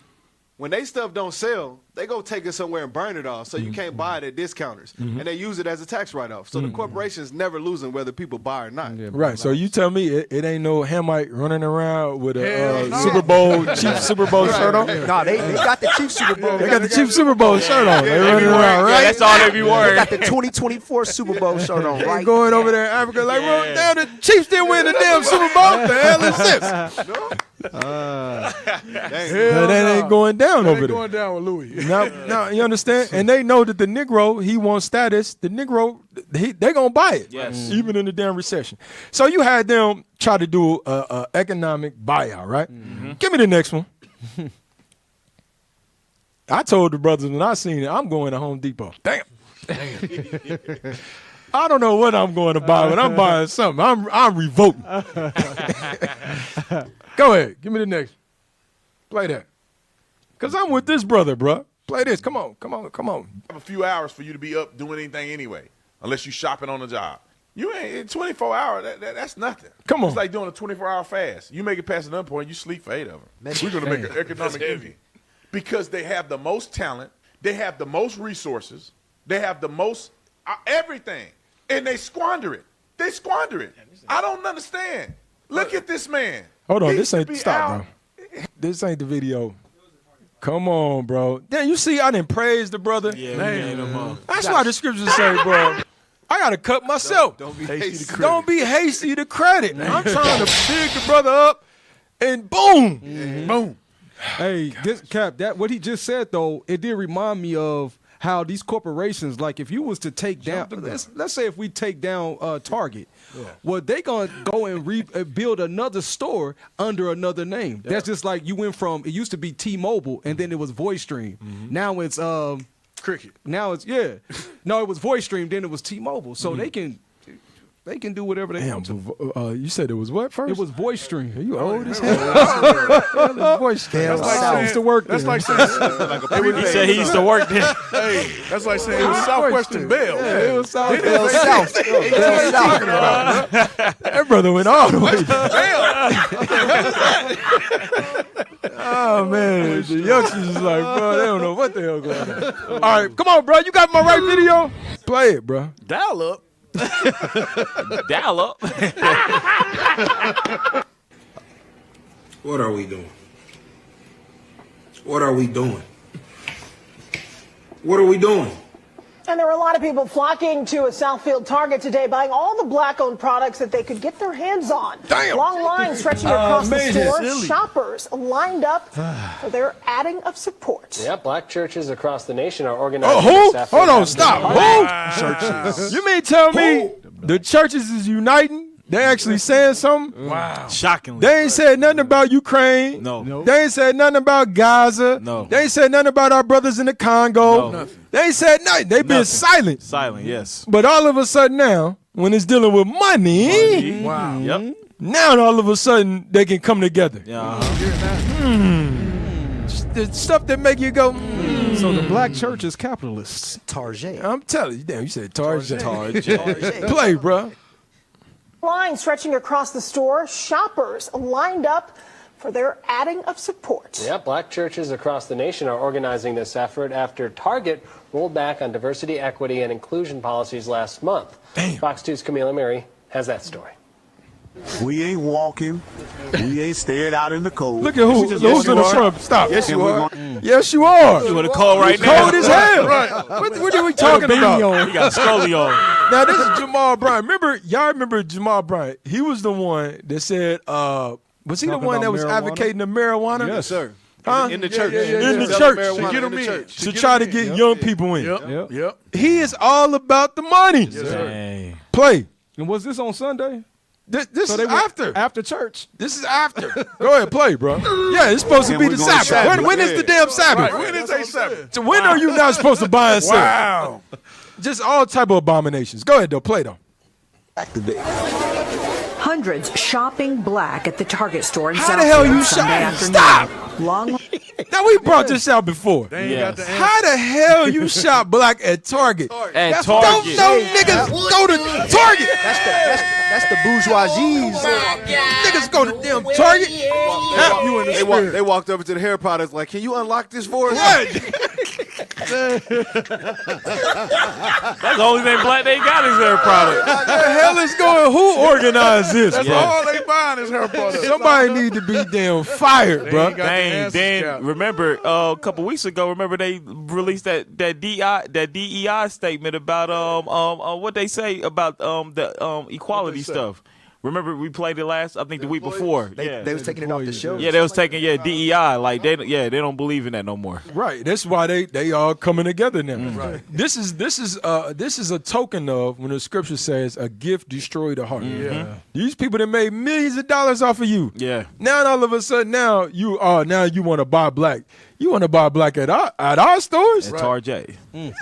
When they stuff don't sell, they go take it somewhere and burn it off, so you can't buy it at discounters. And they use it as a tax write-off. So the corporations never losing whether people buy or not. Right, so you tell me it ain't no Hamite running around with a Super Bowl, cheap Super Bowl shirt on? No, they got the cheap Super Bowl. They got the cheap Super Bowl shirt on. They running around, right? Yeah, that's all they be They wearing. got the 2024 Super Bowl shirt on, They right? going over there in Africa like, well, damn, the Chiefs didn't win the damn Super Bowl. The hell is this? That ain't going down over there. Going down with Louis. Now, you understand? And they know that the Negro, he wants status. The Negro, they going to buy it. Yes. Even in the damn recession. So you had them try to do a economic buyout, right? Give me the next one. I told the brothers when I seen it, I'm going to Home Depot. Damn. I don't know what I'm going to buy, but I'm buying something. I'm revolting. Go ahead. Give me the next. Play that. Because I'm with this brother, bro. Play this. Come on. Have a few hours for you to be up doing anything anyway, unless you shopping on the job. You ain't 24 hours. That's nothing. Come on. It's like doing a 24-hour fast. You make it past another point, you sleep for 8 of them. We're gonna make an economic envy because they have the most talent, they have the most resources, they have the most everything, and they squander it. I don't understand. Look at this man. Hold on. He This should ain't be stop, out. bro. This ain't the video. Come on, bro. Damn, you see, I didn't praise the brother. Yeah, man. That's why the scriptures say, bro, I got to cut myself. Don't be hasty to credit. Don't be hasty to credit. I'm trying to pick the brother up, and boom. Boom. Hey, this Cap, that what he just said though, it did remind me of how these corporations, like if you was to take down, let's say if we take down Target, well, they gonna go and build another store under another name. That's just like you went from, it used to be T-Mobile and then it was VoiceStream. Now it's Cricket. Now it's no, it was VoiceStream, then it was T-Mobile. So they can do whatever they want to. You said it was what first? It was VoiceStream. You old as hell. VoiceStream. I used to work there. That's like saying He said he used to work there. Hey, that's like saying it was Southwestern Bell. Yeah, it was Southwestern Bell South. That brother went all the way. Oh man, the youngsters is like, bro, they don't know what the hell going on. All right, come on, bro. You got my right video? Play it, bro. Dial up. Dial up. What are we doing? What are we doing? What are we doing? And there were a lot of people flocking to a Southfield Target today, buying all the black-owned products that they could get their hands on. Damn. Long lines stretching across the store. Silly. Shoppers lined up for their adding of support. Yeah, black churches across the nation are organizing. Who? this effort. Hold on, stop. Who? Churches. You mean tell me the churches is uniting? They actually saying something? Wow. Shockingly. They ain't said nothing about Ukraine. No. They ain't said nothing about Gaza. No. They ain't said nothing about our brothers in the Congo. No. They ain't said nothing. They been silent. Silent, yes. But all of a sudden now, when it's dealing with money, Wow. Yep. now all of a sudden they can come together. Yeah. The stuff that make you go, So the black church is capitalists. Target. I'm telling you, damn, you said Target. Target. Play, bro. Line stretching across the store. Shoppers lined up for their adding of support. Yeah, black churches across the nation are organizing this effort after Target rolled back on diversity, equity, and inclusion policies last month. Fox 2's Camila Murray has that story. We ain't walking. We ain't staying out in the cold. Look at who's in the front. Stop. Yes, you are. Yes, you are. You want to call right now? Cold as hell. Right. What are we talking about? He got Scully on. Now, this is Jamal Bryant. Y'all remember Jamal Bryant? He was the one that said, was he the Talking one that about was marijuana? advocating the marijuana? Yes, sir. Huh? In the church. In the Selling church. marijuana To get in the them in. church. To try to get young people in. Yep. He is all about the money. Yes, sir. Play. And was this on Sunday? This So is they went after. after church. This is after. Go ahead, play, bro. Yeah, it's supposed to be the Sabbath. When is the damn Sabbath? Right. When is they Sabbath? So when are you not supposed to buy and sell? Wow. Just all type of abominations. Go ahead, though. Play, though. Hundreds shopping black at the Target store in How the hell you Sunday shopping? afternoon. Stop! Long Now, we brought this out before. They ain't got the answer. How the hell you shop black at Target? At Don't Target. no niggas go to Target. That's the bourgeoisie's. Niggas go to damn Target. You in the spirit. They walked over to the hair products like, can you unlock this for us? Right. That's the only thing black they got is their product. What the hell is going? Who organized this, That's bro? all they buying is her products. Somebody need to be damn fired, bro. ain't got the Dang, answers, Dan, Cap. remember a couple weeks ago, they released that DEI statement about what they say about the equality stuff. Remember we played it last, I think the week before. They was taking it off the show. Yeah, they was taking DEI like they don't believe in that no more. Right. That's why they all coming together now. Right. This is a token of when the scripture says a gift destroyed a heart. Yeah. These people that made millions of dollars off of you. Yeah. Now all of a sudden you want to buy black. You want to buy black at our stores? At Target.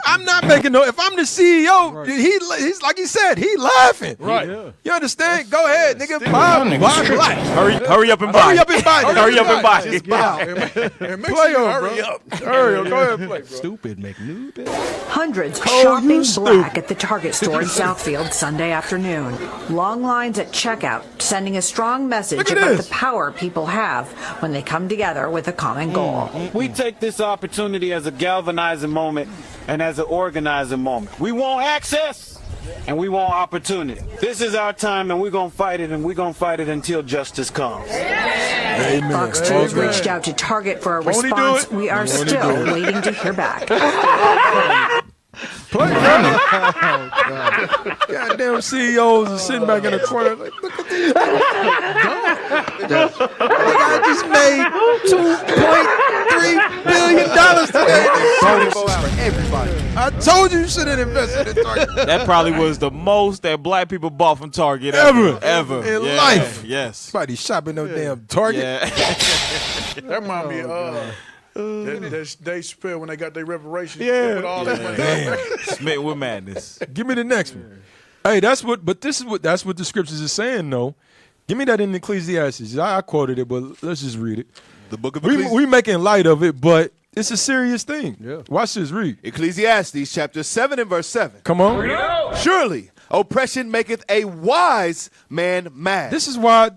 I'm not making no. If I'm the CEO, he's like he said, he laughing. Right. Yeah. You understand? Go ahead, nigga. Buy black. Hurry up and buy. Hurry up and buy. Hurry up and buy. Just buy. And make Play sure you on, hurry bro. up. Hurry up. Go ahead and play, bro. Stupid McNude. Hundreds you shopping stupid. black at the Target store in Southfield Sunday afternoon. Long lines at checkout, sending a strong message Look at about this. the power people have when they come together with a common goal. We take this opportunity as a galvanizing moment and as an organizing moment. We want access and we want opportunity. This is our time and we're going to fight it, and we're going to fight it until justice comes. Amen. Fox 2 has reached out to Target for a Won't he do response. it? We are Won't he still do it? waiting to hear back. Play, goddamn CEOs are sitting back in the corner like, look at these people. I just made $2.3 billion today. Everybody. I told you should have invested in Target. That probably was the most that black people bought from Target Ever ever in life. Yes. Somebody shopping no damn Target. Yeah. That remind me of that Dave Chappelle when they got their reparations. Yeah. With all that money. Damn. Smitten with madness. Give me the next one. Hey, that's what the scriptures is saying, though. Give me that in Ecclesiastes. I quoted it, but let's just read it. The book of we making light of it, but it's a serious thing. Yeah. Watch this, read. Ecclesiastes chapter 7 and verse 7. Come on. Surely oppression maketh a wise man mad. This is why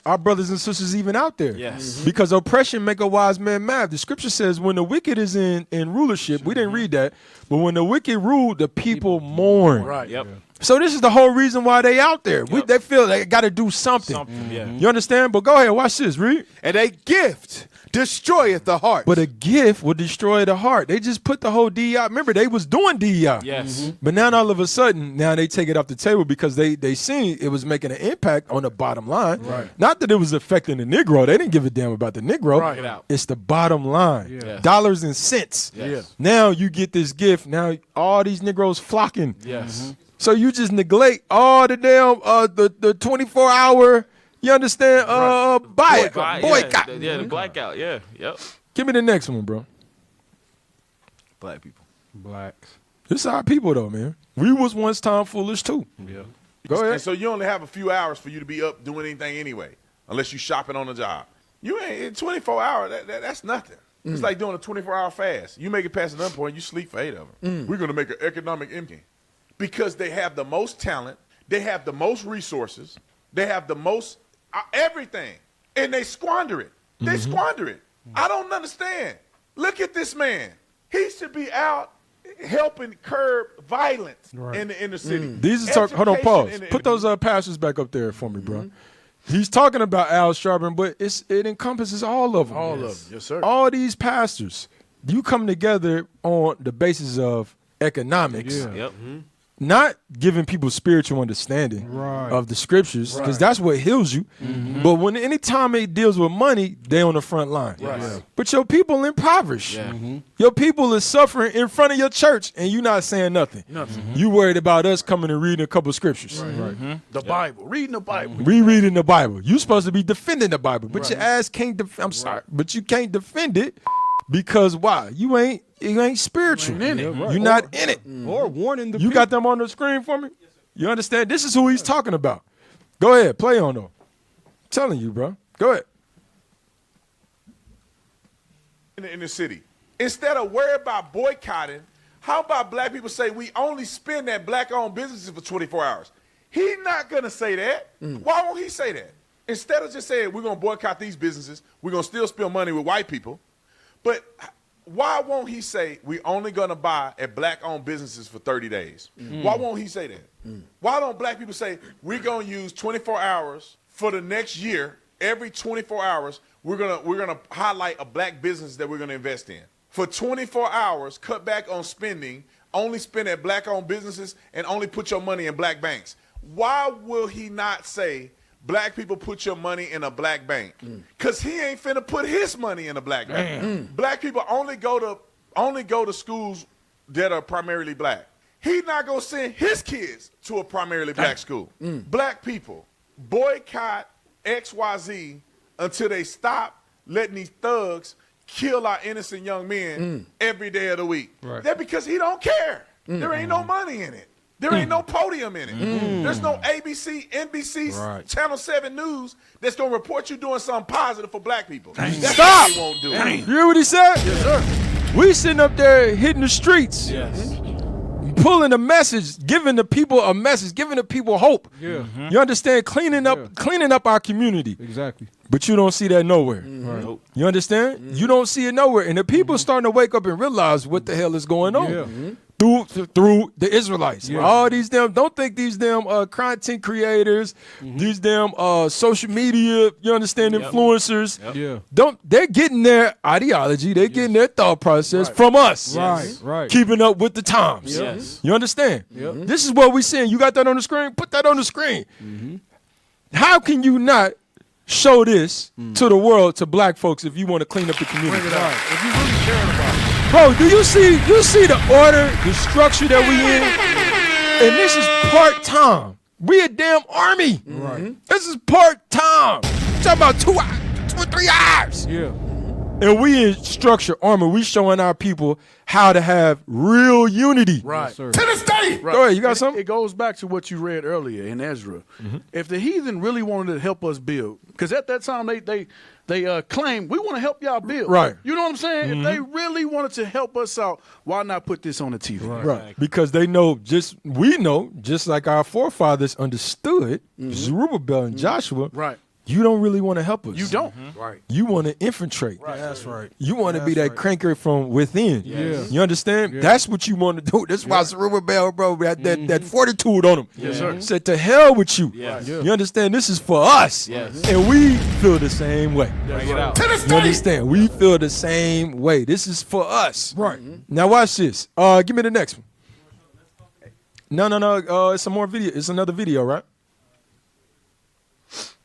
our brothers and sisters even out there. Yes. Because oppression make a wise man mad. The scripture says when the wicked is in rulership, we didn't read that, but when the wicked rule, the people mourn. Right. Yep. So this is the whole reason why they out there. Yep. They feel they got to do something. Yeah. You understand? But go ahead, watch this, read. And a gift destroyeth the heart. But a gift will destroy the heart. They just put the whole DEI. Remember, they was doing DEI. Yes. But now all of a sudden, now they take it off the table because they seen it was making an impact on the bottom line. Right. Not that it was affecting the Negro. They didn't give a damn about the Negro. Right. It's the bottom line. Yeah. Dollars and cents. Yes. Now you get this gift. Now all these Negroes flocking. Yes. So you just neglect all the damn the 24-hour, you understand, boycott. Yeah, the blackout. Yeah. Yep. Give me the next one, bro. Black people. Blacks. This our people though, man. We was once time foolish too. Yeah. Go ahead. And so you only have a few hours for you to be up doing anything anyway, unless you shopping on the job. You ain't in 24 hours. That's nothing. It's like doing a 24-hour fast. You make it past an point, you sleep for 8 of them. We're going to make an economic impact because they have the most talent, they have the most resources, they have the most everything, and they squander it. They squander it. I don't understand. Look at this man. He should be out helping curb violence in the inner city. These are hold on, pause. Put those pastors back up there for me, bro. He's talking about Al Sharpton, but it encompasses all of them. All of them, yes, sir. All these pastors, you come together on the basis of economics. Yeah. Yep. Not giving people spiritual understanding of the scriptures, because that's what heals you. But when anytime it deals with money, they on the front line. Right. But your people impoverished. Your people is suffering in front of your church, and you not saying nothing. You worried about us coming and reading a couple scriptures. The Bible, reading the Bible. We reading the Bible. You supposed to be defending the Bible, but your ass can't. I'm sorry, but you can't defend it because why? You ain't spiritual. You ain't in it. You're not in it. Or warning the You people. got them on the screen for me? You understand? This is who he's talking about. Go ahead, play on them. I'm telling you, bro. Go ahead. In the city. Instead of worry about boycotting, how about black people say we only spend at black-owned businesses for 24 hours? He's not going to say that. Why won't he say that? Instead of just saying we're going to boycott these businesses, we're going to still spend money with white people. But why won't he say we only going to buy at black-owned businesses for 30 days? Why won't he say that? Why don't black people say we're going to use 24 hours for the next year? Every 24 hours, we're gonna highlight a black business that we're going to invest in. For 24 hours, cut back on spending, only spend at black-owned businesses, and only put your money in black banks. Why will he not say, black people put your money in a black bank? Because he ain't finna put his money in a black bank. Black people only go to schools that are primarily black. He's not gonna send his kids to a primarily black school. Black people boycott XYZ until they stop letting these thugs kill our innocent young men every day of the week. That's because he don't care. There ain't no money in it. There ain't no podium in it. There's no ABC, NBC, Channel 7 News that's going to report you doing something positive for black people. That's Stop! what they won't do. You hear what he said? Yes, sir. We sitting up there hitting the streets. Pulling a message, giving the people a message, giving the people hope. You understand? Cleaning up our community. Exactly. But you don't see that nowhere. You understand? You don't see it nowhere. And the people starting to wake up and realize what the hell is going on. Through the Israelites. All these damn, don't think these damn content creators, these damn social media, you understand, influencers, they're getting their ideology, they're getting their thought process from us. Keeping up with the times. You understand? This is what we're saying. You got that on the screen? Put that on the screen. How can you not show this to the world, to black folks, if you want to clean up the community? Bring it out. If you really caring about it. Bro, do you see the order, the structure that we in? And this is part-time. We a damn army. This is part-time. Talking about 2 or 3 hours. And we in structure armor. We showing our people how to have real unity. Right. To this day. Go ahead, you got something? It goes back to what you read earlier in Ezra. If the heathen really wanted to help us build, because at that time they claimed, we want to help y'all build. Right. You know what I'm saying? If they really wanted to help us out, why not put this on the TV? Right. Because they know, just like our forefathers understood, Zerubbabel and Joshua. you don't really want to help us. You don't. Right. You want to infiltrate. Right. That's right. You want to be That's that right. cranker from within. Yes. You understand? Yeah. That's what you want to do. That's why Zerubbabel, bro, had that fortitude on him. Yes, sir. Said, to hell with you. Yes. Yeah. You understand? This is for us. Yes. And we feel the same way. That's Bring it right. out. You understand? We feel the same way. This is for us. Right. Now watch this. Give me the next one. No. It's some more video. It's another video, right?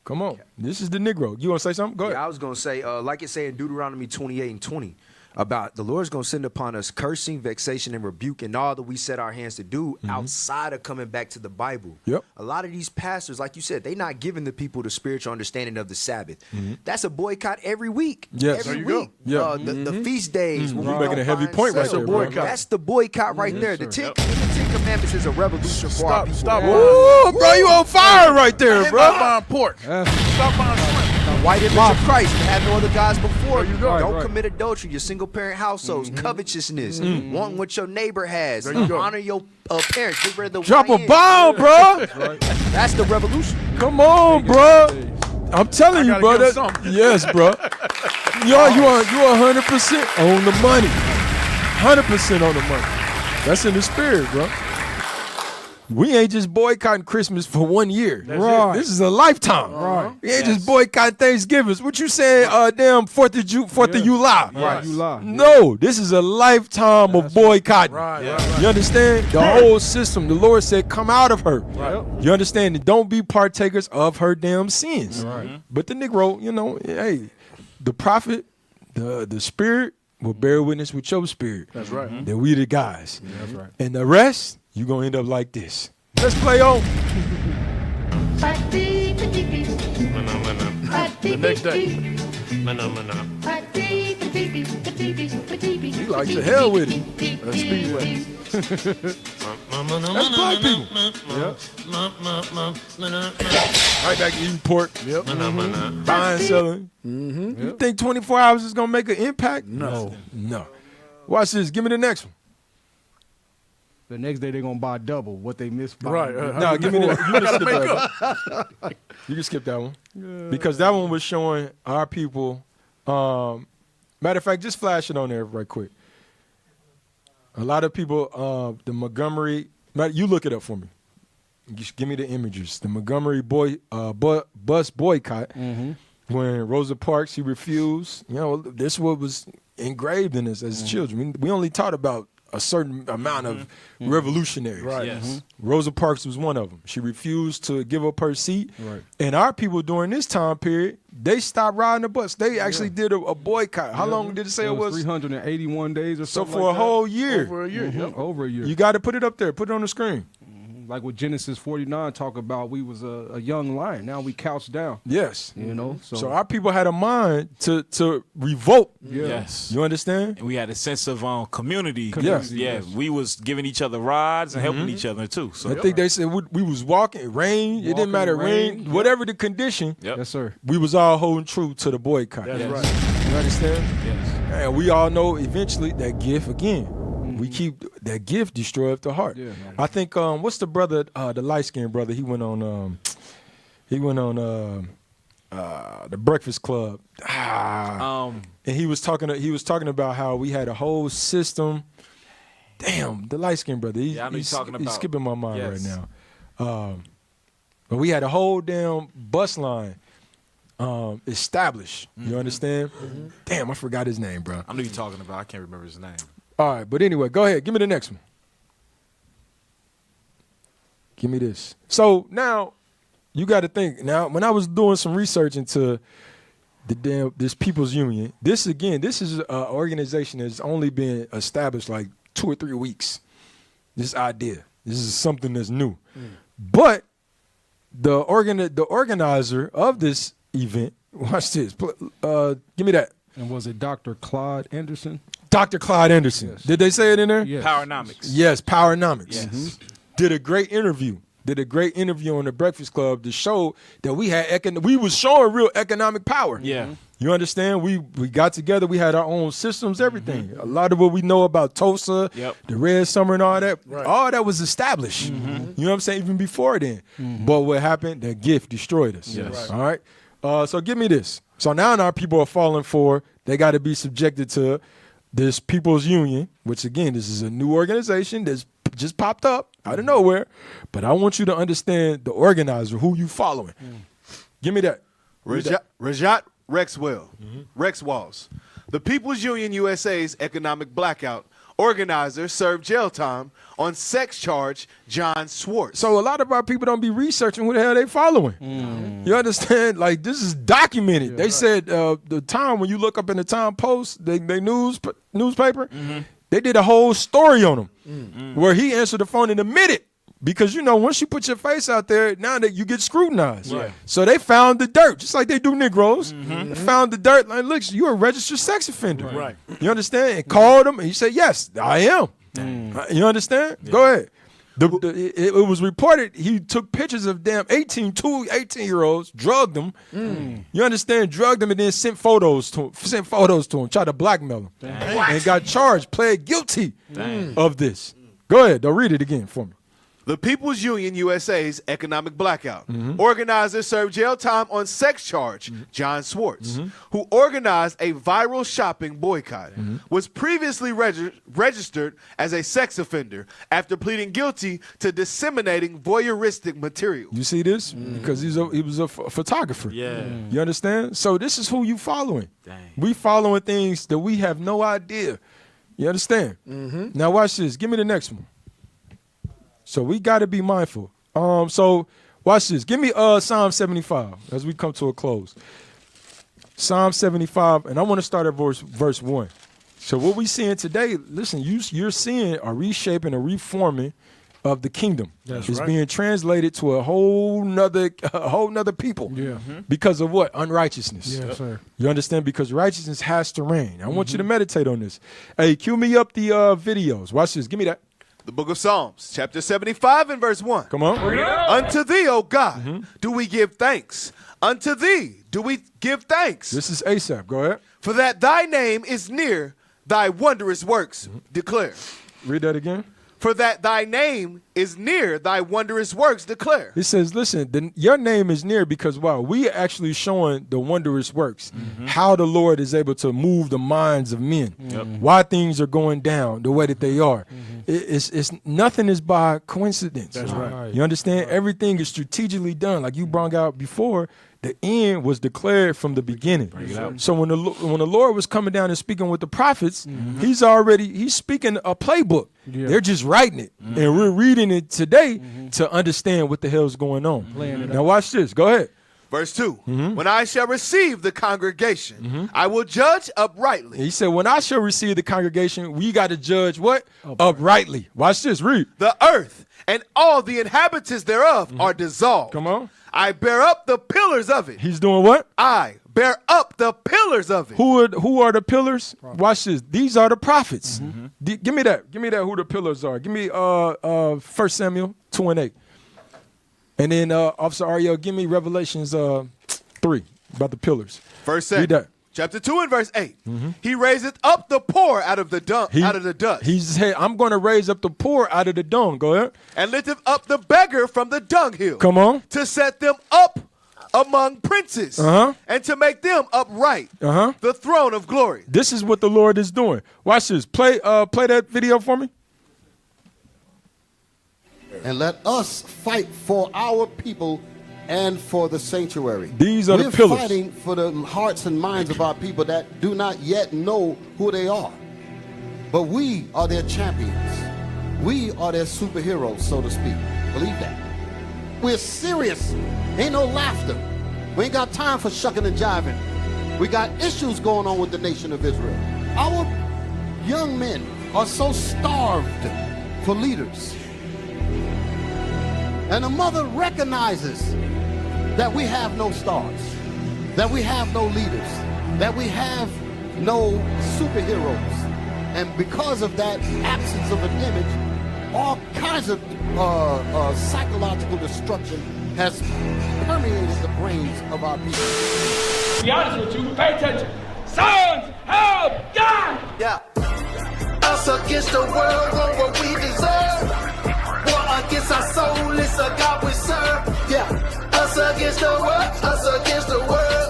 Come on. This is the Negro. You want to say something? Go ahead. Yeah, I was going to say, like it say in Deuteronomy 28:20, about the Lord's going to send upon us cursing, vexation, and rebuke, and all that we set our hands to do outside of coming back to the Bible. Yep. A lot of these pastors, like you said, they not giving the people the spiritual understanding of the Sabbath. That's a boycott every week. Yes. Every There you go. week. Yeah. The feast days. when You're we making don't a heavy find point right Sabbath. there, bro. That's the boycott right there. The Ten Commandments is a revolution for our people. Stop. Ooh, bro, you on fire right there, bro. Stop buying pork. Stop buying shrimp. White image of Christ, to have no other gods before you. go. Don't Right. commit adultery, your single parent households, covetousness, wanting what your neighbor has, There you go. honor your parents. Get rid of the Drop a YN. bomb, bro. That's the revolution. Come on, bro. I'm telling you, gotta bro. give That, something. yes, bro. You are 100% on the money. 100% on the money. That's in the spirit, bro. We ain't just boycotting Christmas for 1 year. Right. This is a lifetime. Right. We ain't just boycotting Thanksgiving. What you saying? Damn 4th of July. Right. You lie. No, this is a lifetime of boycotting. Right. You understand? The whole system. The Lord said, come out of her. Right. You understand? And don't be partakers of her damn sins. Right. But the Negro, hey, the prophet, the spirit will bear witness with your spirit. That's right. That we the guys. That's right. And the rest, you going to end up like this. Let's play on. The next day. You like to hell with it. That's Speedway. That's black people. Yep. Right back eating pork. Yep. Buying, selling. You think 24 hours is going to make an impact? No. Watch this. Give me the next one. The next day they're gonna buy double what they missed. By Right. No, give me the. You can skip that one. You can skip that one because that one was showing our people. Matter of fact, just flash it on there right quick. A lot of people, the Montgomery. You look it up for me. Just give me the images. The Montgomery bus boycott. When Rosa Parks, she refused. This what was engraved in us as children. We only taught about a certain amount of revolutionaries. Right. Yes. Rosa Parks was one of them. She refused to give up her seat. Right. And our people during this time period, they stopped riding the bus. They actually did a boycott. How long did it say it was? 381 days or So something. for like a whole that. year. Over a year. Yep. Over a year. You got to put it up there. Put it on the screen. Like what Genesis 49 talk about, we was a young lion. Now we couch down. Yes. So our people had a mind to revolt. Yes. You understand? And we had a sense of community. Yes. Yeah. We was giving each other rides and helping each other too. So I think they said we was walking, rain, it didn't matter, rain, whatever the condition. Yep. Yes, sir. We was all holding true to the boycott. That's Yes. right. You understand? Yes. And we all know eventually that gift again. We keep that gift destroyeth the heart. Yeah. I think what's the brother, the light skinned brother? He went on the Breakfast Club. And he was talking about how we had a whole system. Damn, the light skinned brother. I know you're talking He's about. skipping my mind Yes. right now. But we had a whole damn bus line established. You understand? Damn, I forgot his name, bro. I know you're talking about. I can't remember his name. All right, but anyway, go ahead. Give me the next one. Give me this. So now you got to think. Now, when I was doing some research into this People's Union, this is an organization that's only been established like 2 or 3 weeks. This idea. This is something that's new. But the organizer of this event, watch this. Give me that. And was it Dr. Claude Anderson? Dr. Claude Anderson. Yes. Did they say it in there? Yes. Powernomics. Yes, Powernomics. Yes. Did a great interview on the Breakfast Club to show that we was showing real economic power. Yeah. You understand? We got together. We had our own systems, everything. A lot of what we know about Tulsa, the Red Summer and all that, all that was established. You know what I'm saying? Even before then. But what happened? That gift destroyed us. Yes. All right? So give me this. So now our people are falling for, they got to be subjected to this People's Union, which again, this is a new organization that's just popped up out of nowhere. But I want you to understand the organizer, who you following. Give me that. Rajat Rexwalls. The People's Union USA's economic blackout organizer served jail time on sex charge John Schwartz. So a lot of our people don't be researching who the hell they following. You understand? Like, this is documented. They said the time, when you look up in the Time Post, they newspaper, they did a whole story on him where he answered the phone and admitted. Because, you know, once you put your face out there, now that you get scrutinized. Right. So they found the dirt, just like they do Negroes. They found the dirt. Like, look, you're a registered sex offender. Right. You understand? And called him, and he said, yes, I am. You understand? Yeah. Go ahead. It was reported he took pictures of damn 18-year-olds, drugged them. You understand? Drugged them and then sent photos to him, tried to blackmail him. And got charged, pled guilty of this. Go ahead, they'll read it again for me. The People's Union USA's economic blackout. Organizer served jail time on sex charge John Schwartz, who organized a viral shopping boycott, was previously registered as a sex offender after pleading guilty to disseminating voyeuristic material. You see this? Because he was a photographer. Yeah. You understand? So this is who you following. We following things that we have no idea. You understand? Now watch this. Give me the next one. So we got to be mindful. So watch this. Give me Psalm 75 as we come to a close. Psalm 75, and I want to start at verse 1. So what we seeing today, listen, you're seeing a reshaping, a reforming of the kingdom. It's being translated to a whole nother people. Because of what? Unrighteousness. Yes, sir. You understand? Because righteousness has to reign. I want you to meditate on this. Hey, cue me up the videos. Watch this. Give me that. The book of Psalms, chapter 75 and verse 1. Come on. Unto thee, O God, do we give thanks. Unto thee do we give thanks. This is ASAP. Go ahead. For that thy name is near, thy wondrous works declare. Read that again. For that thy name is near, thy wondrous works declare. It says, listen, your name is near because, wow, we are actually showing the wondrous works, how the Lord is able to move the minds of men, why things are going down the way that they are. It's nothing is by coincidence. That's right. You understand? Everything is strategically done. Like you brought out before, the end was declared from the beginning. So when the Lord was coming down and speaking with the prophets, he's speaking a playbook. They're just writing it. And we're reading it today to understand what the hell's going on. Now watch this. Go ahead. Verse 2, when I shall receive the congregation, I will judge uprightly. He said, when I shall receive the congregation, we got to judge what? Uprightly. Watch this. Read. The earth and all the inhabitants thereof are dissolved. Come on. I bear up the pillars of it. He's doing what? I bear up the pillars of it. Who are the pillars? Watch this. These are the prophets. Give me that. Give me that. Who the pillars are? Give me 1 Samuel 2 and 8. And then Officer Ariel, give me Revelations 3 about the pillars. 1 Samuel, chapter 2 and verse 8. He raiseth up the poor out of the dust. He said, I'm going to raise up the poor out of the dung. Go ahead. And lifteth up the beggar from the dunghill. Come on. To set them up among princes. And to make them upright. The throne of glory. This is what the Lord is doing. Watch this. Play that video for me. And let us fight for our people and for the sanctuary. These are the pillars. We're fighting for the hearts and minds of our people that do not yet know who they are. But we are their champions. We are their superheroes, so to speak. Believe that. We're serious. Ain't no laughter. We ain't got time for shucking and jiving. We got issues going on with the nation of Israel. Our young men are so starved for leaders. And the mother recognizes that we have no stars, that we have no leaders, that we have no superheroes. And because of that absence of an image, all kinds of psychological destruction has permeated the brains of our people. To be honest with you, pay attention. Sons of God! Yeah. Us against the world, want what we deserve. War against our soul, it's a God we serve. Yeah. Us against the world, us against the world.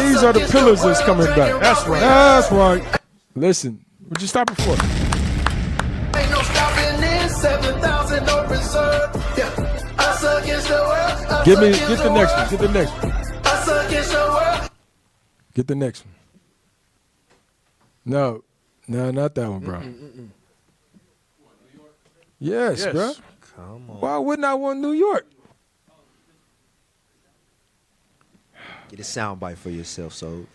These are the pillars that's coming back. That's right. That's right. Listen, would you stop it for? Ain't no stopping this. 7,000 no reserve. Yeah. Us against the world. Get the next one. Get the next one. Us against the world. Get the next one. No, not that one, bro. Yes, bro. Come on. Why wouldn't I want New York? Get a soundbite for yourself, so.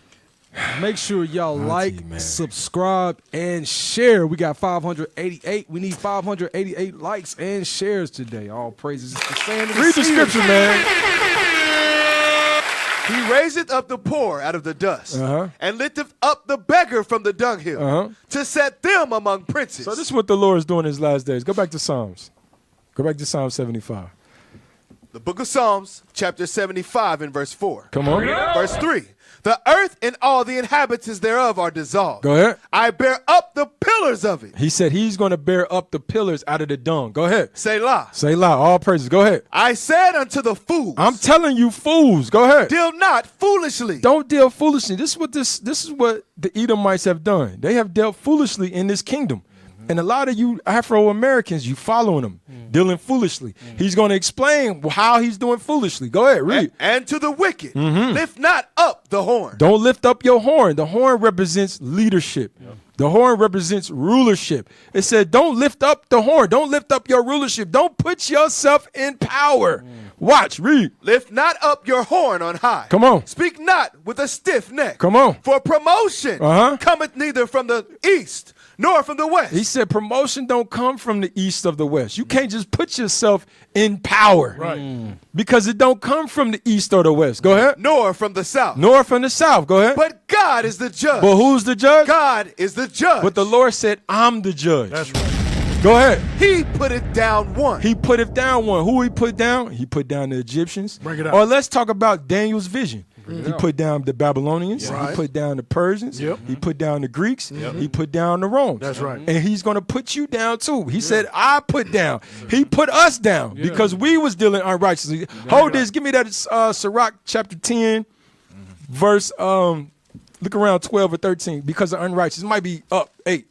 Make sure y'all like, subscribe, and share. We got 588. We need 588 likes and shares today. All praises to saying. Read the scripture, man. He raiseth up the poor out of the dust, and lifteth up the beggar from the dunghill, to set them among princes. So this is what the Lord is doing in his last days. Go back to Psalms. Go back to Psalm 75. The book of Psalms, chapter 75 and verse 4. Come on. Verse 3. The earth and all the inhabitants thereof are dissolved. Go ahead. I bear up the pillars of it. He said he's going to bear up the pillars out of the dung. Go ahead. Selah. Selah. All praises. Go ahead. I said unto the fools. I'm telling you, fools. Go ahead. Deal not foolishly. Don't deal foolishly. This is what the Edomites have done. They have dealt foolishly in this kingdom. And a lot of you Afro-Americans, you following him, dealing foolishly. He's going to explain how he's doing foolishly. Go ahead, read. And to the wicked, lift not up the horn. Don't lift up your horn. The horn represents leadership. The horn represents rulership. It said, don't lift up the horn. Don't lift up your rulership. Don't put yourself in power. Watch, read. Lift not up your horn on high. Come on. Speak not with a stiff neck. Come on. For promotion cometh neither from the east nor from the west. He said promotion don't come from the east of the west. You can't just put yourself in power. Right. Because it don't come from the east or the west. Go ahead. Nor from the south. Nor from the south. Go ahead. But God is the judge. But who's the judge? God is the judge. But the Lord said, I'm the judge. That's right. Go ahead. He put it down one. He put it down one. Who he put down? He put down the Egyptians. Bring it out. Or let's talk about Daniel's vision. He put down the Babylonians. Right. He put down the Persians. Yep. He put down the Greeks. He put down the Romans. That's right. And he's going to put you down too. He said, I put down. He put us down because we was dealing unrighteously. Hold this. Give me that Sirach chapter 10, verse, look around 12 or 13. Because of unrighteous. It might be up 8.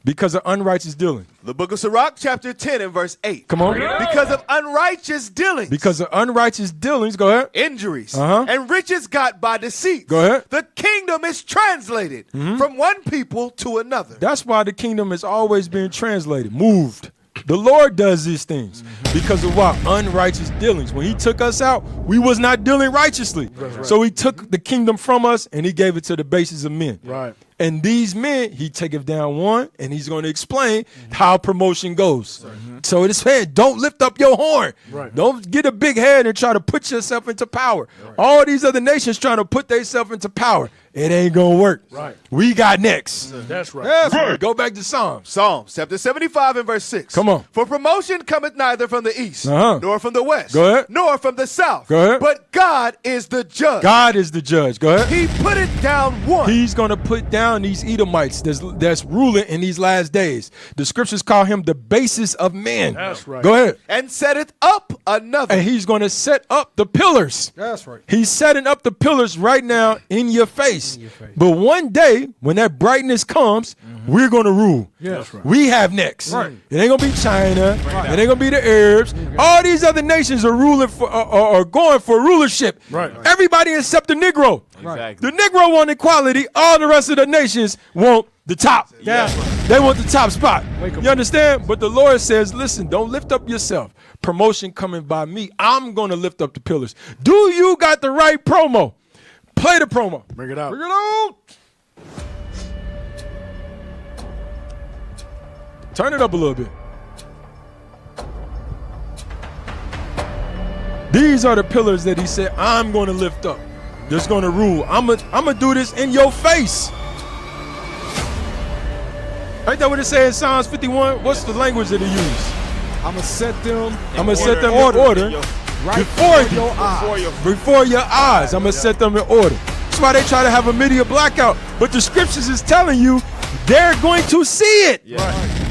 Because of unrighteous dealing. The book of Sirach, chapter 10 and verse 8. Come on. Because of unrighteous dealings. Because of unrighteous dealings. Go ahead. Injuries. And riches got by deceit. Go ahead. The kingdom is translated from one people to another. That's why the kingdom is always being translated, moved. The Lord does these things because of what? Unrighteous dealings. When he took us out, we was not dealing righteously. Right. So he took the kingdom from us and he gave it to the bases of men. Right. And these men, he taketh down one, and he's going to explain how promotion goes. So it is said, don't lift up your horn. Right. Don't get a big head and try to put yourself into power. Right. All these other nations trying to put themselves into power. It ain't going to work. Right. We got next. That's right. That's right. Go back to Psalms. Psalms chapter 75 and verse 6. Come on. For promotion cometh neither from the east, nor from the west, Go ahead. nor from the south. Go ahead. But God is the judge. God is the judge. Go ahead. He put it down one. He's going to put down these Edomites that's ruling in these last days. The scriptures call him the basis of men. That's right. Go ahead. And setteth up another. And he's going to set up the pillars. That's right. He's setting up the pillars right now in your face. But one day, when that brightness comes, we're going to rule. Yeah, that's right. We have next. Right. It ain't going to be China. Right. It ain't going to be the Arabs. All these other nations are ruling for are going for rulership. Right. Everybody except the Negro. Exactly. The Negro want equality. All the rest of the nations want the top. Yeah. They want the top spot. You understand? But the Lord says, listen, don't lift up yourself. Promotion coming by me. I'm going to lift up the pillars. Do you got the right promo? Play the promo. Bring it out. Bring it out. Turn it up a little bit. These are the pillars that he said, I'm going to lift up. That's going to rule. I'm gonna do this in your face. Ain't that what it says in Psalms 51? What's the language that he used? I'm going to set them in order right before you. your eyes. Before your eyes. I'm going to set them in order. That's why they try to have a media blackout. But the scriptures is telling you they're going to see it. Yeah.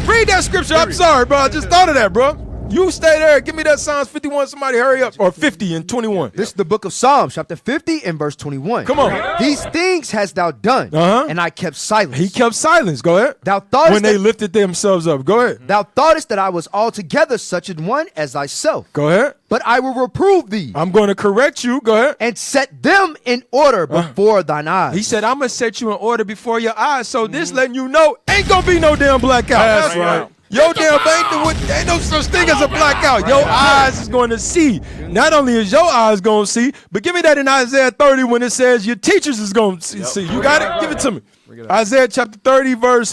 Read that scripture. I'm sorry, bro. I just thought of that, bro. You stay there. Give me that Psalms 51. Somebody hurry up. Or 50 and 21. This is the book of Psalms, chapter 50 and verse 21. Come on. These things hast thou done, and I kept silence. He kept silence. Go ahead. Thou thoughtest when they lifted themselves up. Go ahead. Thou thoughtest that I was altogether such an one as thyself. Go ahead. But I will reprove thee. I'm going to correct you. Go ahead. And set them in order before thine eyes. He said, I'm going to set you in order before your eyes. So this letting you know, ain't going to be no damn blackout. That's right. Your damn ain't no such thing as a blackout. Your eyes is going to see. Not only is your eyes going to see, but give me that in Isaiah 30 when it says your teachers is going to see. You got it? Give it to me. Isaiah chapter 30, verse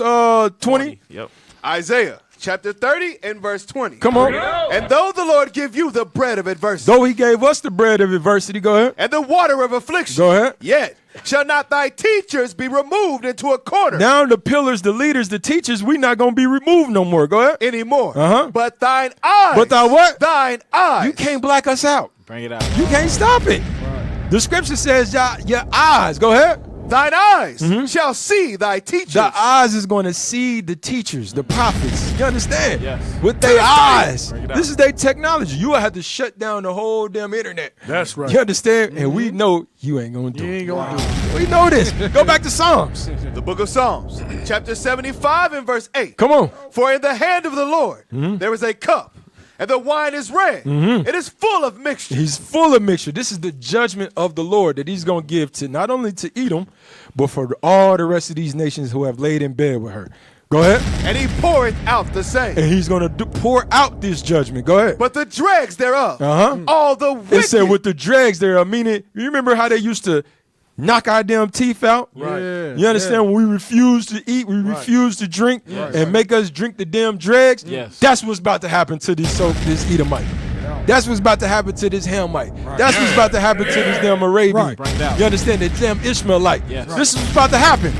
20. Yep. Isaiah chapter 30 and verse 20. Come on. And though the Lord give you the bread of adversity. Though he gave us the bread of adversity. Go ahead. And the water of affliction. Go ahead. Yet shall not thy teachers be removed into a corner. Now the pillars, the leaders, the teachers, we not going to be removed no more. Go ahead. Anymore. Uh-huh. But thine eyes. But thou what? Thine eyes. You can't black us out. Bring it out. You can't stop it. Right. The scripture says your eyes. Go ahead. Thine eyes shall see thy teachers. The eyes is going to see the teachers, the prophets. You understand? Yes. With their eyes. This is their technology. You will have to shut down the whole damn internet. That's right. You understand? And we know you ain't going to do it. You ain't going to do it. We know this. Go back to Psalms. The book of Psalms, chapter 75 and verse 8. Come on. For in the hand of the Lord there is a cup, and the wine is red. It is full of mixture. He's full of mixture. This is the judgment of the Lord that he's going to give to not only to Edom, but for all the rest of these nations who have laid in bed with her. Go ahead. And he poureth out the same. And he's going to pour out this judgment. Go ahead. But the dregs thereof, all the wicked. It said with the dregs thereof, meaning, you remember how they used to knock our damn teeth out? Right. Yeah, you understand? When we refuse to eat, we refuse to drink, and make us drink the damn dregs. Yes. That's what's about to happen to this Edomite. That's what's about to happen to this Hamite. That's what's about to happen to this damn Arabian. You understand? The damn Ishmaelite. This is what's about to happen.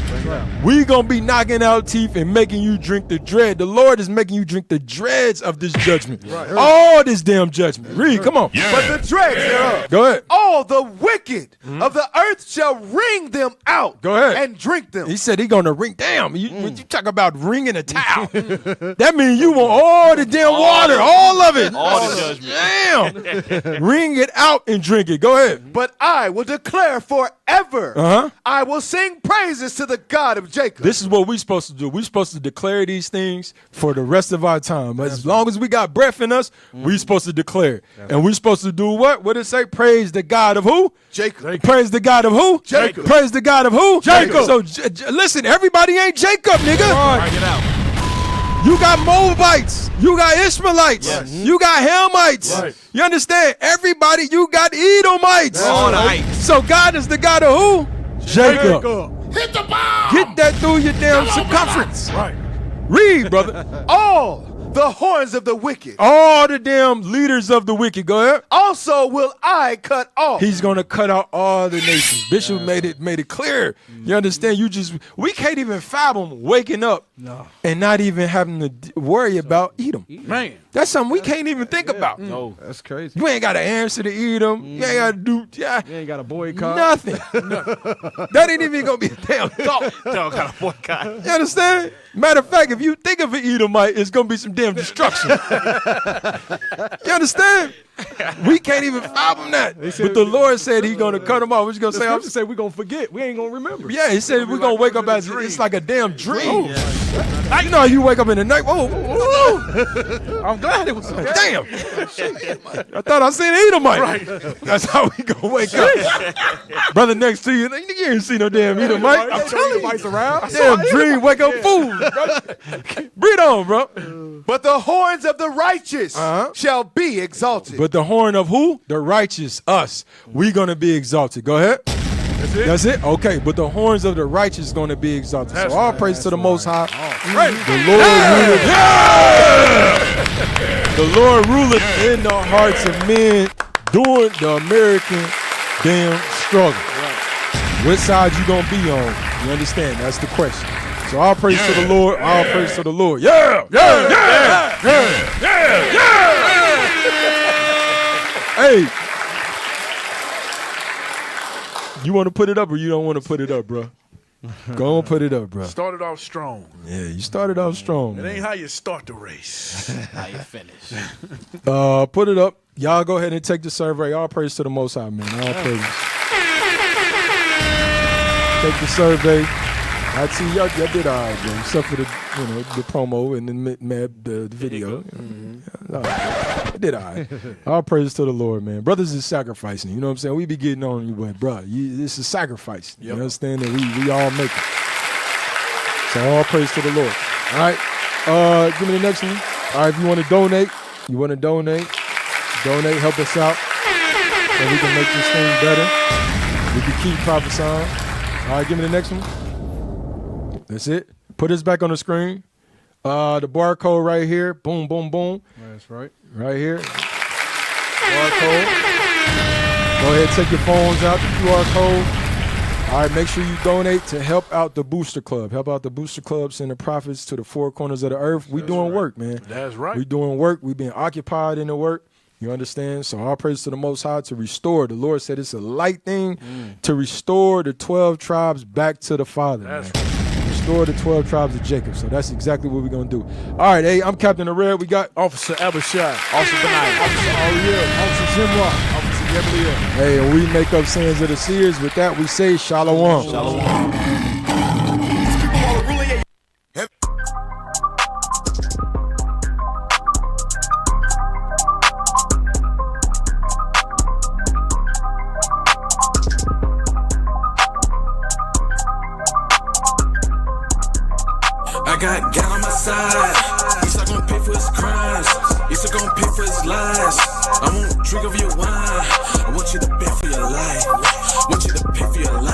We gonna be knocking out teeth and making you drink the dread. The Lord is making you drink the dregs of this judgment. All this damn judgment. Read, come on. But the dregs thereof. Go ahead. All the wicked of the earth shall wring them out. Go ahead. And drink them. He said he gonna wring. Damn, when you talk about wringing a towel, that means you want all the damn water, all of it. All the judgment. Damn. Wring it out and drink it. Go ahead. But I will declare forever. I will sing praises to the God of Jacob. This is what we're supposed to do. We're supposed to declare these things for the rest of our time. As long as we got breath in us, we're supposed to declare it. And we're supposed to do what? What did it say? Praise the God of who? Jacob. Praise the God of who? Jacob. Praise the God of who? Jacob. So listen, everybody ain't Jacob, nigga. Bring it out. You got Moabites. You got Ishmaelites. Yes. You got Hamites. Right. You understand? Everybody, you got Edomites. All right. So God is the God of who? Jacob. Hit the ball! Get that through your damn circumference. Right. Read, brother. All the horns of the wicked. All the damn leaders of the wicked. Go ahead. Also will I cut off. He's gonna cut out all the nations. Bishop made it clear. You understand? We can't even fathom waking up and not even having to worry about Edom. Man. That's something we can't even think about. No, that's crazy. You ain't got to answer to Edom. You ain't got to do You ain't got a boycott. nothing. That ain't even gonna be a damn thought. Don't got a boycott. You understand? Matter of fact, if you think of an Edomite, it's gonna be some damn destruction. You understand? We can't even fathom that. But the Lord said He's gonna cut them off. What you gonna say? I'm just saying we're gonna forget. We ain't gonna remember. Yeah, He said we're gonna wake up as it's like a damn dream. You know how you wake up in the night. Whoa, whoa, whoa. I'm glad it was. Damn. I thought I seen Edomite. Right. That's how we gonna wake up. Brother next to you, you ain't see no damn Edomite. I'm telling you, around. Damn dream, wake up fool. Breathe on, bro. But the horns of the righteous shall be exalted. But the horn of who? The righteous, us. We gonna be exalted. Go ahead. That's it? That's it? Okay, but the horns of the righteous is gonna be exalted. That's so all right. praise to the Most High. Right. The Lord ruleth in the hearts of men during the American damn struggle. What side you gonna be on? You understand? That's the question. So all praise to the Lord. All praise to the Lord. Yeah, yeah, yeah, yeah, yeah, yeah. Hey, you want to put it up or you don't want to put it up, bro? Go and put it up, bro. Started off strong. Yeah, you started off strong. It man. ain't how you start the race. How you finish. Put it up. Y'all go ahead and take the survey. All praise to the Most High, man. All praise. Take the survey. I see y'all did all right, man. Except for the promo and the video. I did all right. All praise to the Lord, man. Brothers is sacrificing. You know what I'm saying? We be getting on you, but bro, this is sacrifice. You understand that we all make it. So all praise to the Lord. All right. Give me the next one. All right, if you want to donate, help us out, so we can make this thing better. We can keep prophesying. All right, give me the next one. That's it. Put this back on the screen. The barcode right here. Boom, boom, boom. That's right. Right here. Barcode. Go ahead, take your phones out, the QR code. All right, make sure you donate to help out the Booster Club. Help out the Booster Club, send the prophets to the four corners of the earth. We doing work, man. That's right. We doing work. We been occupied in the work. You understand? So all praise to the Most High to restore. The Lord said it's a light thing to restore the 12 tribes back to the Father. That's man. Restore the 12 tribes of Jacob. So that's exactly what we're going to do. All right, hey, I'm Captain of Red. We got Officer Abishai, Officer Benaiah, Officer Ariel, Officer Zimra, Officer Gabriel. Hey, and we make up sins of the Seers. With that, we say Shalom. Shalom. I got God on my side. He's not gonna pay for his crimes. He's not gonna pay for his lies. I won't drink of your wine. I want you to pay for your life. I want you to pay for your life.